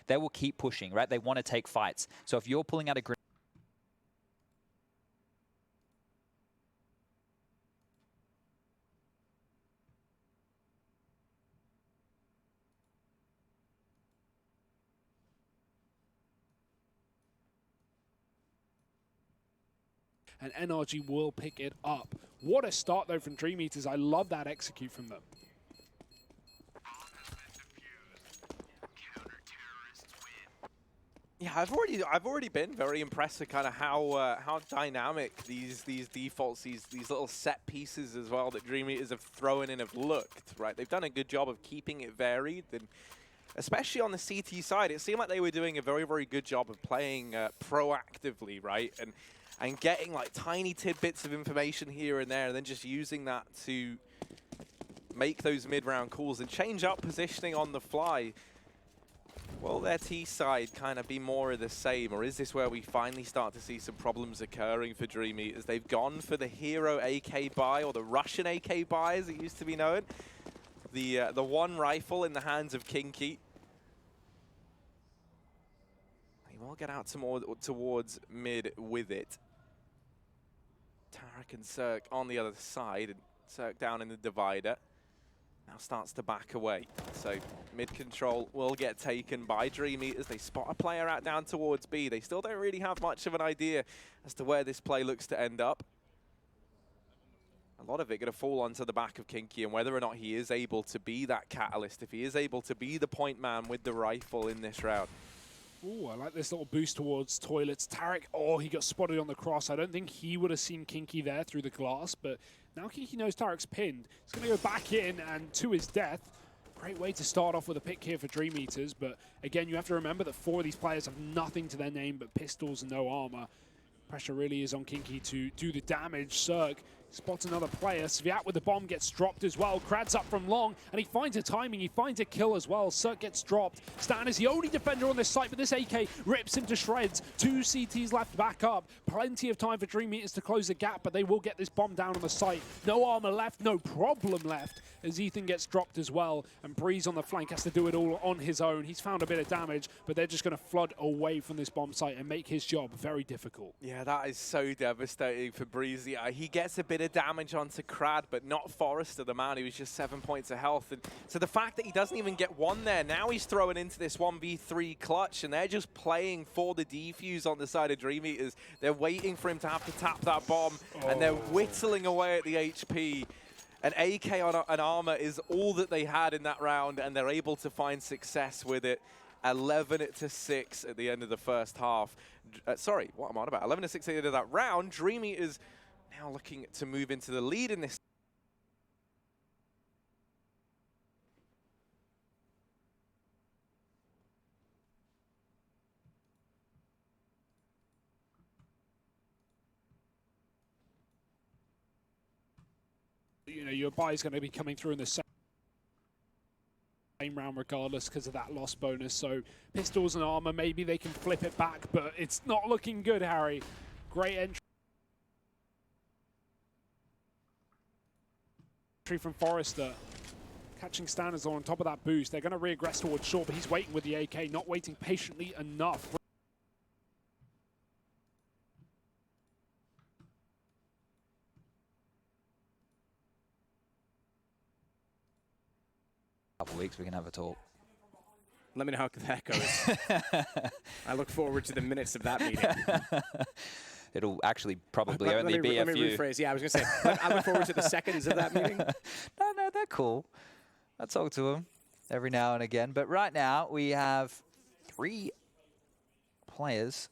They will keep pushing, right? They want to take fights. So if you're pulling out a and NRG will pick it up. What a start, though, from Dream Eaters. I love that execute from them. Yeah, I've already been very impressed with kind of how dynamic these defaults, these little set pieces as well that Dream Eaters have thrown in have looked. Right, they've done a good job of keeping it varied, and especially on the CT side, it seemed like they were doing a very good job of playing proactively, right, and getting like tiny tidbits of information here and there, and then just using that to make those mid-round calls and change up positioning on the fly. Will their T side kind of be more of the same, or is this where we finally start to see some problems occurring for Dream Eaters? They've gone for the hero AK buy, or the Russian AK buy as it used to be known. The one rifle in the hands of Kinky. He will get out towards mid with it. Tarek and Cirque on the other side, and Cirque down in the divider. Now starts to back away. So mid control will get taken by Dream Eaters. They spot a player out down towards B. They still don't really have much of an idea as to where this play looks to end up. A lot of it going to fall onto the back of Kinky, and whether or not he is able to be that catalyst, if he is able to be the point man with the rifle in this round. Ooh, I like this little boost towards Toilets. Tarek, oh, he got spotted on the cross. I don't think he would have seen Kinky there through the glass, but now Kinky knows Tarek's pinned. He's going to go back in, and to his death. Great way to start off with a pick here for Dream Eaters, but again, you have to remember that 4 of these players have nothing to their name but pistols and no armor. Pressure really is on Kinky to do the damage. Cirque spots another player. Sviat with the bomb gets dropped as well. Krad's up from long, and he finds a timing. He finds a kill as well. Cirque gets dropped. Stan is the only defender on this site, but this AK rips him to shreds. 2 CTs left back up. Plenty of time for Dream Eaters to close the gap, but they will get this bomb down on the site. No armor left, no problem left, as Ethan gets dropped as well, and Breeze on the flank has to do it all on his own. He's found a bit of damage, but they're just going to flood away from this bomb site and make his job very difficult. Yeah, that is so devastating for Breeze. Yeah, he gets a bit of damage onto Krad, but not Forrester, the man who was just 7 points of health. And so the fact that he doesn't even get one there, now he's throwing into this 1v3 clutch, and they're just playing for the defuse on the side of Dream Eaters. They're waiting for him to have to tap that bomb, and they're whittling away at the HP. An AK on an armor is all that they had in that round, and they're able to find success with it. 11-6 at the end of the first half. Sorry, what am I on about? 11-6 at the end of that round. Dream Eaters now looking to move into the lead in this. You know, your buy is going to be coming through in the same round regardless because of that loss bonus. So pistols and armor, maybe they can flip it back, but it's not looking good, Harry. Great entry from Forrester. Catching Standards on top of that boost. They're going to regress towards short, but he's waiting with the AK, not waiting patiently enough. Couple weeks we can have a talk. Let me know how that goes. I look forward to the minutes of that meeting. It'll actually probably only be a few. Let me rephrase. Yeah, I was going to say, I look forward to the seconds of that meeting. No, they're cool. I talk to them every now and again. But right now, we have 3 players,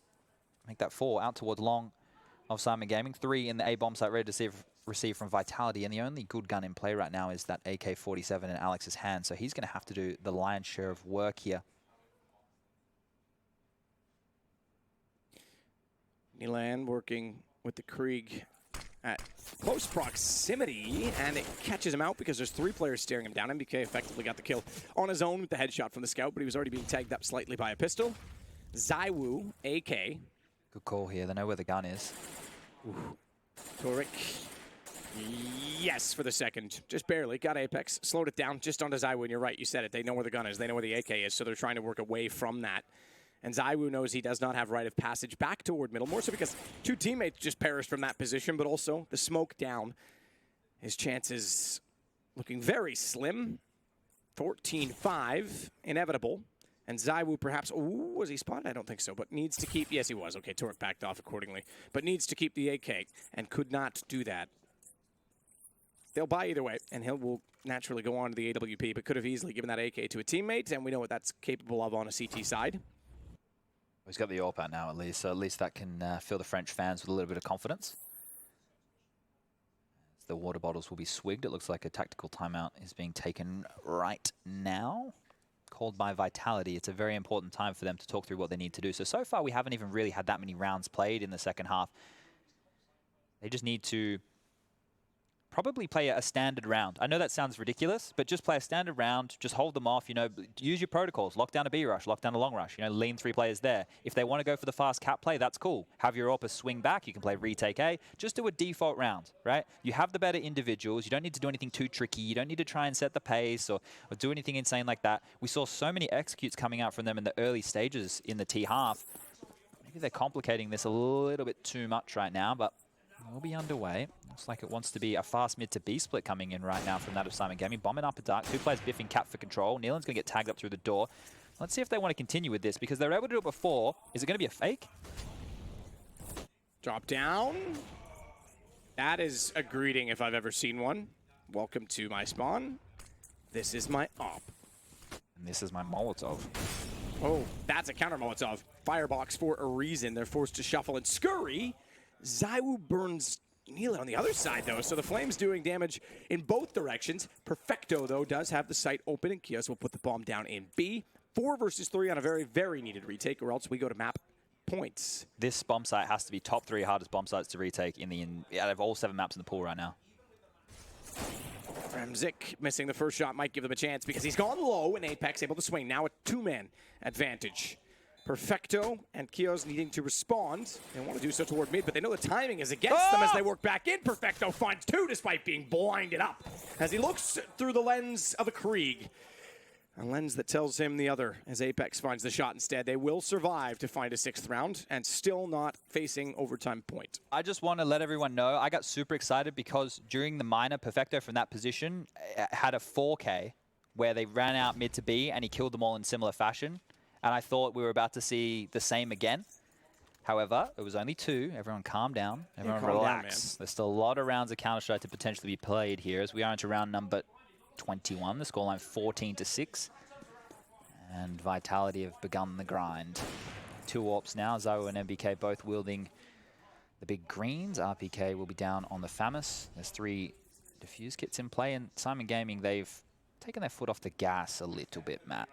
make that 4, out towards long of Simon Gaming. 3 in the A-bomb site ready to receive from Vitality. And the only good gun in play right now is that AK-47 in Alex's hand. So he's going to have to do the lion's share of work here. Nilan working with the Krieg at close proximity, and it catches him out because there's 3 players staring him down. MBK effectively got the kill on his own with the headshot from the scout, but he was already being tagged up slightly by a pistol. ZywOo, AK. Good call here. They know where the gun is. Torek. Yes, for the second. Just barely. Got Apex. Slowed it down just onto ZywOo, and you're right. You said it. They know where the gun is. They know where the AK is, so they're trying to work away from that. And ZywOo knows he does not have rite of passage back toward middle, more so because 2 teammates just perished from that position, but also the smoke down. His chances looking very slim. 14-5, inevitable. And ZywOo perhaps, was he spotted? I don't think so, but needs to keep, yes he was. Okay, Torek backed off accordingly, but needs to keep the AK and could not do that. They'll buy either way, and will naturally go on to the AWP, but could have easily given that AK to a teammate, and we know what that's capable of on a CT side. He's got the AWP out now at least, so at least that can fill the French fans with a little bit of confidence. The water bottles will be swigged. It looks like a tactical timeout is being taken right now, called by Vitality. It's a very important time for them to talk through what they need to do. So far we haven't even really had that many rounds played in the second half. They just need to probably play a standard round. I know that sounds ridiculous, but just play a standard round, just hold them off, you know, use your protocols, lock down a B rush, lock down a long rush, you know, lean 3 players there. If they want to go for the fast cap play, that's cool. Have your AWPers swing back, you can play retake A, just do a default round, right? You have the better individuals, you don't need to do anything too tricky, you don't need to try and set the pace or do anything insane like that. We saw so many executes coming out from them in the early stages in the T half. Maybe they're complicating this a little bit too much right now, but we'll be underway. Looks like it wants to be a fast mid to B split coming in right now from that of Simon Gaming. Bombing up a dark. 2 players biffing cap for control. Nealon's going to get tagged up through the door. Let's see if they want to continue with this because they were able to do it before. Is it going to be a fake? Drop down. That is a greeting if I've ever seen one. Welcome to my spawn. This is my op. And this is my Molotov. Oh, that's a counter Molotov. Firebox for a reason. They're forced to shuffle and scurry. ZywOo burns Nealon on the other side, though, so the Flames doing damage in both directions. Perfecto, though, does have the site open, and Kios will put the bomb down in B. 4 versus 3 on a very, very needed retake, or else we go to map points. This bomb site has to be top 3 hardest bomb sites to retake out of all 7 maps in the pool right now. Ramzik missing the first shot might give them a chance because he's gone low, and Apex able to swing. Now a 2-man advantage. Perfecto and Kios needing to respond. They want to do so toward mid, but they know the timing is against them as they work back in. Perfecto finds 2 despite being blinded up as he looks through the lens of a Krieg. A lens that tells him the other as Apex finds the shot instead. They will survive to find a 6th round and still not facing overtime point. I just want to let everyone know, I got super excited because during the minor, Perfecto from that position had a 4K where they ran out mid to B and he killed them all in similar fashion. And I thought we were about to see the same again. However, it was only 2. Everyone calm down. Everyone relax. There's still a lot of rounds of Counter-Strike to potentially be played here as we are into round number 21. The scoreline 14-6. And Vitality have begun the grind. 2 AWPs now. ZywOo and MBK both wielding the big greens. RPK will be down on the FAMAS. There's 3 defuse kits in play. And Simon Gaming, they've taken their foot off the gas a little bit, Matt.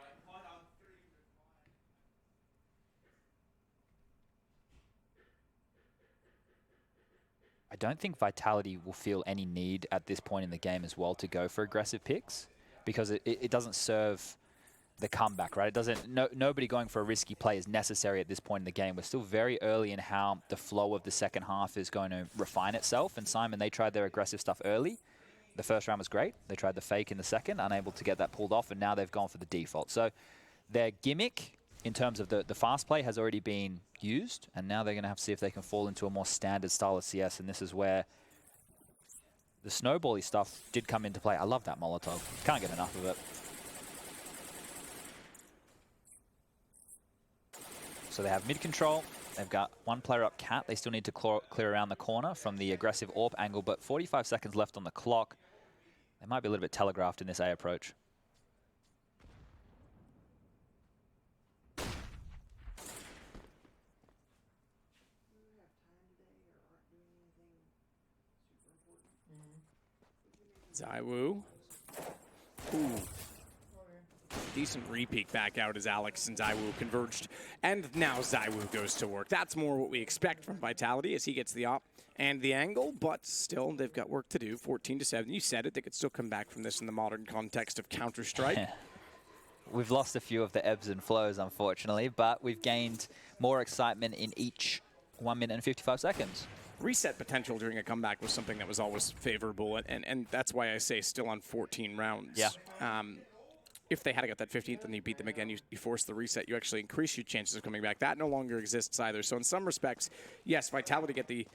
I don't think Vitality will feel any need at this point in the game as well to go for aggressive picks because it doesn't serve the comeback, right? It doesn't. Nobody going for a risky play is necessary at this point in the game. We're still very early in how the flow of the second half is going to refine itself. And Simon, they tried their aggressive stuff early. The first round was great. They tried the fake in the second, unable to get that pulled off, and now they've gone for the default. So their gimmick in terms of the fast play has already been used, and now they're going to have to see if they can fall into a more standard style of CS, and this is where the snowbally stuff did come into play. I love that Molotov. Can't get enough of it. So they have mid control. They've got 1 player up cat. They still need to clear around the corner from the aggressive AWP angle, but 45 seconds left on the clock. They might be a little bit telegraphed in this A approach. ZywOo. Ooh. Decent re-peek back out as Alex and ZywOo converged. And now ZywOo goes to work. That's more what we expect from Vitality as he gets the op and the angle, but still, they've got work to do. 14-7. You said it. They could still come back from this in the modern context of Counter-Strike. We've lost a few of the ebbs and flows, unfortunately, but we've gained more excitement in each 1 minute and 55 seconds. Reset potential during a comeback was something that was always favorable, and that's why I say still on 14 rounds. Yeah. If they had got that 15th and you beat them again, you force the reset, you actually increase your chances of coming back. That no longer exists either. So in some respects, yes, Vitality get the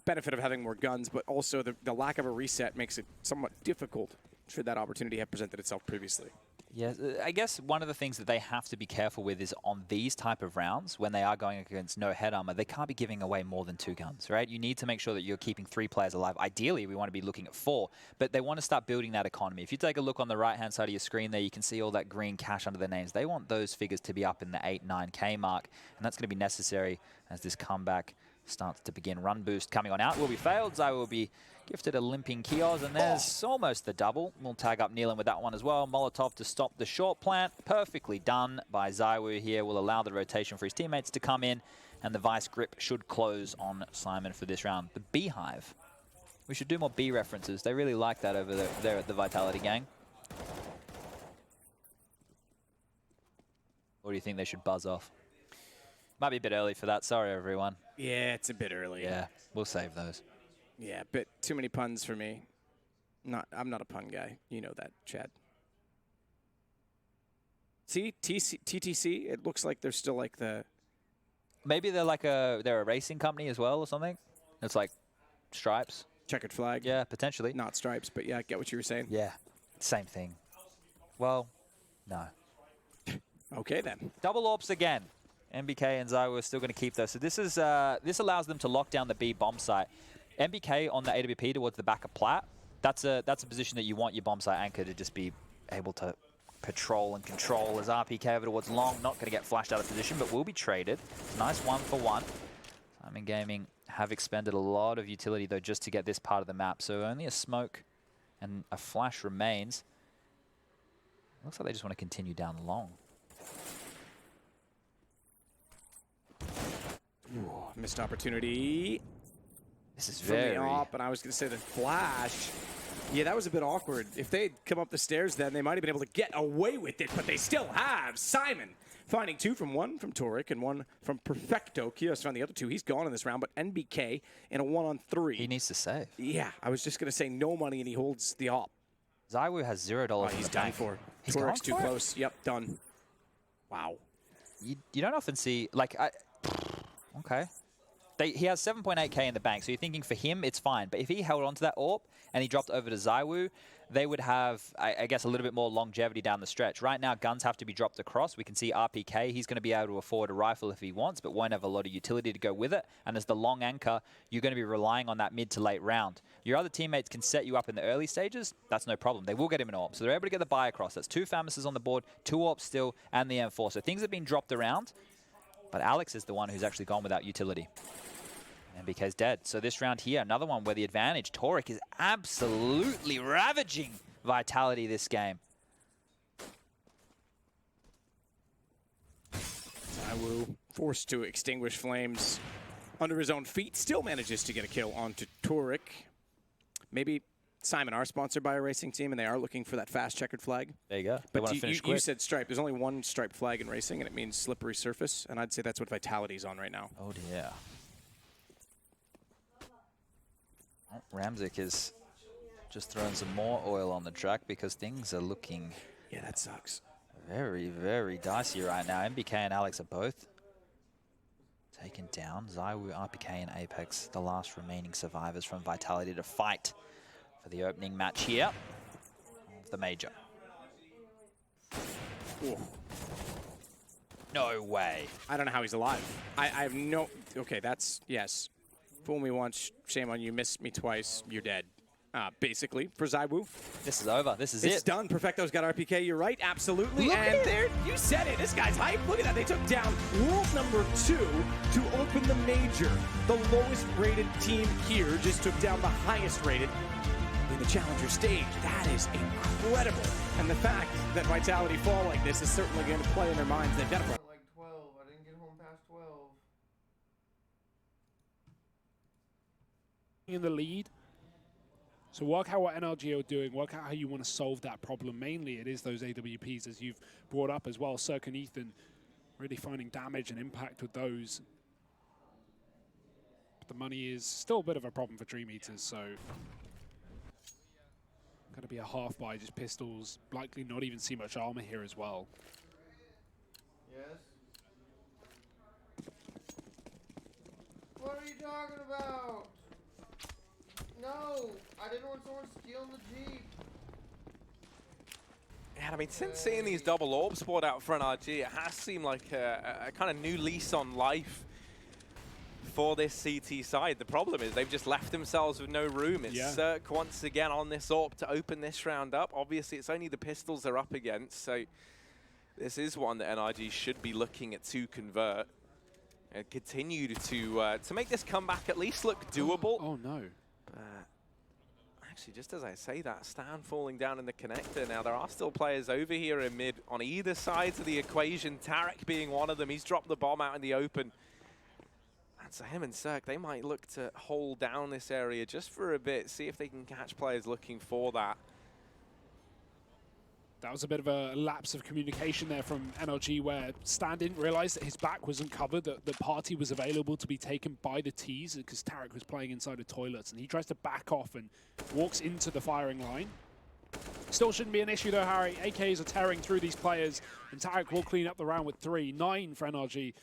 benefit of having more guns, but also the lack of a reset makes it somewhat difficult should that opportunity have presented itself previously. Yes, I guess one of the things that they have to be careful with is on these type of rounds, when they are going against no head armor, they can't be giving away more than 2 guns, right? You need to make sure that you're keeping 3 players alive. Ideally, we want to be looking at 4, but they want to start building that economy. If you take a look on the right-hand side of your screen there, you can see all that green cash under their names. They want those figures to be up in the 8, 9K mark, and that's going to be necessary as this comeback starts to begin. Run boost coming on out will be failed. Zai will be gifted a limping Kios, and there's almost the double. We'll tag up Nealon with that one as well. Molotov to stop the short plant. Perfectly done by Zaiwu here. Will allow the rotation for his teammates to come in, and the vice grip should close on Simon for this round. The Beehive. We should do more B references. They really like that over there at the Vitality gang. Or do you think they should buzz off? Might be a bit early for that. Sorry, everyone. Yeah, it's a bit early. Yeah, we'll save those. Yeah, but too many puns for me. I'm not a pun guy. You know that, Chad. See, TTC, it looks like they're still like the... Maybe they're a racing company as well or something? It's like Stripes. Checkered flag. Yeah, potentially. Not Stripes, but yeah, I get what you were saying. Yeah, same thing. Well, no. Okay, then. Double AWPs again. MBK and Zaiwu are still going to keep those. So this allows them to lock down the B bomb site. MBK on the AWP towards the back of Plat. That's a position that you want your bomb site anchor to just be able to patrol and control. As RPK over towards Long, not going to get flashed out of position, but will be traded. Nice 1-for-1. Simon Gaming have expended a lot of utility though just to get this part of the map. So only a smoke and a flash remains. Looks like they just want to continue down Long. Ooh, missed opportunity. This is from very... the op, and I was going to say the flash. Yeah, that was a bit awkward. If they'd come up the stairs then, they might have been able to get away with it, but they still have. Simon finding 2 from 1 from Torek and 1 from Perfecto. Kios found the other 2. He's gone in this round, but NBK in a 1-on-3. He needs to save. Yeah, I was just going to say no money, and he holds the op. Zaiwu has $0 He's in the done bank. for. He's Torek's too for close. Yep, done. Wow. You don't often see, like, okay. He has 7.8K in the bank, so you're thinking for him, it's fine. But if he held on to that AWP and he dropped over to Zaiwu, they would have, I guess, a little bit more longevity down the stretch. Right now, guns have to be dropped across. We can see RPK. He's going to be able to afford a rifle if he wants, but won't have a lot of utility to go with it. And as the long anchor, you're going to be relying on that mid to late round. Your other teammates can set you up in the early stages. That's no problem. They will get him an AWP. So they're able to get the buy across. That's 2 Famouses on the board, 2 AWPs still, and the M4. So things have been dropped around, but Alex is the one who's actually gone without utility. MBK's dead. So this round here, another one where the advantage. Torek is absolutely ravaging Vitality this game. Zaiwu forced to extinguish flames under his own feet. Still manages to get a kill onto Torek. Maybe Simon are sponsored by a racing team, and they are looking for that fast checkered flag. There you go. But you said stripe. There's only one striped flag in racing, and it means slippery surface. And I'd say that's what Vitality's on right now. Oh, dear. Ramzik is just throwing some more oil on the track because things are looking... Yeah, that sucks. Very, very dicey right now. MBK and Alex are both taken down. Zaiwu, RPK, and Apex, the last remaining survivors from Vitality to fight for the opening match here of the major. Ooh. No way. I don't know how he's alive. I have no... Okay, that's... Yes. Fool me once, shame on you. Miss me twice, you're dead. Basically, for Zaiwu. This is over. This is it. It's done. Perfecto's got RPK. You're right. Absolutely. And there, you said it. This guy's hype. Look at that. They took down world number 2 to open the major. The lowest rated team here just took down the highest rated in the challenger stage. That is incredible. And the fact that Vitality fall like this is certainly going to play in their minds. They've got to... Like 12. I didn't get home past 12. in the lead. So work out what NRG are doing, work out how you want to solve that problem. Mainly it is those AWPs, as you've brought up as well. Cirque and Ethan really finding damage and impact with those. But the money is still a bit of a problem for Dream Eaters, so going to be a half buy, just pistols, likely not even see much armor here as well. Yes? What are you talking about? No, I didn't want someone stealing the Jeep. Yeah, I mean, since seeing these double orbs poured out for NRG, it has seemed like a kind of new lease on life for this CT side. The problem is they've just left themselves with no room. It's Cirque once again on this AWP to open this round up. Obviously, it's only the pistols they're up against, so this is one that NRG should be looking at to convert and continue to make this comeback at least look doable. Oh, no. Actually, just as I say that, Stan falling down in the connector. Now, there are still players over here in mid on either sides of the equation. Tarek being one of them. He's dropped the bomb out in the open. And so him and Cirque, they might look to hold down this area just for a bit, see if they can catch players looking for that. That was a bit of a lapse of communication there from NRG, where Stan didn't realize that his back wasn't covered, that the party was available to be taken by the T's, because Tarek was playing inside the toilets, and he tries to back off and walks into the firing line. Still shouldn't be an issue though, Harry. AKs are tearing through these players, and Tarek will clean up the round with 3. 9 for NRG.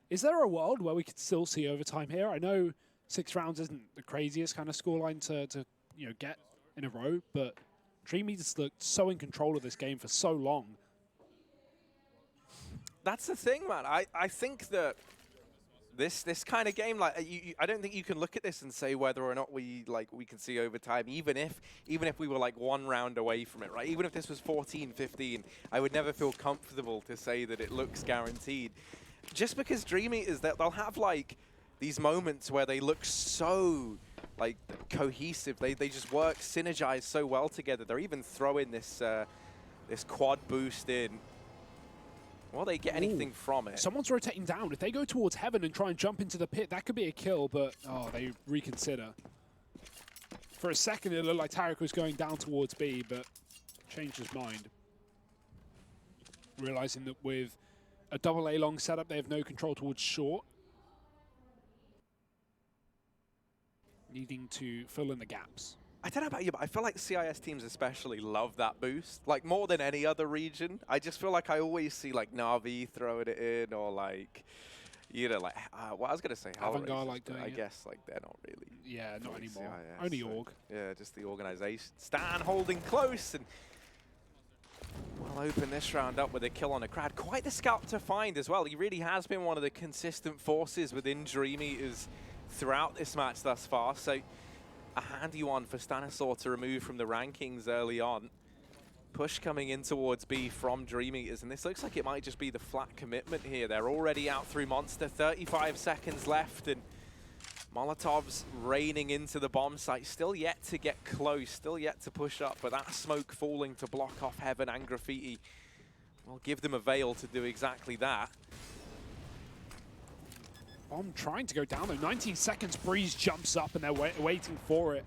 Is there a world where we could still see overtime here? I know 6 rounds isn't the craziest kind of scoreline to get in a row, but Dream Eaters looked so in control of this game for so long. That's the thing, man. I think that this kind of game, like I don't think you can look at this and say whether or not we can see overtime, even if we were like 1 round away from it, right? Even if this was 14-15, I would never feel comfortable to say that it looks guaranteed. Just because Dream Eaters, they'll have like these moments where they look so like cohesive. They just work, synergize so well together. They're even throwing this this quad boost in. Will they get anything from it? Someone's rotating down. If they go towards heaven and try and jump into the pit, that could be a kill, but they reconsider. For a second, it looked like Tarek was going down towards B, but changed his mind. Realizing that with a double A long setup, they have no control towards short. Needing to fill in the gaps. I don't know about you, but I feel like CIS teams especially love that boost, like more than any other region. I just feel like I always see like Na'Vi throwing it in, or like, like what I was gonna say, Avangard like doing I it. guess like they're not really. Yeah, not anymore. CIS, Only so, org. Yeah, just the organization. Stan holding close, and we'll open this round up with a kill on a crowd. Quite the scalp to find as well. He really has been one of the consistent forces within Dream Eaters throughout this match thus far. So a handy one for Stanislaw to remove from the rankings early on. Push coming in towards B from Dream Eaters, and this looks like it might just be the flat commitment here. They're already out through Monster, 35 seconds left, and Molotov's raining into the bomb site. Still yet to get close, still yet to push up, but that smoke falling to block off Heaven and Graffiti will give them a veil to do exactly that. Bomb trying to go down though. 19 seconds, Breeze jumps up and they're waiting for it.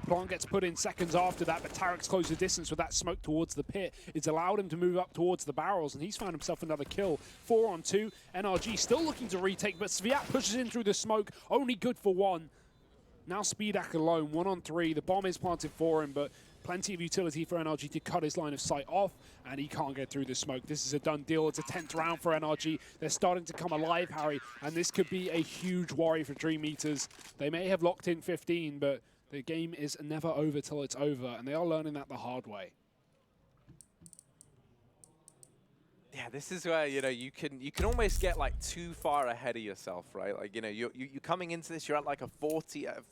Blanc gets put in seconds after that, but Tarek's closed the distance with that smoke towards the pit. It's allowed him to move up towards the barrels, and he's found himself another kill. 4 on 2. NRG still looking to retake, but Sviat pushes in through the smoke, only good for 1. Now Speedak alone, 1 on 3. The bomb is planted for him, but plenty of utility for NRG to cut his line of sight off, and he can't get through the smoke. This is a done deal. It's a 10th round for NRG. They're starting to come alive, Harry, and this could be a huge worry for Dream Eaters. They may have locked in 15, but the game is never over till it's over, and they are learning that the hard way. Yeah, this is where you can almost get like too far ahead of yourself, right? Like you're coming into this, you're at like a 15-8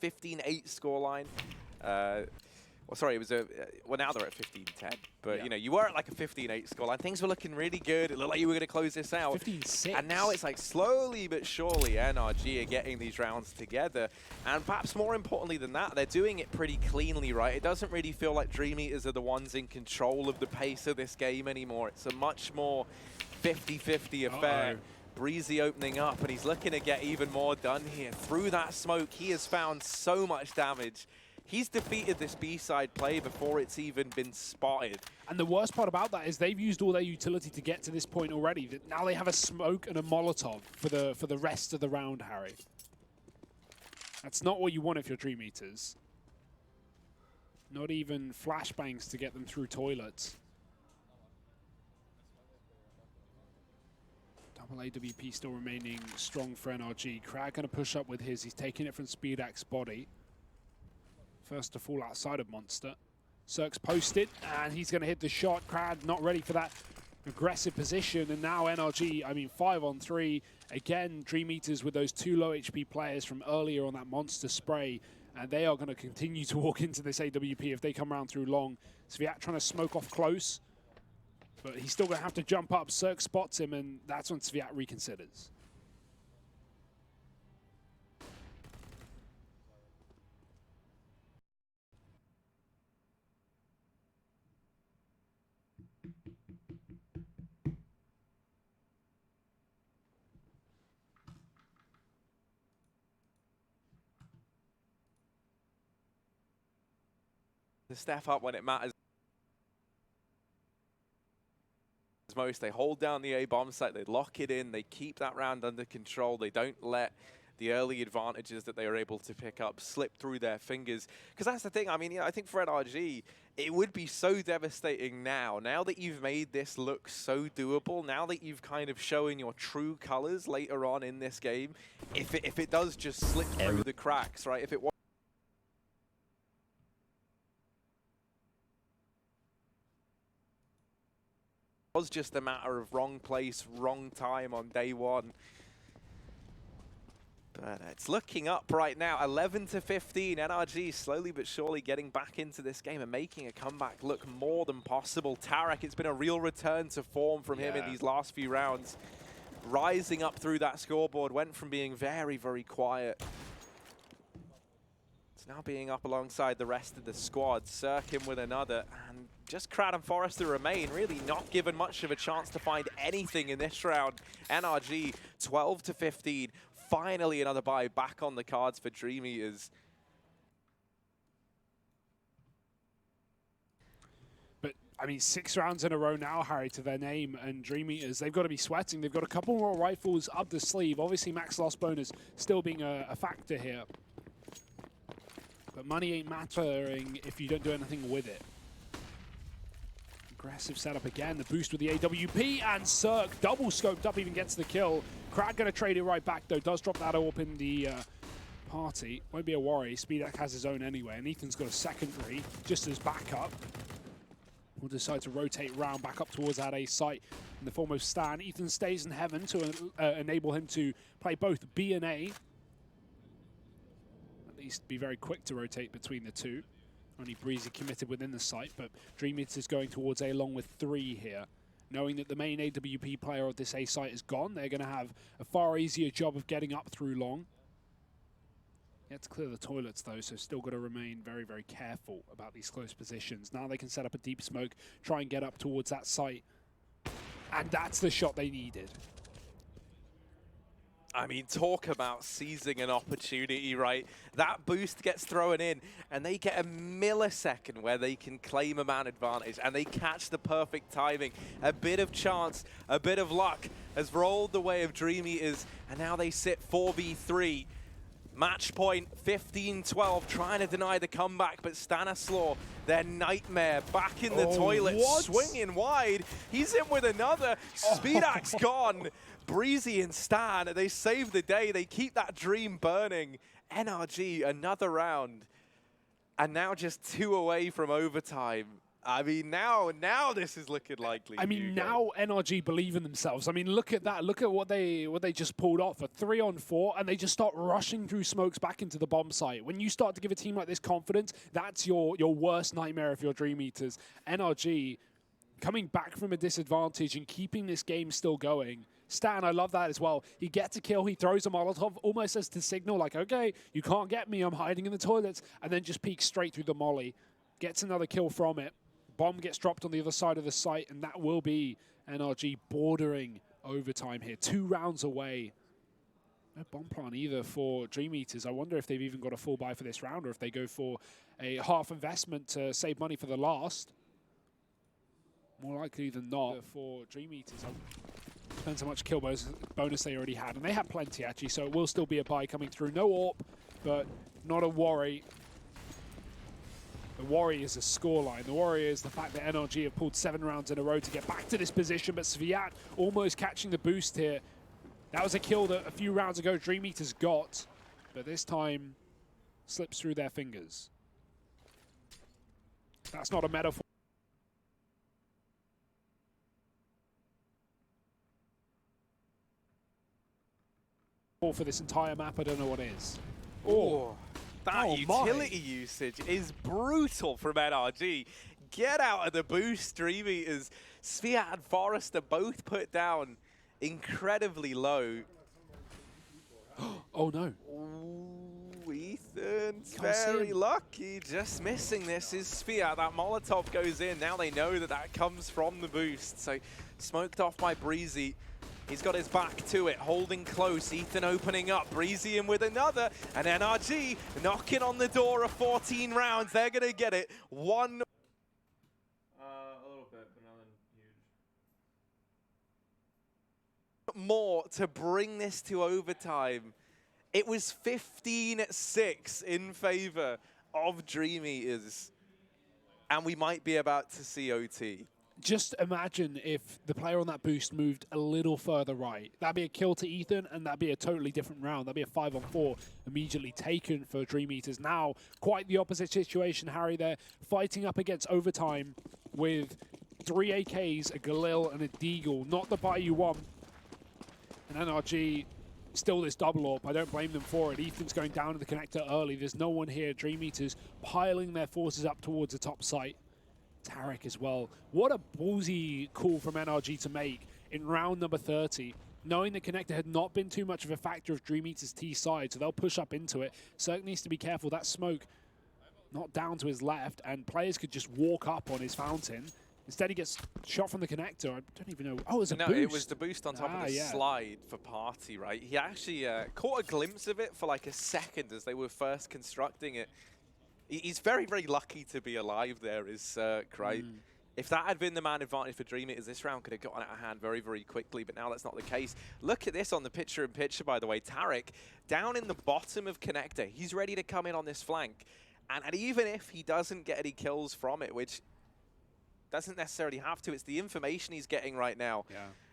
scoreline. Well, sorry, it was well, now they're at 15-10. But, yeah. You were at like a 15-8 scoreline. Things were looking really good. It looked like you were going to close this out. 15-6. And now it's like slowly but surely NRG are getting these rounds together. And perhaps more importantly than that, they're doing it pretty cleanly, right? It doesn't really feel like Dream Eaters are the ones in control of the pace of this game anymore. It's a much more 50-50 affair Breezy opening up, and he's looking to get even more done here. Through that smoke, he has found so much damage. He's defeated this B-side play before it's even been spotted. And the worst part about that is they've used all their utility to get to this point already. That now they have a smoke and a Molotov for the rest of the round, Harry. That's not what you want if you're Dream Eaters. Not even flashbangs to get them through toilets. Double AWP still remaining strong for NRG. Krag going to push up with his. He's taking it from Speedak's body. First to fall outside of Monster. Cirque's posted, and he's going to hit the shot. Krag not ready for that aggressive position, and now NRG, I mean, 5-on-3. Again, Dream Eaters with those 2 low HP players from earlier on that Monster spray, and they are going to continue to walk into this AWP if they come around through long. Sviat trying to smoke off close, but he's still going to have to jump up. Cirque spots him, and that's when Sviat reconsiders. To step up when it matters most. They hold down the A bomb site, they lock it in, they keep that round under control, they don't let the early advantages that they are able to pick up slip through their fingers. Because that's the thing, I mean, I think for NRG, it would be so devastating now that you've made this look so doable, now that you've kind of shown your true colors later on in this game, if it does just slip through the cracks, right? If it was just a matter of wrong place, wrong time on day one. But it's looking up right now, 11-15. NRG slowly but surely getting back into this game and making a comeback look more than possible. Tarek, it's been a real return to form from him in these last few rounds. Rising up through that scoreboard, went from being very, very quiet. It's now being up alongside the rest of the squad. Cirque him with another, and just Crad and Forrester remain, really not given much of a chance to find anything in this round. NRG 12-15. Finally another buy back on the cards for Dream Eaters. But, I mean, 6 rounds in a row now, Harry, to their name, and Dream Eaters, they've got to be sweating. They've got a couple more rifles up the sleeve. Obviously, max loss bonus still being a factor here. But money ain't mattering if you don't do anything with it. Aggressive setup again, the boost with the AWP, and Cirque double scoped up, even gets the kill. Krag gonna trade it right back though, does drop that AWP in the party. Won't be a worry, Speedak has his own anyway, and Ethan's got a secondary just as backup. We'll decide to rotate round back up towards that A site in the form of Stan. Ethan stays in heaven to enable him to play both B and A. At least be very quick to rotate between the two. Only Breezy committed within the site, but Dream Eaters going towards A along with 3 here. Knowing that the main AWP player of this A site is gone, they're going to have a far easier job of getting up through long. Yet to clear the toilets though, so still got to remain very, very careful about these close positions. Now they can set up a deep smoke, try and get up towards that site. And that's the shot they needed. I mean, talk about seizing an opportunity, right? That boost gets thrown in, and they get a millisecond where they can claim a man advantage, and they catch the perfect timing. A bit of chance, a bit of luck has rolled the way of Dream Eaters, and now they sit 4v3. Match point 15-12, trying to deny the comeback, but Stanislaw, their nightmare, back in the toilet, swinging wide. He's in with another. Speedak's gone. Breezy and Stan, they save the day. They keep that dream burning. NRG, another round. And now just 2 away from overtime. I mean, now this is looking likely. I mean, now NRG believe in themselves. I mean, look at that. Look at what they just pulled off. A 3-on-4, and they just start rushing through smokes back into the bomb site. When you start to give a team like this confidence, that's your worst nightmare if you're Dream Eaters. NRG coming back from a disadvantage and keeping this game still going. Stan, I love that as well. He gets a kill, he throws a Molotov, almost as to signal, like, okay, you can't get me, I'm hiding in the toilets, and then just peeks straight through the molly. Gets another kill from it. Bomb gets dropped on the other side of the site, and that will be NRG bordering overtime here. 2 rounds away. No bomb plant either for Dream Eaters. I wonder if they've even got a full buy for this round or if they go for a half investment to save money for the last. More likely than not for Dream Eaters. Depends how much kill bonus they already had. And they had plenty, actually, so it will still be a buy coming through. No AWP, but not a worry. The worry is a scoreline. The worry is the fact that NRG have pulled 7 rounds in a row to get back to this position, but Sviat almost catching the boost here. That was a kill that a few rounds ago Dream Eaters got, but this time slips through their fingers. That's not a metaphor for this entire map. I don't know what is. Oh, that utility usage is brutal from NRG. Get out of the boost, Dream Eaters. Sviat and Forrester both put down incredibly low. Oh no. Ooh, Ethan's very lucky. Just missing this is Sviat. That Molotov goes in. Now they know that that comes from the boost. So smoked off by Breezy. He's got his back to it, holding close. Ethan opening up, Breezy in with another, and NRG knocking on the door of 14 rounds. They're gonna get it. One. A little bit, but nothing huge. More to bring this to overtime. It was 15-6 in favor of Dream Eaters, and we might be about to see OT. Just imagine if the player on that boost moved a little further right. That'd be a kill to Ethan, and that'd be a totally different round. That'd be a 5-on-4 immediately taken for Dream Eaters. Now, quite the opposite situation, Harry. They're fighting up against overtime with 3 AKs, a Galil, and a Deagle. Not the buy you want. And NRG, still this double AWP. I don't blame them for it. Ethan's going down to the connector early. There's no one here. Dream Eaters piling their forces up towards the top site. Tarek as well. What a ballsy call from NRG to make in round number 30, knowing the connector had not been too much of a factor of Dream Eaters' T side, so they'll push up into it. Cirque needs to be careful. That smoke not down to his left, and players could just walk up on his fountain. Instead, he gets shot from the connector. I don't even know. Oh, it was a boost. No, it was the boost on top of the slide for Party, right? He actually caught a glimpse of it for like a second as they were first constructing it. He's very, very lucky to be alive there, is Cirque, right? If that had been the man advantage for Dream Eaters, this round could have gotten out of hand very, very quickly, but now that's not the case. Look at this on the picture-in-picture, by the way. Tarek, down in the bottom of connector. He's ready to come in on this flank. And even if he doesn't get any kills from it, which doesn't necessarily have to, it's the information he's getting right now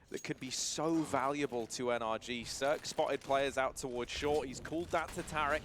that could be so valuable to NRG. Cirque spotted players out towards short. He's called that to Tarek,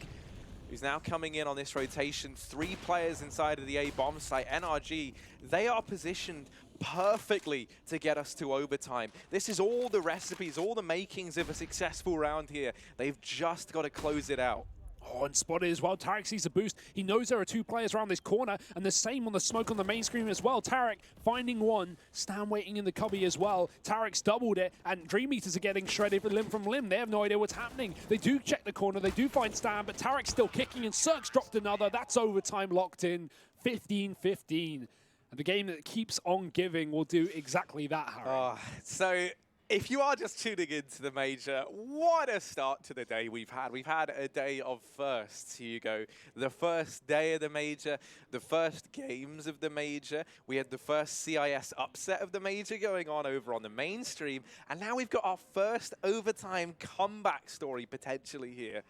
who's now coming in on this rotation. 3 players inside of the A bomb site. NRG, they are positioned perfectly to get us to overtime. This is all the recipes, all the makings of a successful round here. They've just got to close it out. Oh, and spotted as well. Tarek sees the boost. He knows there are 2 players around this corner, and the same on the smoke on the main screen as well. Tarek finding one. Stan waiting in the cubby as well. Tarek's doubled it, and Dream Eaters are getting shredded limb from limb. They have no idea what's happening. They do check the corner. They do find Stan, but Tarek's still kicking, and Cirque's dropped another. That's overtime locked in. 15-15. And the game that keeps on giving will do exactly that, Harry. So if you are just tuning into the Major, what a start to the day we've had. We've had a day of firsts, Hugo. The first day of the Major, the first games of the Major. We had the first CIS upset of the Major going on over on the mainstream. And now we've got our first overtime comeback story potentially here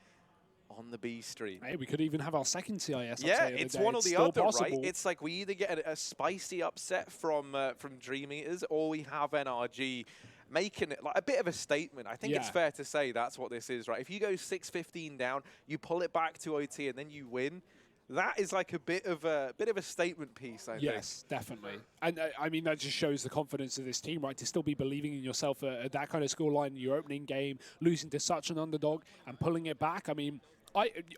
on the B stream. Hey, we could even have our second CIS yeah, upset. It's one or the other, possible. right? It's like we either get a spicy upset from Dream Eaters, or we have NRG making it like a bit of a statement. I think it's fair to say that's what this is, right? If you go 6-15 down, you pull it back to OT, and then you win. That is like a bit of a statement piece, I think. Yes, definitely. And I mean, that just shows the confidence of this team, right? To still be believing in yourself at that kind of scoreline in your opening game, losing to such an underdog and pulling it back. I mean,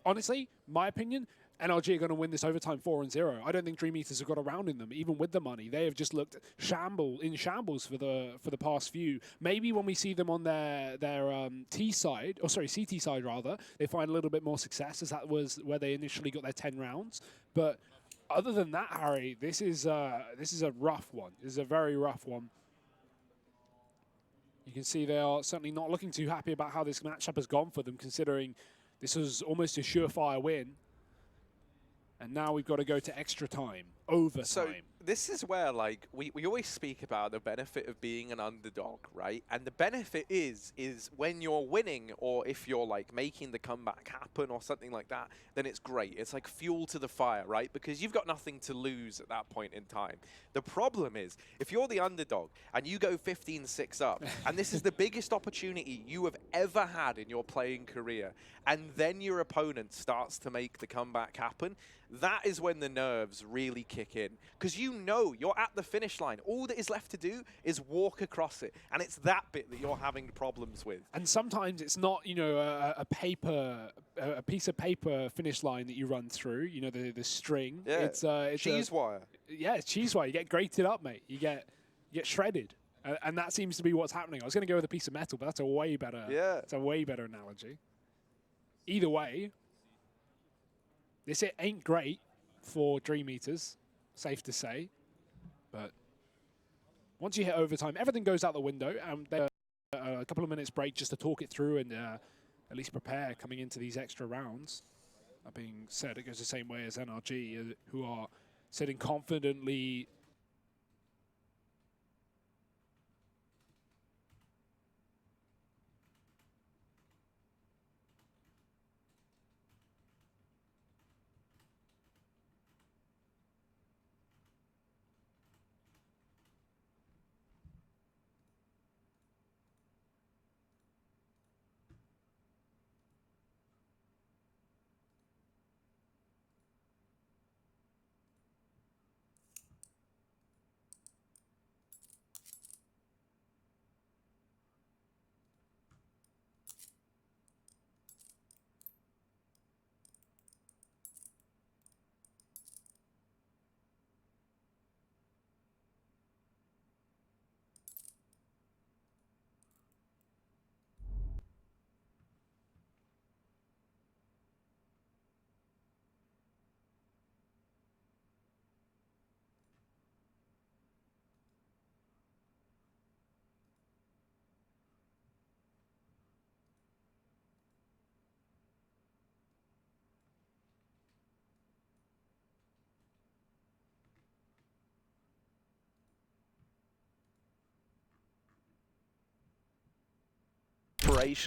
honestly, my opinion, NRG are going to win this overtime 4-0. I don't think Dream Eaters have got a round in them, even with the money. They have just looked in shambles for the past few. Maybe when we see them on their T side, or sorry, CT side rather, they find a little bit more success, as that was where they initially got their 10 rounds. But other than that, Harry, this is a rough one. This is a very rough one. You can see they are certainly not looking too happy about how this matchup has gone for them, considering this was almost a surefire win. And now we've got to go to extra time, overtime. So this is where, like, we always speak about the benefit of being an underdog, right? And the benefit is when you're winning, or if you're, like, making the comeback happen or something like that, then it's great. It's like fuel to the fire, right? Because you've got nothing to lose at that point in time. The problem is, if you're the underdog and you go 15-6 up, and this is the biggest opportunity you have ever had in your playing career, and then your opponent starts to make the comeback happen, that is when the nerves really kick in. Because you know you're at the finish line. All that is left to do is walk across it. And it's that bit that you're having problems with. And sometimes it's not, you know, a piece of paper finish line that you run through, you know, the string. Yeah, it's cheese wire. Yeah, it's cheese wire. You get grated up, mate. You get shredded. And that seems to be what's happening. I was going to go with a piece of metal, but that's a way better, it's a way better analogy. Either way, this ain't great for Dream Eaters, safe to say. But once you hit overtime, everything goes out the window. And there's a couple of minutes break just to talk it through and at least prepare coming into these extra rounds. That being said, it goes the same way as NRG, who are sitting confidently.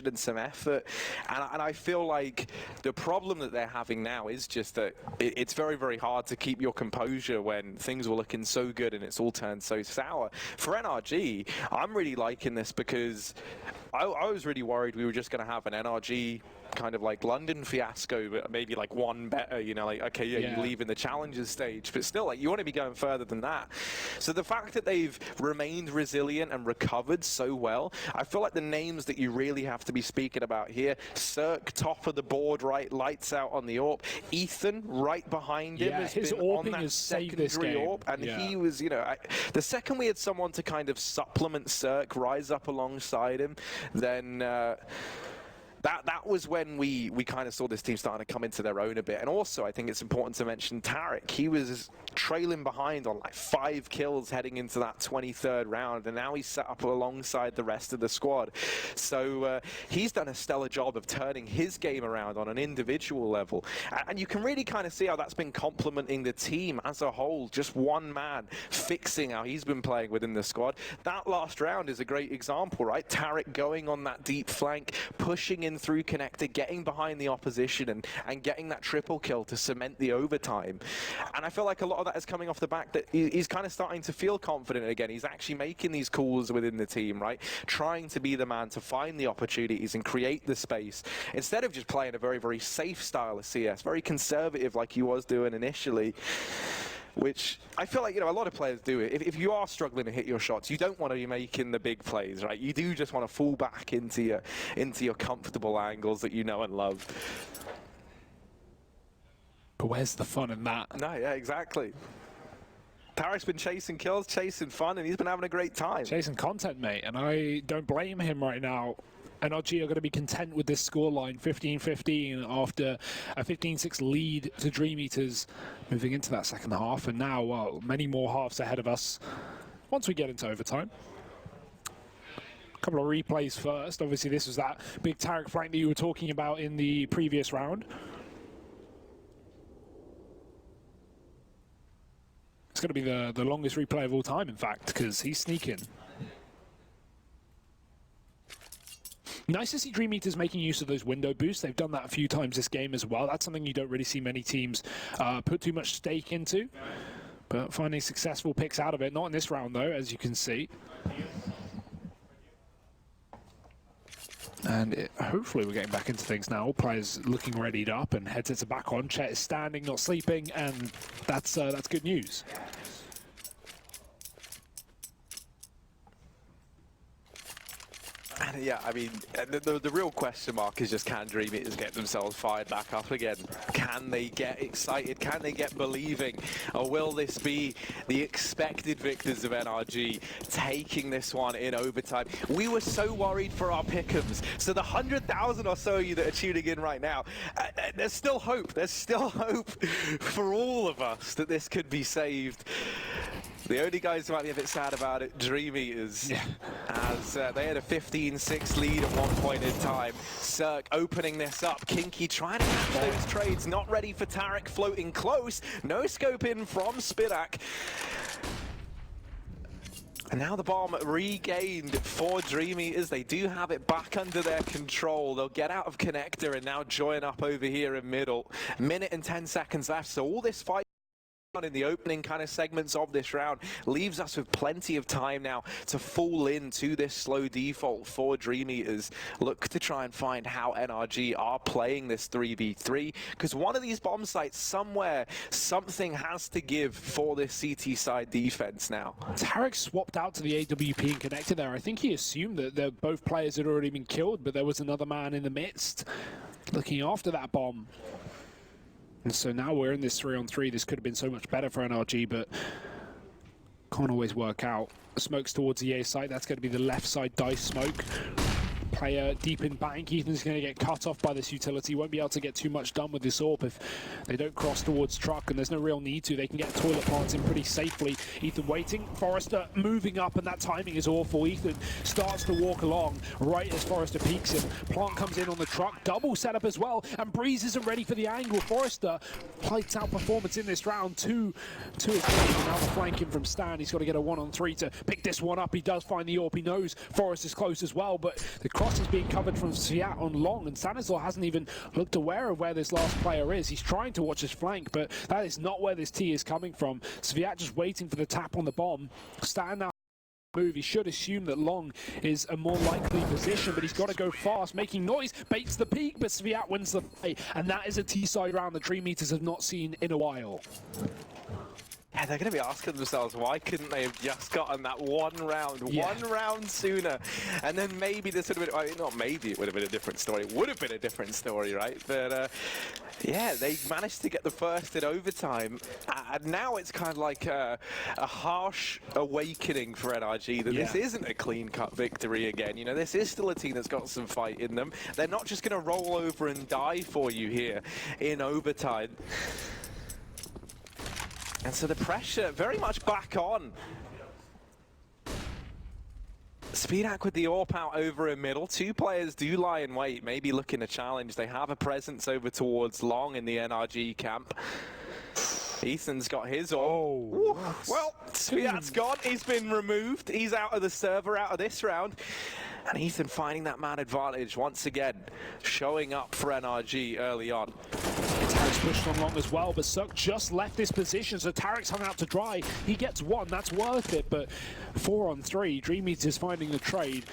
And some effort, and I feel like the problem that they're having now is just that it's very, very hard to keep your composure when things were looking so good and it's all turned so sour. For NRG, I'm really liking this because I was really worried we were just going to have an NRG kind of like London fiasco, but maybe like one better, you know, like, okay, yeah, you leave in the challenges stage, but still, like, you want to be going further than that. So the fact that they've remained resilient and recovered so well, I feel like the names that you really have to be speaking about here, Cirque, top of the board, right, lights out on the AWP. Ethan, right behind him, has his been on that secondary AWP, and he was, you know, the second we had someone to kind of supplement Cirque, rise up alongside him, then that was when we kind of saw this team starting to come into their own a bit. And also, I think it's important to mention Tarek. He was trailing behind on like 5 kills heading into that 23rd round, and now he's set up alongside the rest of the squad. So he's done a stellar job of turning his game around on an individual level. And you can really kind of see how that's been complementing the team as a whole. Just one man fixing how he's been playing within the squad. That last round is a great example, right? Tarek going on that deep flank, pushing in through connector, getting behind the opposition and getting that triple kill to cement the overtime. And I feel like a lot of that is coming off the back that he's kind of starting to feel confident again. He's actually making these calls within the team, right? Trying to be the man to find the opportunities and create the space instead of just playing a very, very safe style of CS, very conservative like he was doing initially. Which I feel like, you know, a lot of players do it. If you are struggling to hit your shots, you don't want to be making the big plays, right? You do just want to fall back into your comfortable angles that you know and love. But where's the fun in that? No, yeah, exactly. Tarek's been chasing kills, chasing fun, and he's been having a great time. Chasing content, mate, and I don't blame him right now. NRG are going to be content with this scoreline, 15-15, after a 15-6 lead to Dream Eaters moving into that second half. And now, well, many more halves ahead of us once we get into overtime. couple of replays first. Obviously, this was that big Tarek flank that you were talking about in the previous round. It's going to be the longest replay of all time, in fact, because he's sneaking. Nice to see Dream Eaters making use of those window boosts. They've done that a few times this game as well. That's something you don't really see many teams put too much stake into. But finding successful picks out of it. Not in this round, though, as you can see. And hopefully we're getting back into things now. All players looking readied up and headsets are back on. Chet is standing, not sleeping, and that's good news. And yeah, I mean, the real question mark is just, can Dream Eaters get themselves fired back up again? Can they get excited? Can they get believing? Or will this be the expected victors of NRG taking this one in overtime? We were so worried for our pick'ems. So the 100,000 or so of you that are tuning in right now, there's still hope. There's still hope for all of us that this could be saved. The only guys who might be a bit sad about it, Dream Eaters, as they had a 15-6 lead at one point in time. Cirque opening this up. Kinky trying to catch those trades, not ready for Tarek, floating close. No scope in from Spidak. And now the bomb regained for Dream Eaters. They do have it back under their control. They'll get out of connector and now join up over here in middle. Minute and 10 seconds left, so all this fight in the opening kind of segments of this round leaves us with plenty of time now to fall into this slow default for Dream Eaters. Look to try and find how NRG are playing this 3v3, because one of these bomb sites somewhere, something has to give for this CT side defense now. Tarek swapped out to the AWP and connected there. I think he assumed that both players had already been killed, but there was another man in the midst looking after that bomb. And so now we're in this 3-on-3. This could have been so much better for NRG, but can't always work out. Smokes towards the A site. That's going to be the left side dice smoke. Player deep in bank. Ethan's going to get cut off by this utility. Won't be able to get too much done with this AWP if they don't cross towards truck, and there's no real need to. They can get toilet plants in pretty safely. Ethan waiting. Forrester moving up, and that timing is awful. Ethan starts to walk along right as Forrester peeks him. Plant comes in on the truck. Double setup as well, and Breeze isn't ready for the angle. Forrester lights out performance in this round. Two is great, and now the flanking from Stan. He's got to get a 1-on-3 to pick this one up. He does find the AWP. He knows Forrester's close as well, but the cross is being covered from Sviat on long, and Stanislaw hasn't even looked aware of where this last player is. He's trying to watch his flank, but that is not where this T is coming from. Sviat just waiting for the tap on the bomb. Stan now move. He should assume that long is a more likely position, but he's got to go fast, making noise, baits the peak, but Sviat wins the fight, and that is a T-side round the Dream Eaters have not seen in a while. Yeah, they're going to be asking themselves, why couldn't they have just gotten that one round sooner? And then maybe this would have been, I mean, not maybe it would have been a different story. It would have been a different story, right? But yeah, they managed to get the first in overtime. And now it's kind of like a harsh awakening for NRG that this isn't a clean-cut victory again. You know, this is still a team that's got some fight in them. They're not just going to roll over and die for you here in overtime. And so the pressure very much back on. Spidak with the AWP out over in middle. Two players do lie in wait, maybe looking to challenge. They have a presence over towards long in the NRG camp. Ethan's got his AWP. Oh, well, Spidat's gone. He's been removed. He's out of the server, out of this round. And Ethan finding that man advantage once again, showing up for NRG early on. Tarek's pushed on long as well, but Suk just left this position, so Tarek's hung out to dry. He gets one, that's worth it, but 4-on-3, Dream Eaters finding the trade.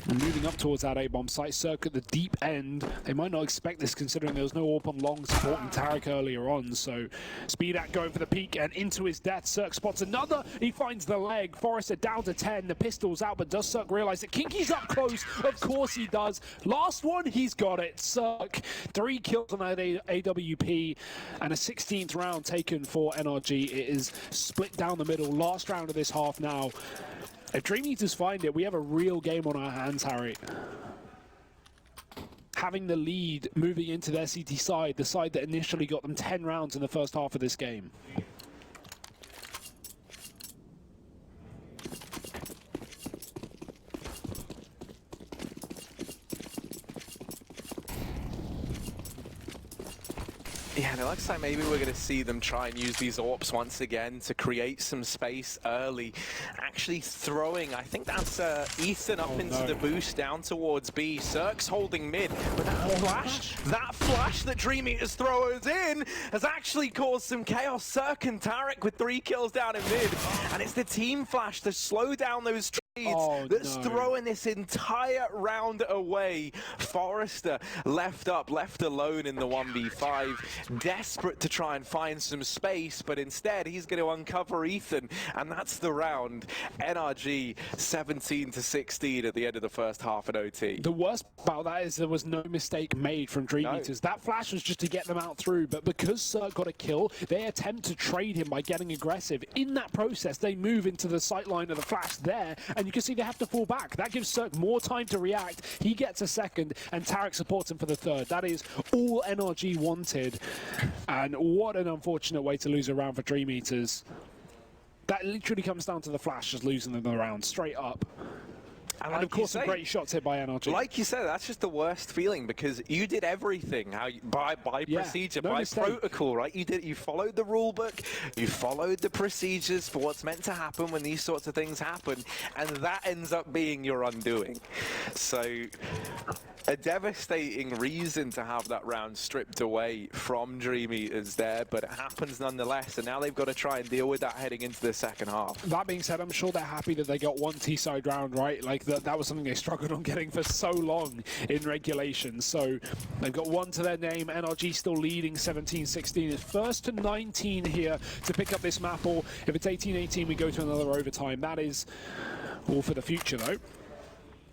And moving up towards that A-bomb site, Cirque at the deep end. They might not expect this considering there was no AWP on long supporting Tarek earlier on. So Spidak going for the peak and into his death. Cirque spots another. He finds the leg. Forrester down to 10. The pistol's out, but does Cirque realize that Kinky's up close? Of course he does. Last one, he's got it. Cirque, 3 kills on that AWP and a 16th round taken for NRG. It is split down the middle. Last round of this half now. If Dream Eaters find it, we have a real game on our hands, Harry. Having the lead moving into their CT side, the side that initially got them 10 rounds in the first half of this game. Yeah, and it looks like maybe we're going to see them try and use these AWPs once again to create some space early. Actually throwing, I think that's Ethan up into the boost down towards B. Cirque's holding mid, but that flash that Dream Eaters throws in has actually caused some chaos. Cirque and Tarek with 3 kills down in mid, and it's the team flash to slow down those that's throwing this entire round away. Forrester left alone in the 1v5, desperate to try and find some space, but instead he's going to uncover Ethan, and that's the round. NRG 17-16 at the end of the first half at OT. The worst about that is there was no mistake made from Dream Eaters. That flash was just to get them out through, but because Cirque got a kill, they attempt to trade him by getting aggressive. In that process, they move into the sight line of the flash there, and you can see they have to fall back. That gives Cirque more time to react. He gets a second, and Tarek supports him for the third. That is all NRG wanted, and what an unfortunate way to lose a round for Dream Eaters. That literally comes down to the flash just losing them the round, straight up. And like of course, some great shots hit by NRG. Like you said, that's just the worst feeling because you did everything by procedure, by protocol, right? You followed the rule book, you followed the procedures for what's meant to happen when these sorts of things happen, and that ends up being your undoing. So a devastating reason to have that round stripped away from Dream Eaters there, but it happens nonetheless, and now they've got to try and deal with that heading into the second half. That being said, I'm sure they're happy that they got one T-side round, right? Like that was something they struggled on getting for so long in regulation. So they've got one to their name. NRG still leading 17-16. It's first to 19 here to pick up this map, or if it's 18-18, we go to another overtime. That is all for the future, though.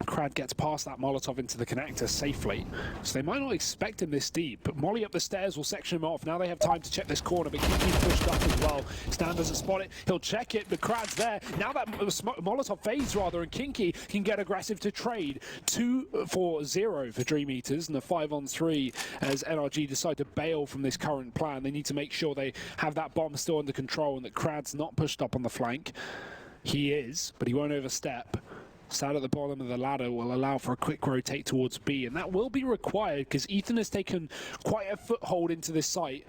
Crad gets past that Molotov into the connector safely, so they might not expect him this deep, but Molly up the stairs will section him off. Now they have time to check this corner, but Kinky's pushed up as well. Stan doesn't spot it, he'll check it, but Crad's there. Now that Molotov fades rather, and Kinky can get aggressive to trade. 2-4-0 for Dream Eaters, and a 5-on-3 as NRG decide to bail from this current plan. They need to make sure they have that bomb still under control and that Crad's not pushed up on the flank. He is, but he won't overstep. Start at the bottom of the ladder will allow for a quick rotate towards B, and that will be required because Ethan has taken quite a foothold into this site.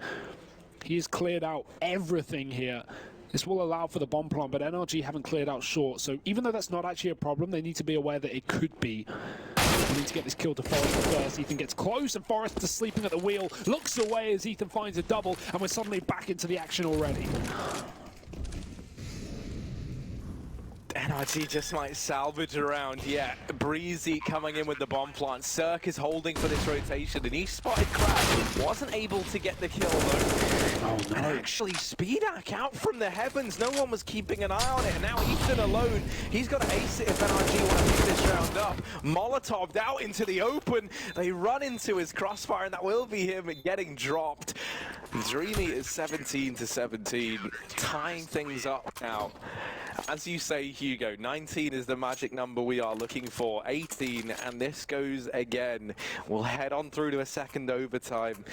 He has cleared out everything here. This will allow for the bomb plant, but NRG haven't cleared out short, so even though that's not actually a problem, they need to be aware that it could be. They need to get this kill to Forrester first. Ethan gets close, and Forrester sleeping at the wheel, looks away as Ethan finds a double, and we're suddenly back into the action already. NRG just might salvage around, yeah. Breezy coming in with the bomb plant. Cirque is holding for this rotation, and he spotted Crash. Wasn't able to get the kill, though. Oh, no. And actually, Speedak out from the heavens. No one was keeping an eye on it, and now Ethan alone. He's got to ace it if NRG want to pick this round up. Molotov'd out into the open. They run into his crossfire, and that will be him getting dropped. Dreamy is 17-17, tying things up now. As you say, Hugo, 19 is the magic number we are looking for. 18, and this goes again. We'll head on through to a second overtime.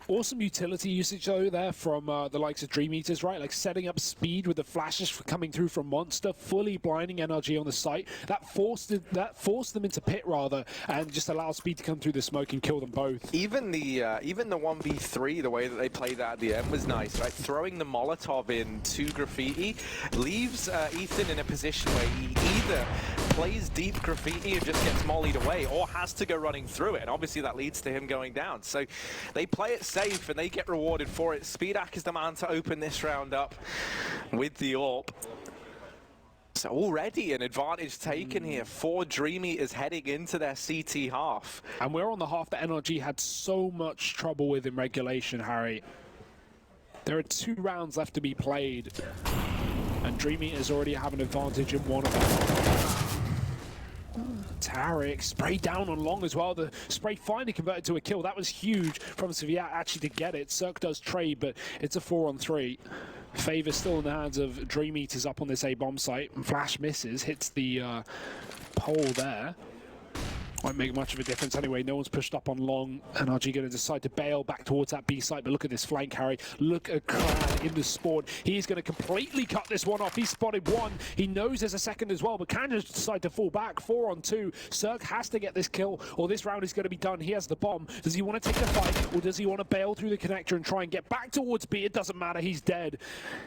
Awesome utility usage though there from the likes of Dream Eaters, right? Like setting up speed with the flashes coming through from Monster, fully blinding NRG on the site. That forced them into pit rather, and just allowed speed to come through the smoke and kill them both. Even the 1v3, the way that they played that at the end was nice, right? Throwing the Molotov in to Graffiti leaves Ethan in a position where he either plays deep Graffiti and just gets mollied away, or has to go running through it, and obviously that leads to him going down. So they play it safe and they get rewarded for it. Speedak is the man to open this round up with the AWP. So already an advantage taken here for Dream Eaters heading into their CT half. And we're on the half that NRG had so much trouble with in regulation, Harry. There are 2 rounds left to be played, and Dream Eaters already have an advantage in one of them. Tarek sprayed down on long as well. The spray finally converted to a kill. That was huge from Saviat actually to get it. Cirque does trade, but it's a 4-on-3. Favor still in the hands of Dream Eaters up on this A bomb site. Flash misses, hits the pole there. Won't make much of a difference anyway. No one's pushed up on long. NRG going to decide to bail back towards that B site, but look at this flank, Harry. Look at Crad in the spawn. He is going to completely cut this one off. He spotted one. He knows there's a second as well, but can just decide to fall back. 4 on 2. Cirque has to get this kill, or this round is going to be done. He has the bomb. Does he want to take the fight, or does he want to bail through the connector and try and get back towards B? It doesn't matter. He's dead.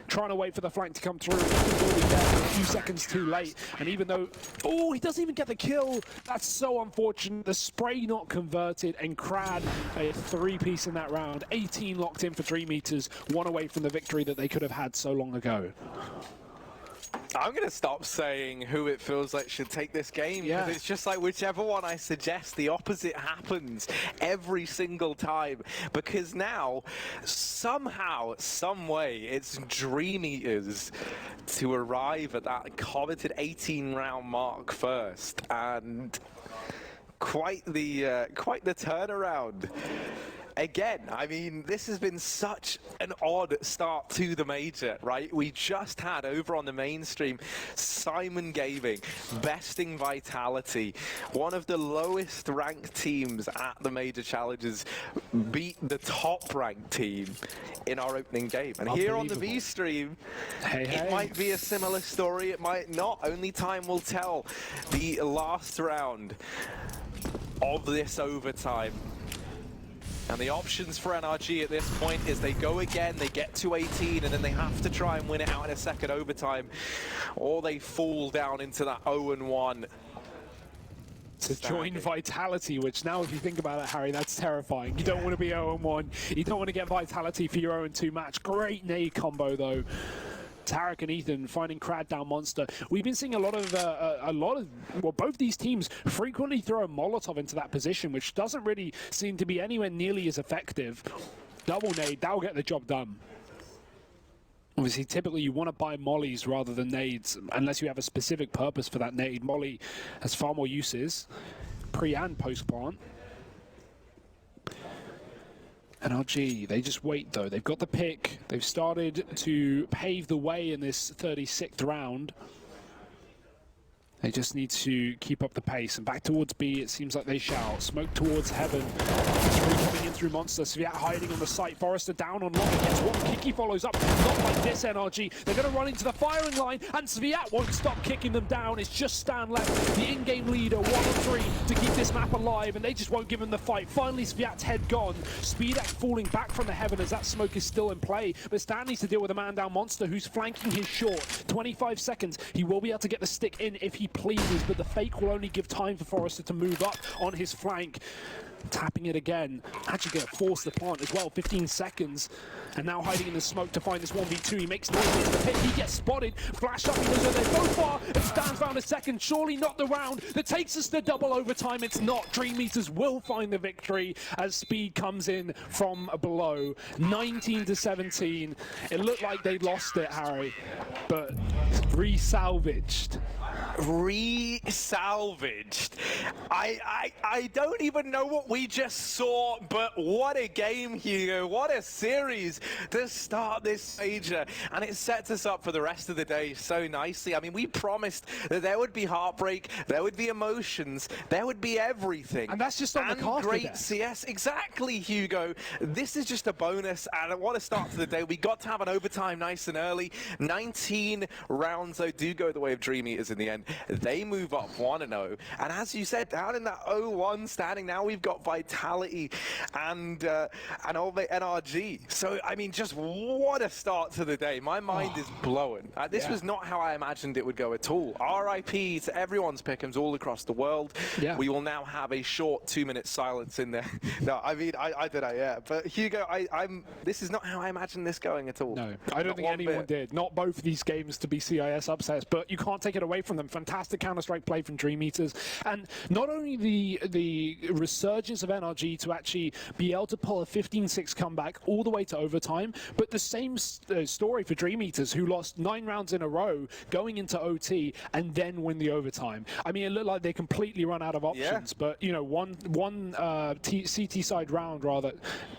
Trying to wait for the flank to come through. Will be dead a few seconds too late. And even though, oh, he doesn't even get the kill. That's so unfortunate. The spray not converted, and Crad a 3-piece in that round. 18 locked in for Dream Eaters, 1 away from the victory that they could have had so long ago. I'm going to stop saying who it feels like should take this game. Yeah. It's just like whichever one I suggest, the opposite happens every single time. Because now, somehow, some way, it's Dream Eaters to arrive at that coveted 18-round mark first. And quite the turnaround. Again, I mean, this has been such an odd start to the major, right? We just had over on the mainstream Simon Gaming besting Vitality, one of the lowest ranked teams at the major challenges, beat the top ranked team in our opening game. And here on the V stream, it might be a similar story, it might not. Only time will tell. The last round of this overtime. And the options for NRG at this point is they go again, they get to 18, and then they have to try and win it out in a second overtime, or they fall down into that 0-1. To join Vitality, which now if you think about it, Harry, that's terrifying. You don't want to be 0-1. You don't want to get Vitality for your 0-2 match. Great nade combo, though. Tarek and Ethan finding Crad down Monster. We've been seeing a lot of, well, both these teams frequently throw a Molotov into that position, which doesn't really seem to be anywhere nearly as effective. Double nade, that'll get the job done. Obviously, typically you want to buy mollies rather than nades, unless you have a specific purpose for that nade. Molly has far more uses, pre and post plant. NRG, they just wait though. They've got the pick. They've started to pave the way in this 36th round. They just need to keep up the pace. And back towards B, it seems like they shall. Smoke towards Heaven. Three coming in through Monster. Sviat hiding on the site. Forrester down on long. Gets one. Kiki follows up. Not like this, NRG. They're going to run into the firing line. And Sviat won't stop kicking them down. It's just Stan left. The in-game leader, 1-3, to keep this map alive. And they just won't give him the fight. Finally, Sviat's head gone. Speedak falling back from the Heaven as that smoke is still in play. But Stan needs to deal with a man down Monster who's flanking his short. 25 seconds. He will be able to get the stick in if he pleases, but the fake will only give time for Forrester to move up on his flank. Tapping it again. Actually going to force the plant as well. 15 seconds. And now hiding in the smoke to find this 1v2. He makes noise into the pit. He gets spotted. Flash up. He knows where they both are. And Stan's found a second. Surely not the round that takes us to double overtime. It's not. Dream Eaters will find the victory as Speed comes in from below. 19-17. It looked like they lost it, Harry. But re-salvaged. Re-salvaged. I don't even know what we just saw, but what a game, Hugo. What a series to start this major. And it sets us up for the rest of the day so nicely. I mean, we promised that there would be heartbreak, there would be emotions, there would be everything. And that's just on the card. Great CS. Exactly, Hugo. This is just a bonus, and what a start to the day. We got to have an overtime nice and early. 19 rounds, though, do go the way of Dream Eaters in the end. They move up 1-0. And as you said, down in that 0-1 standing, now we've got Vitality and all the NRG. So, I mean, just what a start to the day. My mind is blowing. This was not how I imagined it would go at all. RIP to everyone's pick'ems all across the world. Yeah. We will now have a short 2-minute silence in there. No, I mean, I don't know, yeah. But Hugo, this is not how I imagined this going at all. No, I don't think anyone did. Not both of these games to be CIS upsets, but you can't take it away from them. Fantastic Counter-Strike play from Dream Eaters. And not only the resurgence of NRG to actually be able to pull a 15-6 comeback all the way to overtime, but the same story for Dream Eaters, who lost 9 rounds in a row going into OT and then win the overtime. I mean, it looked like they completely run out of options, but you know, one CT side round rather,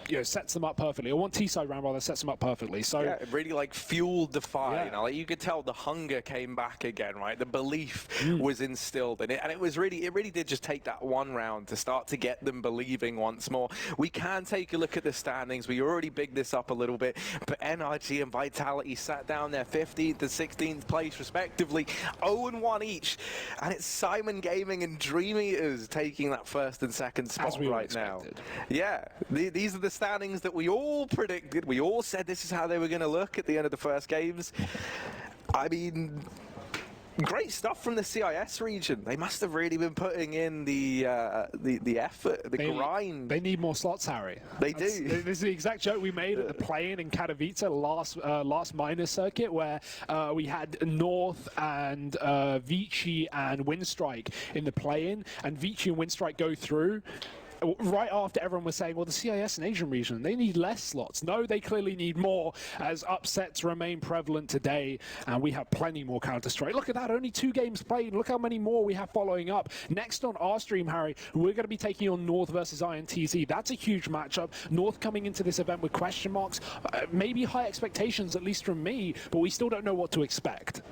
you know, sets them up perfectly, or one T side round rather sets them up perfectly. So yeah, it really like fueled the fire. You know, like you could tell the hunger came back again, right? The belief was instilled in it, and it really did just take that one round to start to get them believing once more. We can take a look at the standings. We already bigged this up a little bit, but NRG and Vitality sat down there 15th and 16th place respectively, 0-1 each, and it's Simon Gaming and Dream Eaters taking that first and second spot right now. Yeah, these are the standings that we all predicted. We all said this is how they were going to look at the end of the first games. I mean, great stuff from the CIS region. They must have really been putting in the effort, the grind. They need more slots, Harry. They do. This is the exact joke we made at the play-in in Katowice last minor circuit, where we had North and Vici and Windstrike in the play-in, and Vici and Windstrike go through. Right after everyone was saying, well, the CIS and Asian region, they need less slots. No, they clearly need more, as upsets remain prevalent today, and we have plenty more Counter-Strike. Look at that, only 2 games played. Look how many more we have following up. Next on our stream, Harry, we're going to be taking on North versus INTZ. That's a huge matchup. North coming into this event with question marks, maybe high expectations, at least from me, but we still don't know what to expect.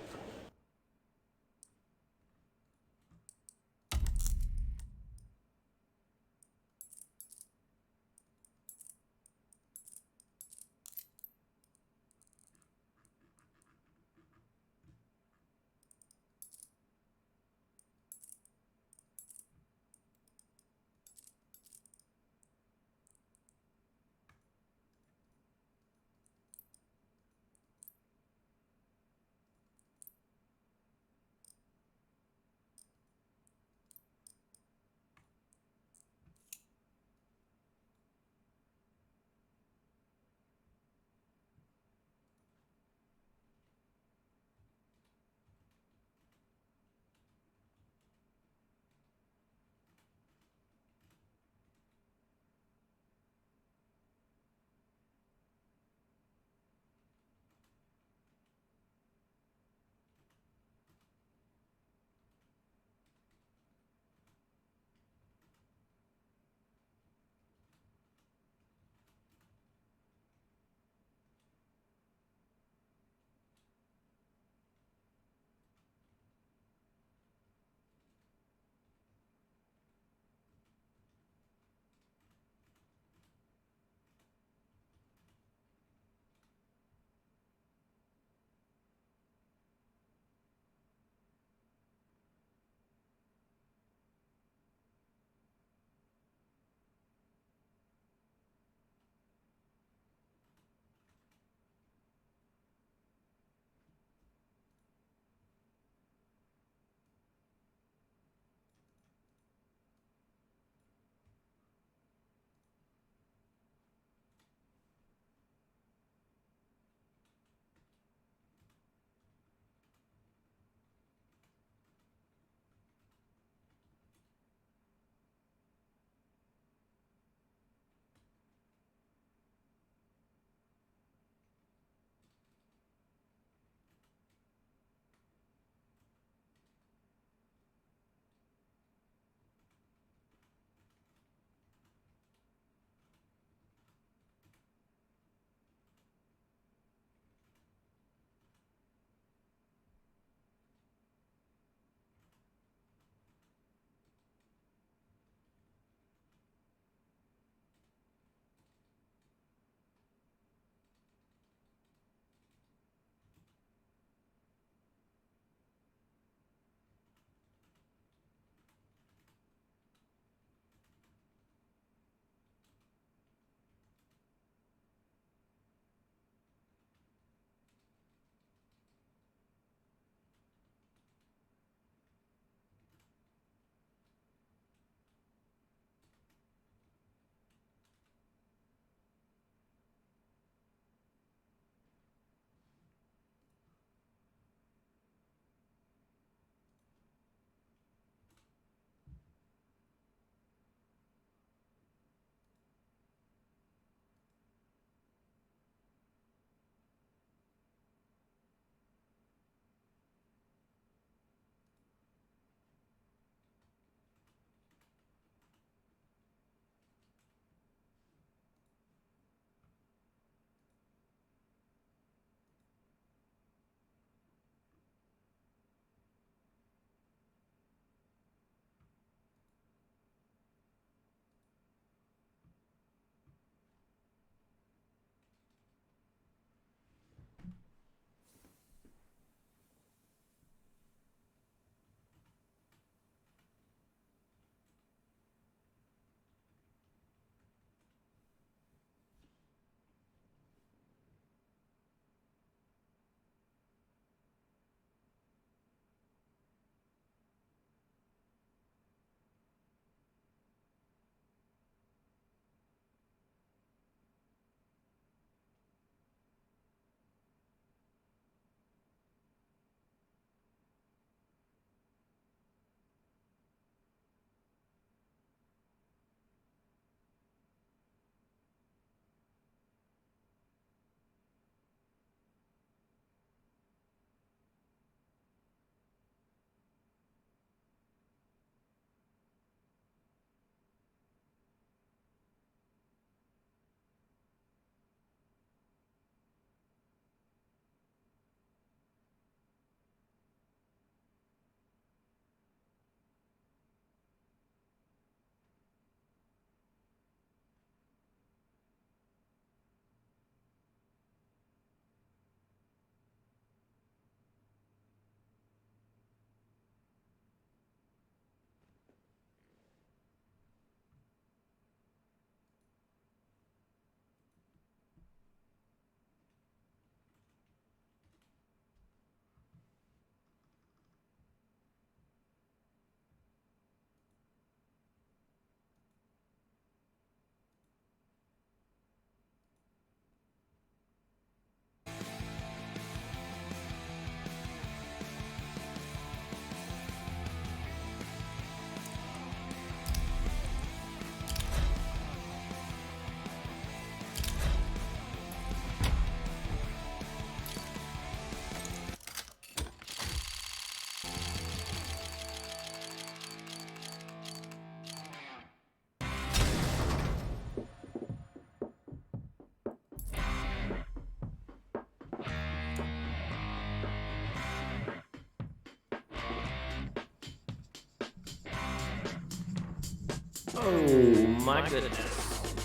Oh my goodness.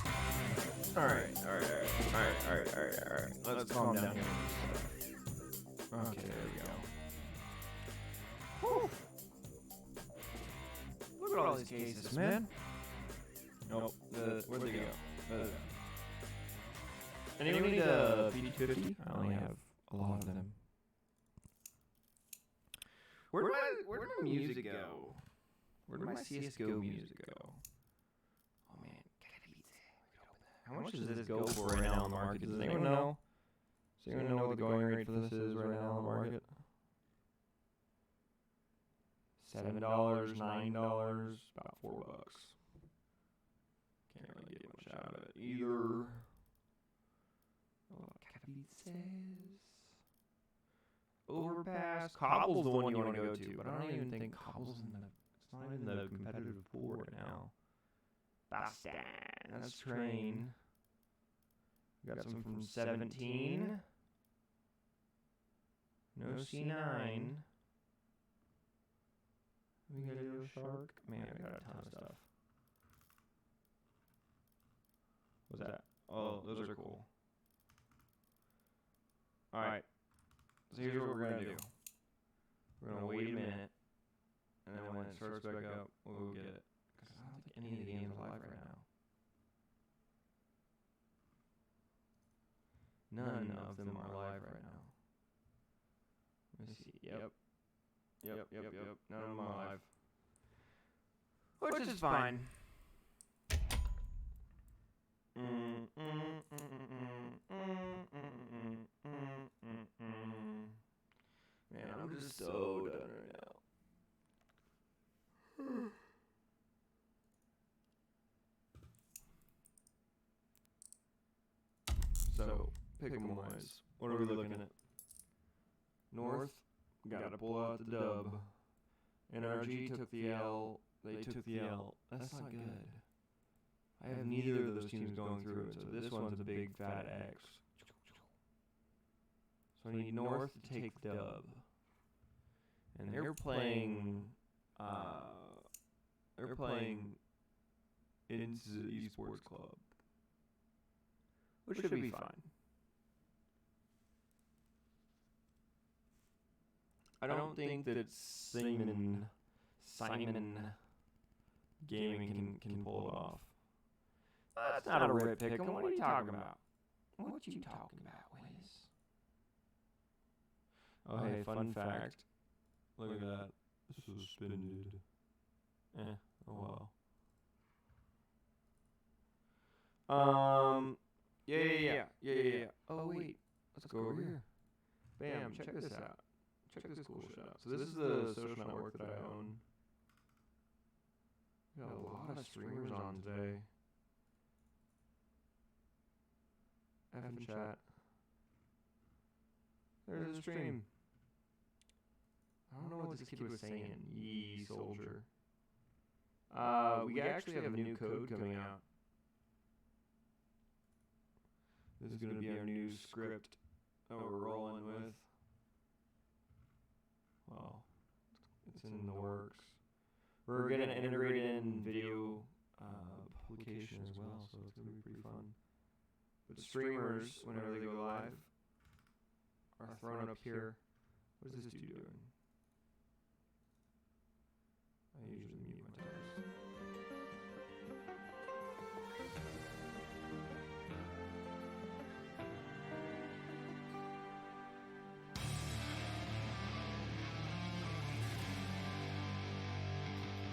Alright. Let's calm down here. Okay, there we go. Whew. Look at all these cases, man. Nope. Where'd they go? Anyone need a PD50? I only have a lot of them. Where'd my music go? Where'd my CSGO music go? Oh man, how much does this go for right now on the market? Does anyone know? Does anyone know what the going rate for this is right now on the market? $7, $9, about $4. Can't really get much out of it either. Overpass. Cobble's the one you want to go to, but I don't even think Cobble's in the. It's not even the competitive pool right now. Bastan. That's Train. We got some from 17. No C9. We got a little shark. Man, we got a ton of stuff. What's that? Oh, those are cool. Alright. So here's what we're going to do. We're going to wait a minute. And then when it starts back up, we'll go get it. Because I don't think any of the games are live right now. None of them are live right now. Let me see. Yep. None of them are live. Which is fine. Man, I'm just so done right now. So, pick 'em wise. What are we looking at? North, gotta pull out the dub. NRG took the L. They took the L. That's not good. I have neither of those teams going through it, so this one's a big fat X. So I need North to take the dub. And they're playing into the Esports Club. Which should be fine. I don't think that Simon Gaming can pull it off. That's not a rip pick. What are you talking about? What you talking about, Wiz? Oh, hey, fun fact. Look at that. Suspended. Oh well. Yeah. Oh, wait. Let's go over here. Bam, check this out. Check this cool shit out. So this is the social network that I own. We got a lot of streamers on today. F and chat. There's a stream. I don't know what this kid was saying. Yee, soldier. We actually have a new code coming out. This is going to be our new script that we're rolling with. Well, it's in the works. We're going to integrate in video publication as well, so it's going to be pretty fun. But streamers, whenever they go live, are thrown up here. What is this dude doing? I usually mute my tires.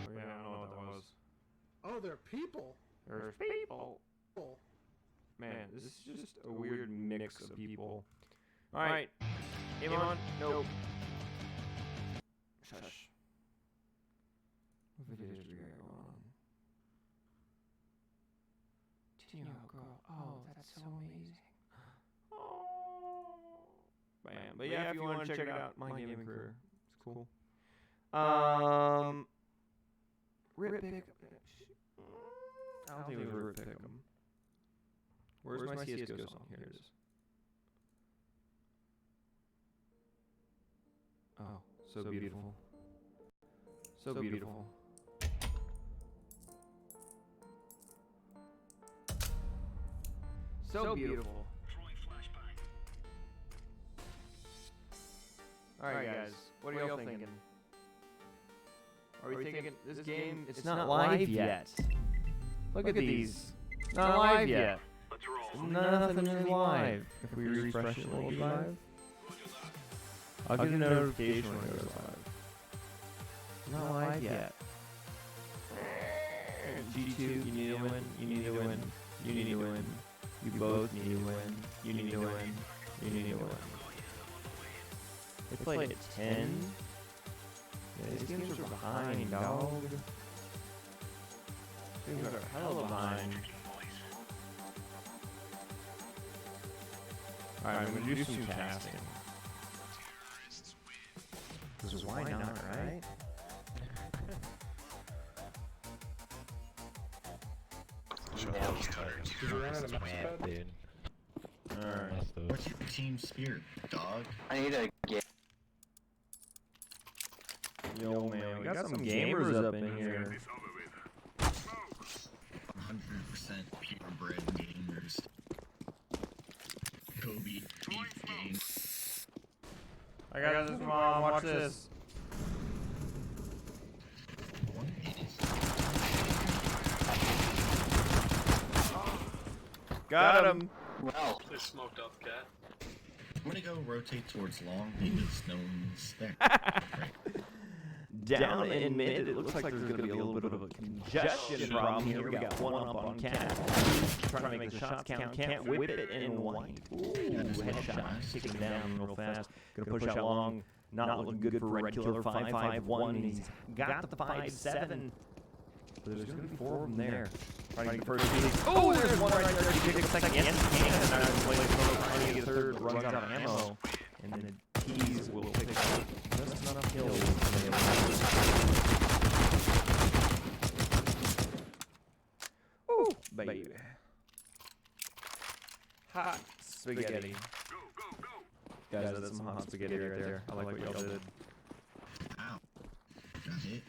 Oh yeah, I don't know what that was. Oh, they're people. There's people. Man, this is just a weird mix of people. Alright. Amon, nope. Shush. What videos do we got going on? Tino girl. Oh, that's so amazing. Oh. Bam. But yeah, if you want to check it out, my gaming career. It's cool. Rip pick. I don't think it was a rip pick 'em. Where's my CSGO song? Here it is. Oh, so beautiful. So beautiful. So beautiful. Alright guys, what are y'all thinking? Are we thinking this game, it's not live yet. Look at these. Not live yet. Nothing is live. If we refresh it, will it be live? I'll get a notification when it goes live. Not live yet. G2, you need to win, you need to win, you need to win. You both need to win, you need to win, you need to win. They played at 10. Yeah, these games are behind, dog. These are hella behind. Alright, I'm gonna do some casting. Because why not, right? Alright. What's your team spirit, dog? I need a get. Yo, man, we got some gamers up in here. 100% purebred gamers. Kobe, Beef Game. I got this, Mom. Watch this. Got him. Well, they smoked up, cat. I'm gonna go rotate towards long because no one's there. Down in mid, it looks like there's going to be a little bit of a congestion problem here. We got one up on Cat. Trying to make the shots count. Can't whip it in white. Ooh, headshot. Kicking down real fast. Going to push out long. Not looking good for Red Killer. 5-5-1. He's got the 5-7. But there's going to be 4 of them there. Trying to get the first piece. Oh, there's one right there. He picks the second. Yes, he can. And now he's trying to get the third. Runs out of ammo. And then the T's will pick up just enough kills. Ooh, baby. Hot spaghetti. Guys, that's some hot spaghetti right there. I like what y'all did. Ow. Got hit.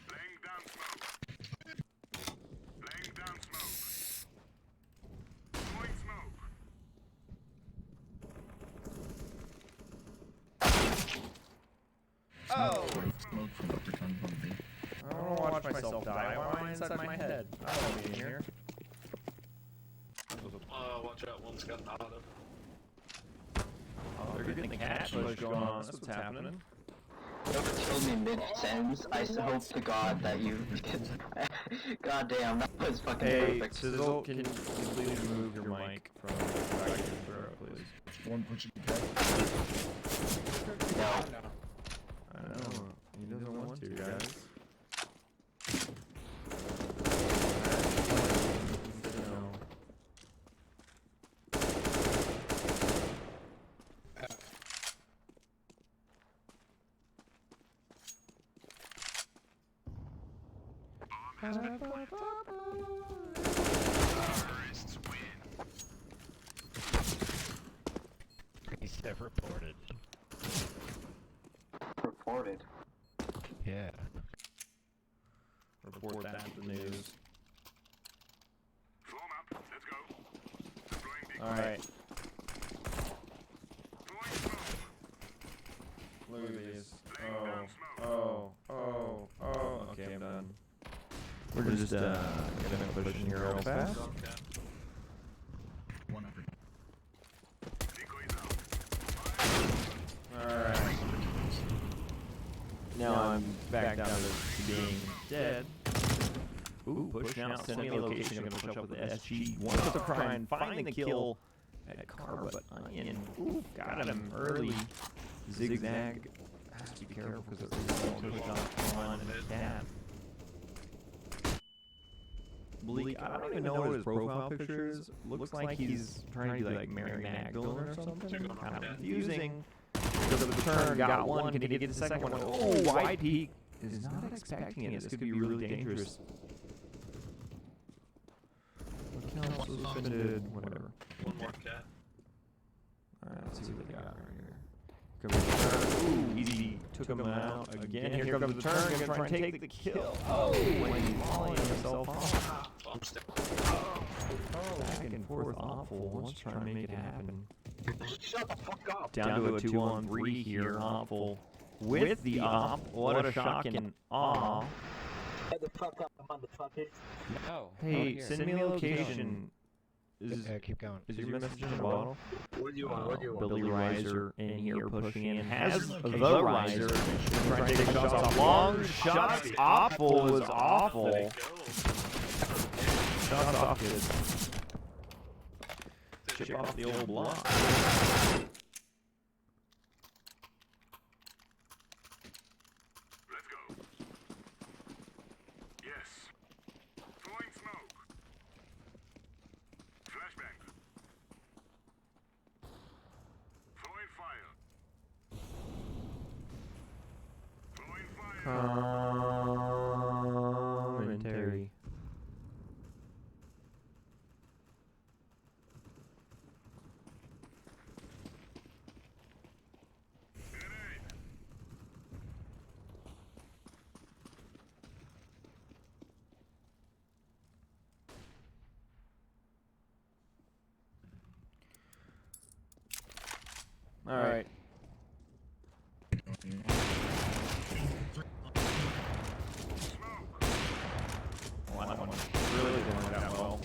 Oh! Smoke from upper tongue bumping. I don't want to watch myself die. Why am I inside my head? I don't want to be in here. Watch out, one's got auto. Oh, they're getting the cat push going on. That's what's happening. Whoever killed me mid-sentence, I hope to God that you... God damn, that was fucking perfect. Hey, Sizzle, can you please remove your mic from the back of the throw, please? One pushing cat. No. I know. He doesn't want to, guys. Reset reported. Reported? Yeah. Report that to the news. Alright. Look at these. Oh. Okay, I'm done. We're just gonna push in here real fast. One upper. Alright. Now I'm back down to being dead. Ooh, pushing out, sending me a location. I'm gonna push up with the SG. One to try and find the kill at Car, but Onion. Ooh, got him early. Zigzag. Has to be careful because there's a push on and Cat. Bleak, I don't even know what his profile picture is. Looks like he's trying to be like Mary Magdalene or something. Kind of confusing. Because of the turn, got one. Can he get the second one? Oh, wide peek. Is not expecting it. This could be really dangerous. Account suspended. Whatever. One more cat. Alright, let's see what they got right here. Comes the turn. Ooh, easy. Took him out again. Here comes the turn. Gonna try and take the kill. Oh, when he's falling himself off. Back and forth awful. Let's try and make it happen. Shut the fuck up. Down to a 2-on-3 here. Awful. With the op. What a shocking aw. Shut the fuck up, motherfucker. No. Hey, send me a location. Keep going. Is your message in the bottle? What do you want? What do you want? Billy Riser in here pushing in. Has the Riser. Trying to take shots off. Long shots. Awful was awful. Shots off, kids. Chip off the old block. Commentary. All right. Well, that one really didn't work out well.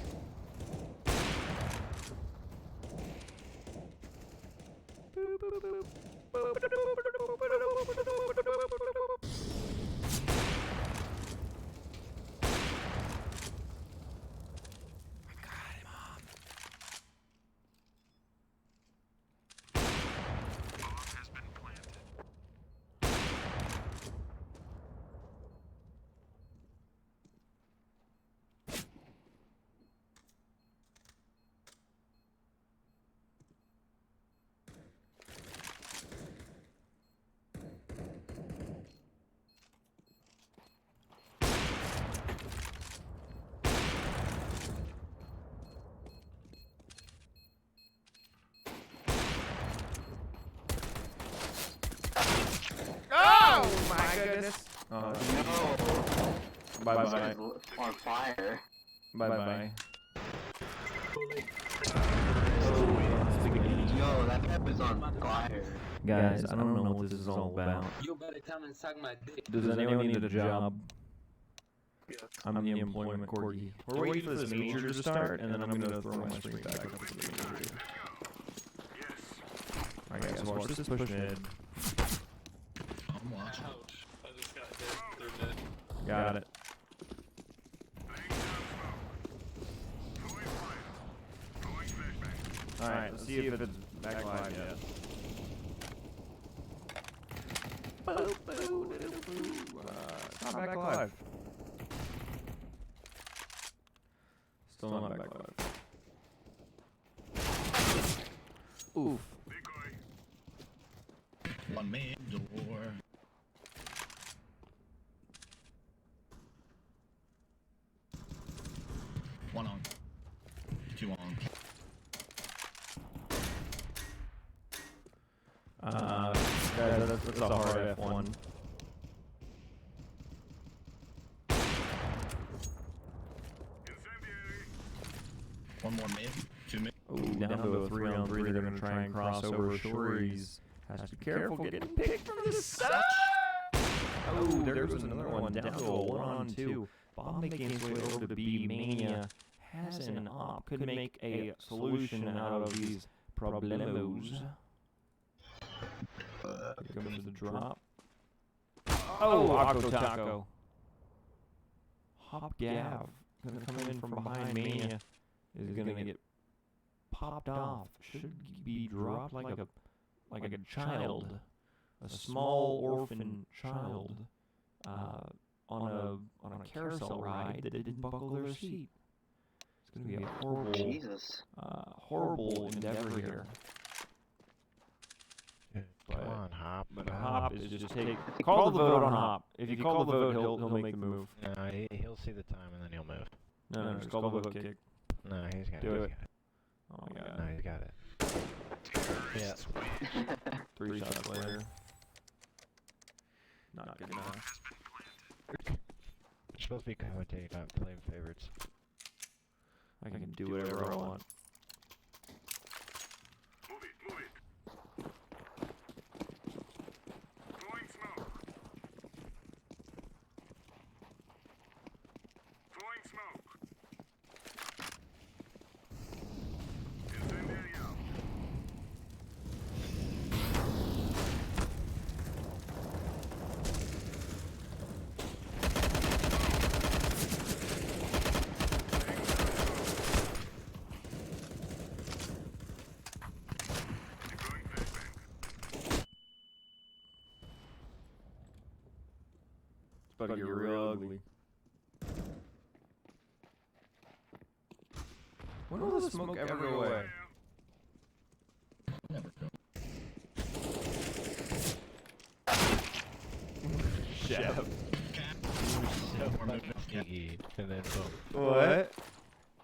Oh my goodness! Oh no! Bye bye. On fire. Bye bye. Yo, that guy was on fire. Guys, I don't know what this is all about. You better come and suck my dick. Does anyone need a job? I'm the employment corgi. We're waiting for this major to start, and then I'm gonna throw my screen back up to the major. Alright guys, watch this push mid. I'm watching. Ouch. I just got hit. They're dead. Got it. Alright, let's see if it's back live yet. It's not back live. Still not back live. Oof. One man door. One on. Two on. That's a hard F1. One more mid. Two mid. Ooh, down to a 3-on-3. They're gonna try and cross over. Shorties has to be careful getting picked from the side. Oh, there goes another one. Down to a 1-on-2. Bomb making its way over to B. Mania has an op. Could make a solution out of these problemos. Here comes the drop. Oh, Octo Taco. Hop Gav. Gonna come in from behind Mania. Is gonna get popped off. Should be dropped like a child. A small orphan child. On a carousel ride that didn't buckle their seat. It's gonna be a horrible, horrible endeavor here. Come on, Hop. But Hop is just call the vote on Hop. If you call the vote, he'll make the move. No, he'll see the time and then he'll move. No, just call the vote kick. No, he's got Do it. it. Oh my god. No, he's got it. Yeah. 3 shots later. Not good enough. You're supposed to be commentating, not playing favorites. I can do whatever I want. It's about to get real ugly. When will the smoke ever go away? Chef. So fucking sneaky, and then boom. What?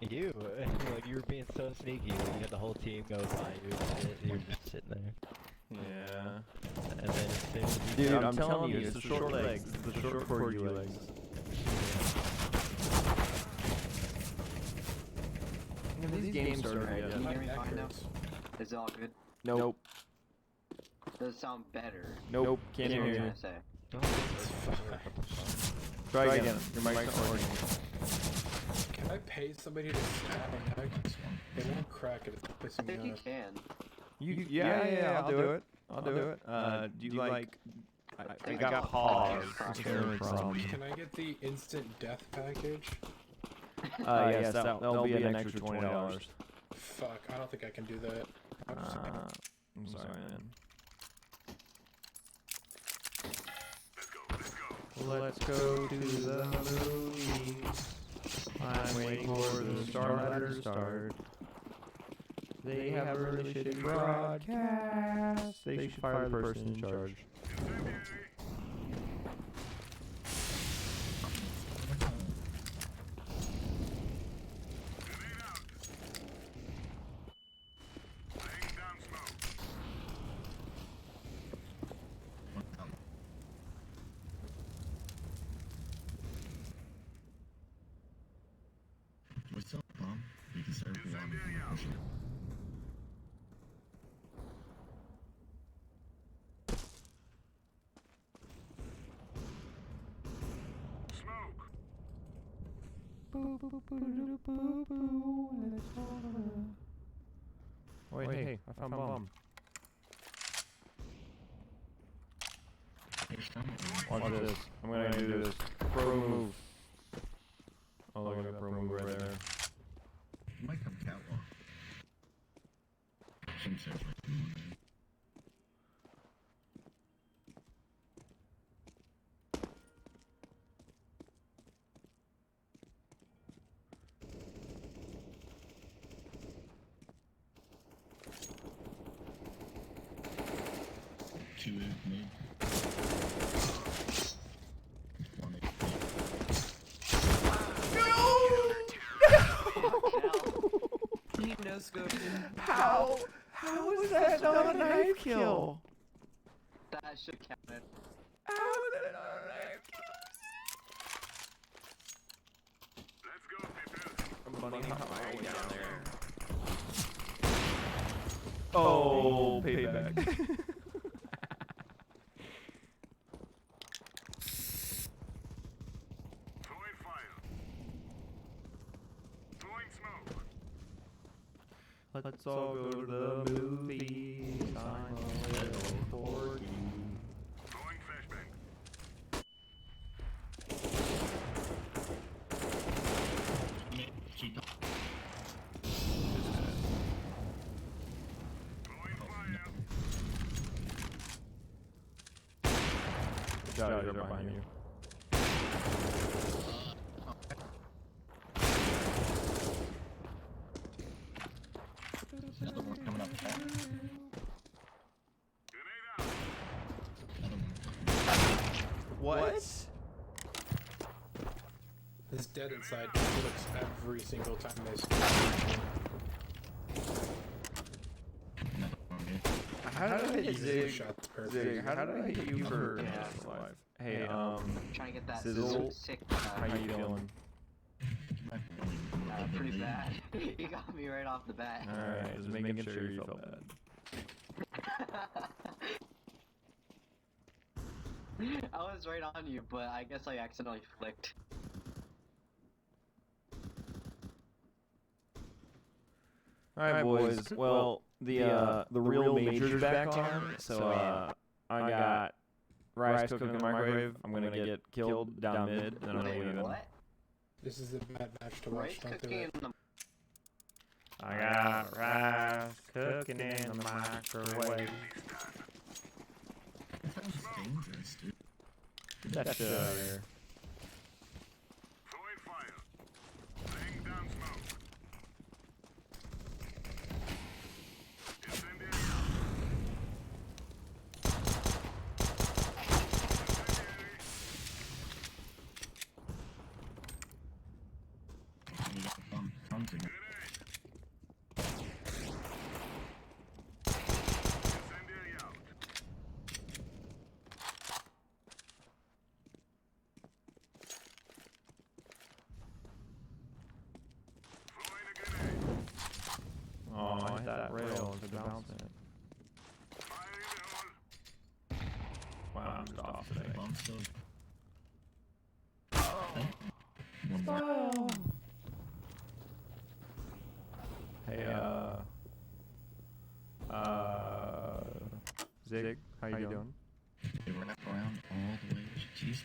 You, like you were being so sneaky when you had the whole team go by you and shit, you were just sitting there. Yeah. And then as soon as you Dude, I'm telling you, it's the short legs. It's the short corgi legs. These games started yet. Can you hear me fine now? Is it all good? Nope. Does it sound better? Nope. Can't hear What you. I'm trying to say. Try again. Your mic's not working. Can I pay somebody to snap a neck? They won't crack it. It's I pissing think me you off. can. Yeah, I'll do it. I'll do it. Do you like... I got pause. Can I get the instant death package? Yes, that'll be an extra $20. Fuck, I don't think I can do that. I'm sorry, man. Let's go to the movies. I'm waiting for the StarLadder to start. They have a really shitty broadcast. They should fire the person in charge. What's up, Mom? You can serve one. Wait, hey, I found bomb. Watch this. I'm gonna do this. Pro move. Oh, look at that pro move right there. You might come catwalk. Some says like you want to. Two mid. How was that not a knife kill? That should count it. How was that not a knife kill? I'm bunny hopping way down there. Oh, payback. Let's all go to the movies. I'm a little corgi. Good job, they're behind you. Another one coming up. What? This dead inside looks every single time they spawn. How did I hit Zig? Shot's perfect. Zig, how did I hit you for alive? Hey, trying to get that Sizzle, sick. how you feeling? Pretty bad. He got me right off the bat. Alright, just making sure you felt bad. I was right on you, but I guess I accidentally flicked. Alright, boys. Well, the real major's back on, so I got rice cooking in the microwave. I'm gonna get killed down mid, and then I'm gonna win. What? This is a bad match to watch. Don't do it. I got rice cooking in the microwave. That was dangerous, dude. That's here. Oh, I hit that rail to bounce it. Wow, I'm just off today. Oh. Hey, Zig, how you doing? They wrap around all the way. Jeez.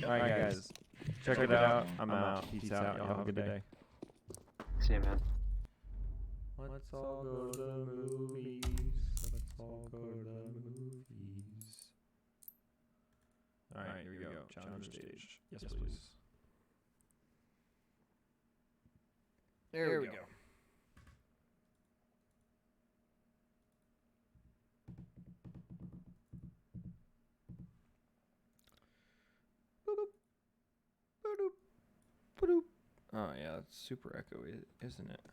Alright, guys, check it out. I'm out. Peace out. Y'all have a good day. See you, man. Let's all go to the movies. Let's all go to the movies. Alright, here we go. Challenger stage. Yes, please. There we go. Oh yeah, it's super echoey, isn't it? I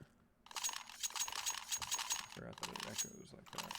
forgot that it echoes like that.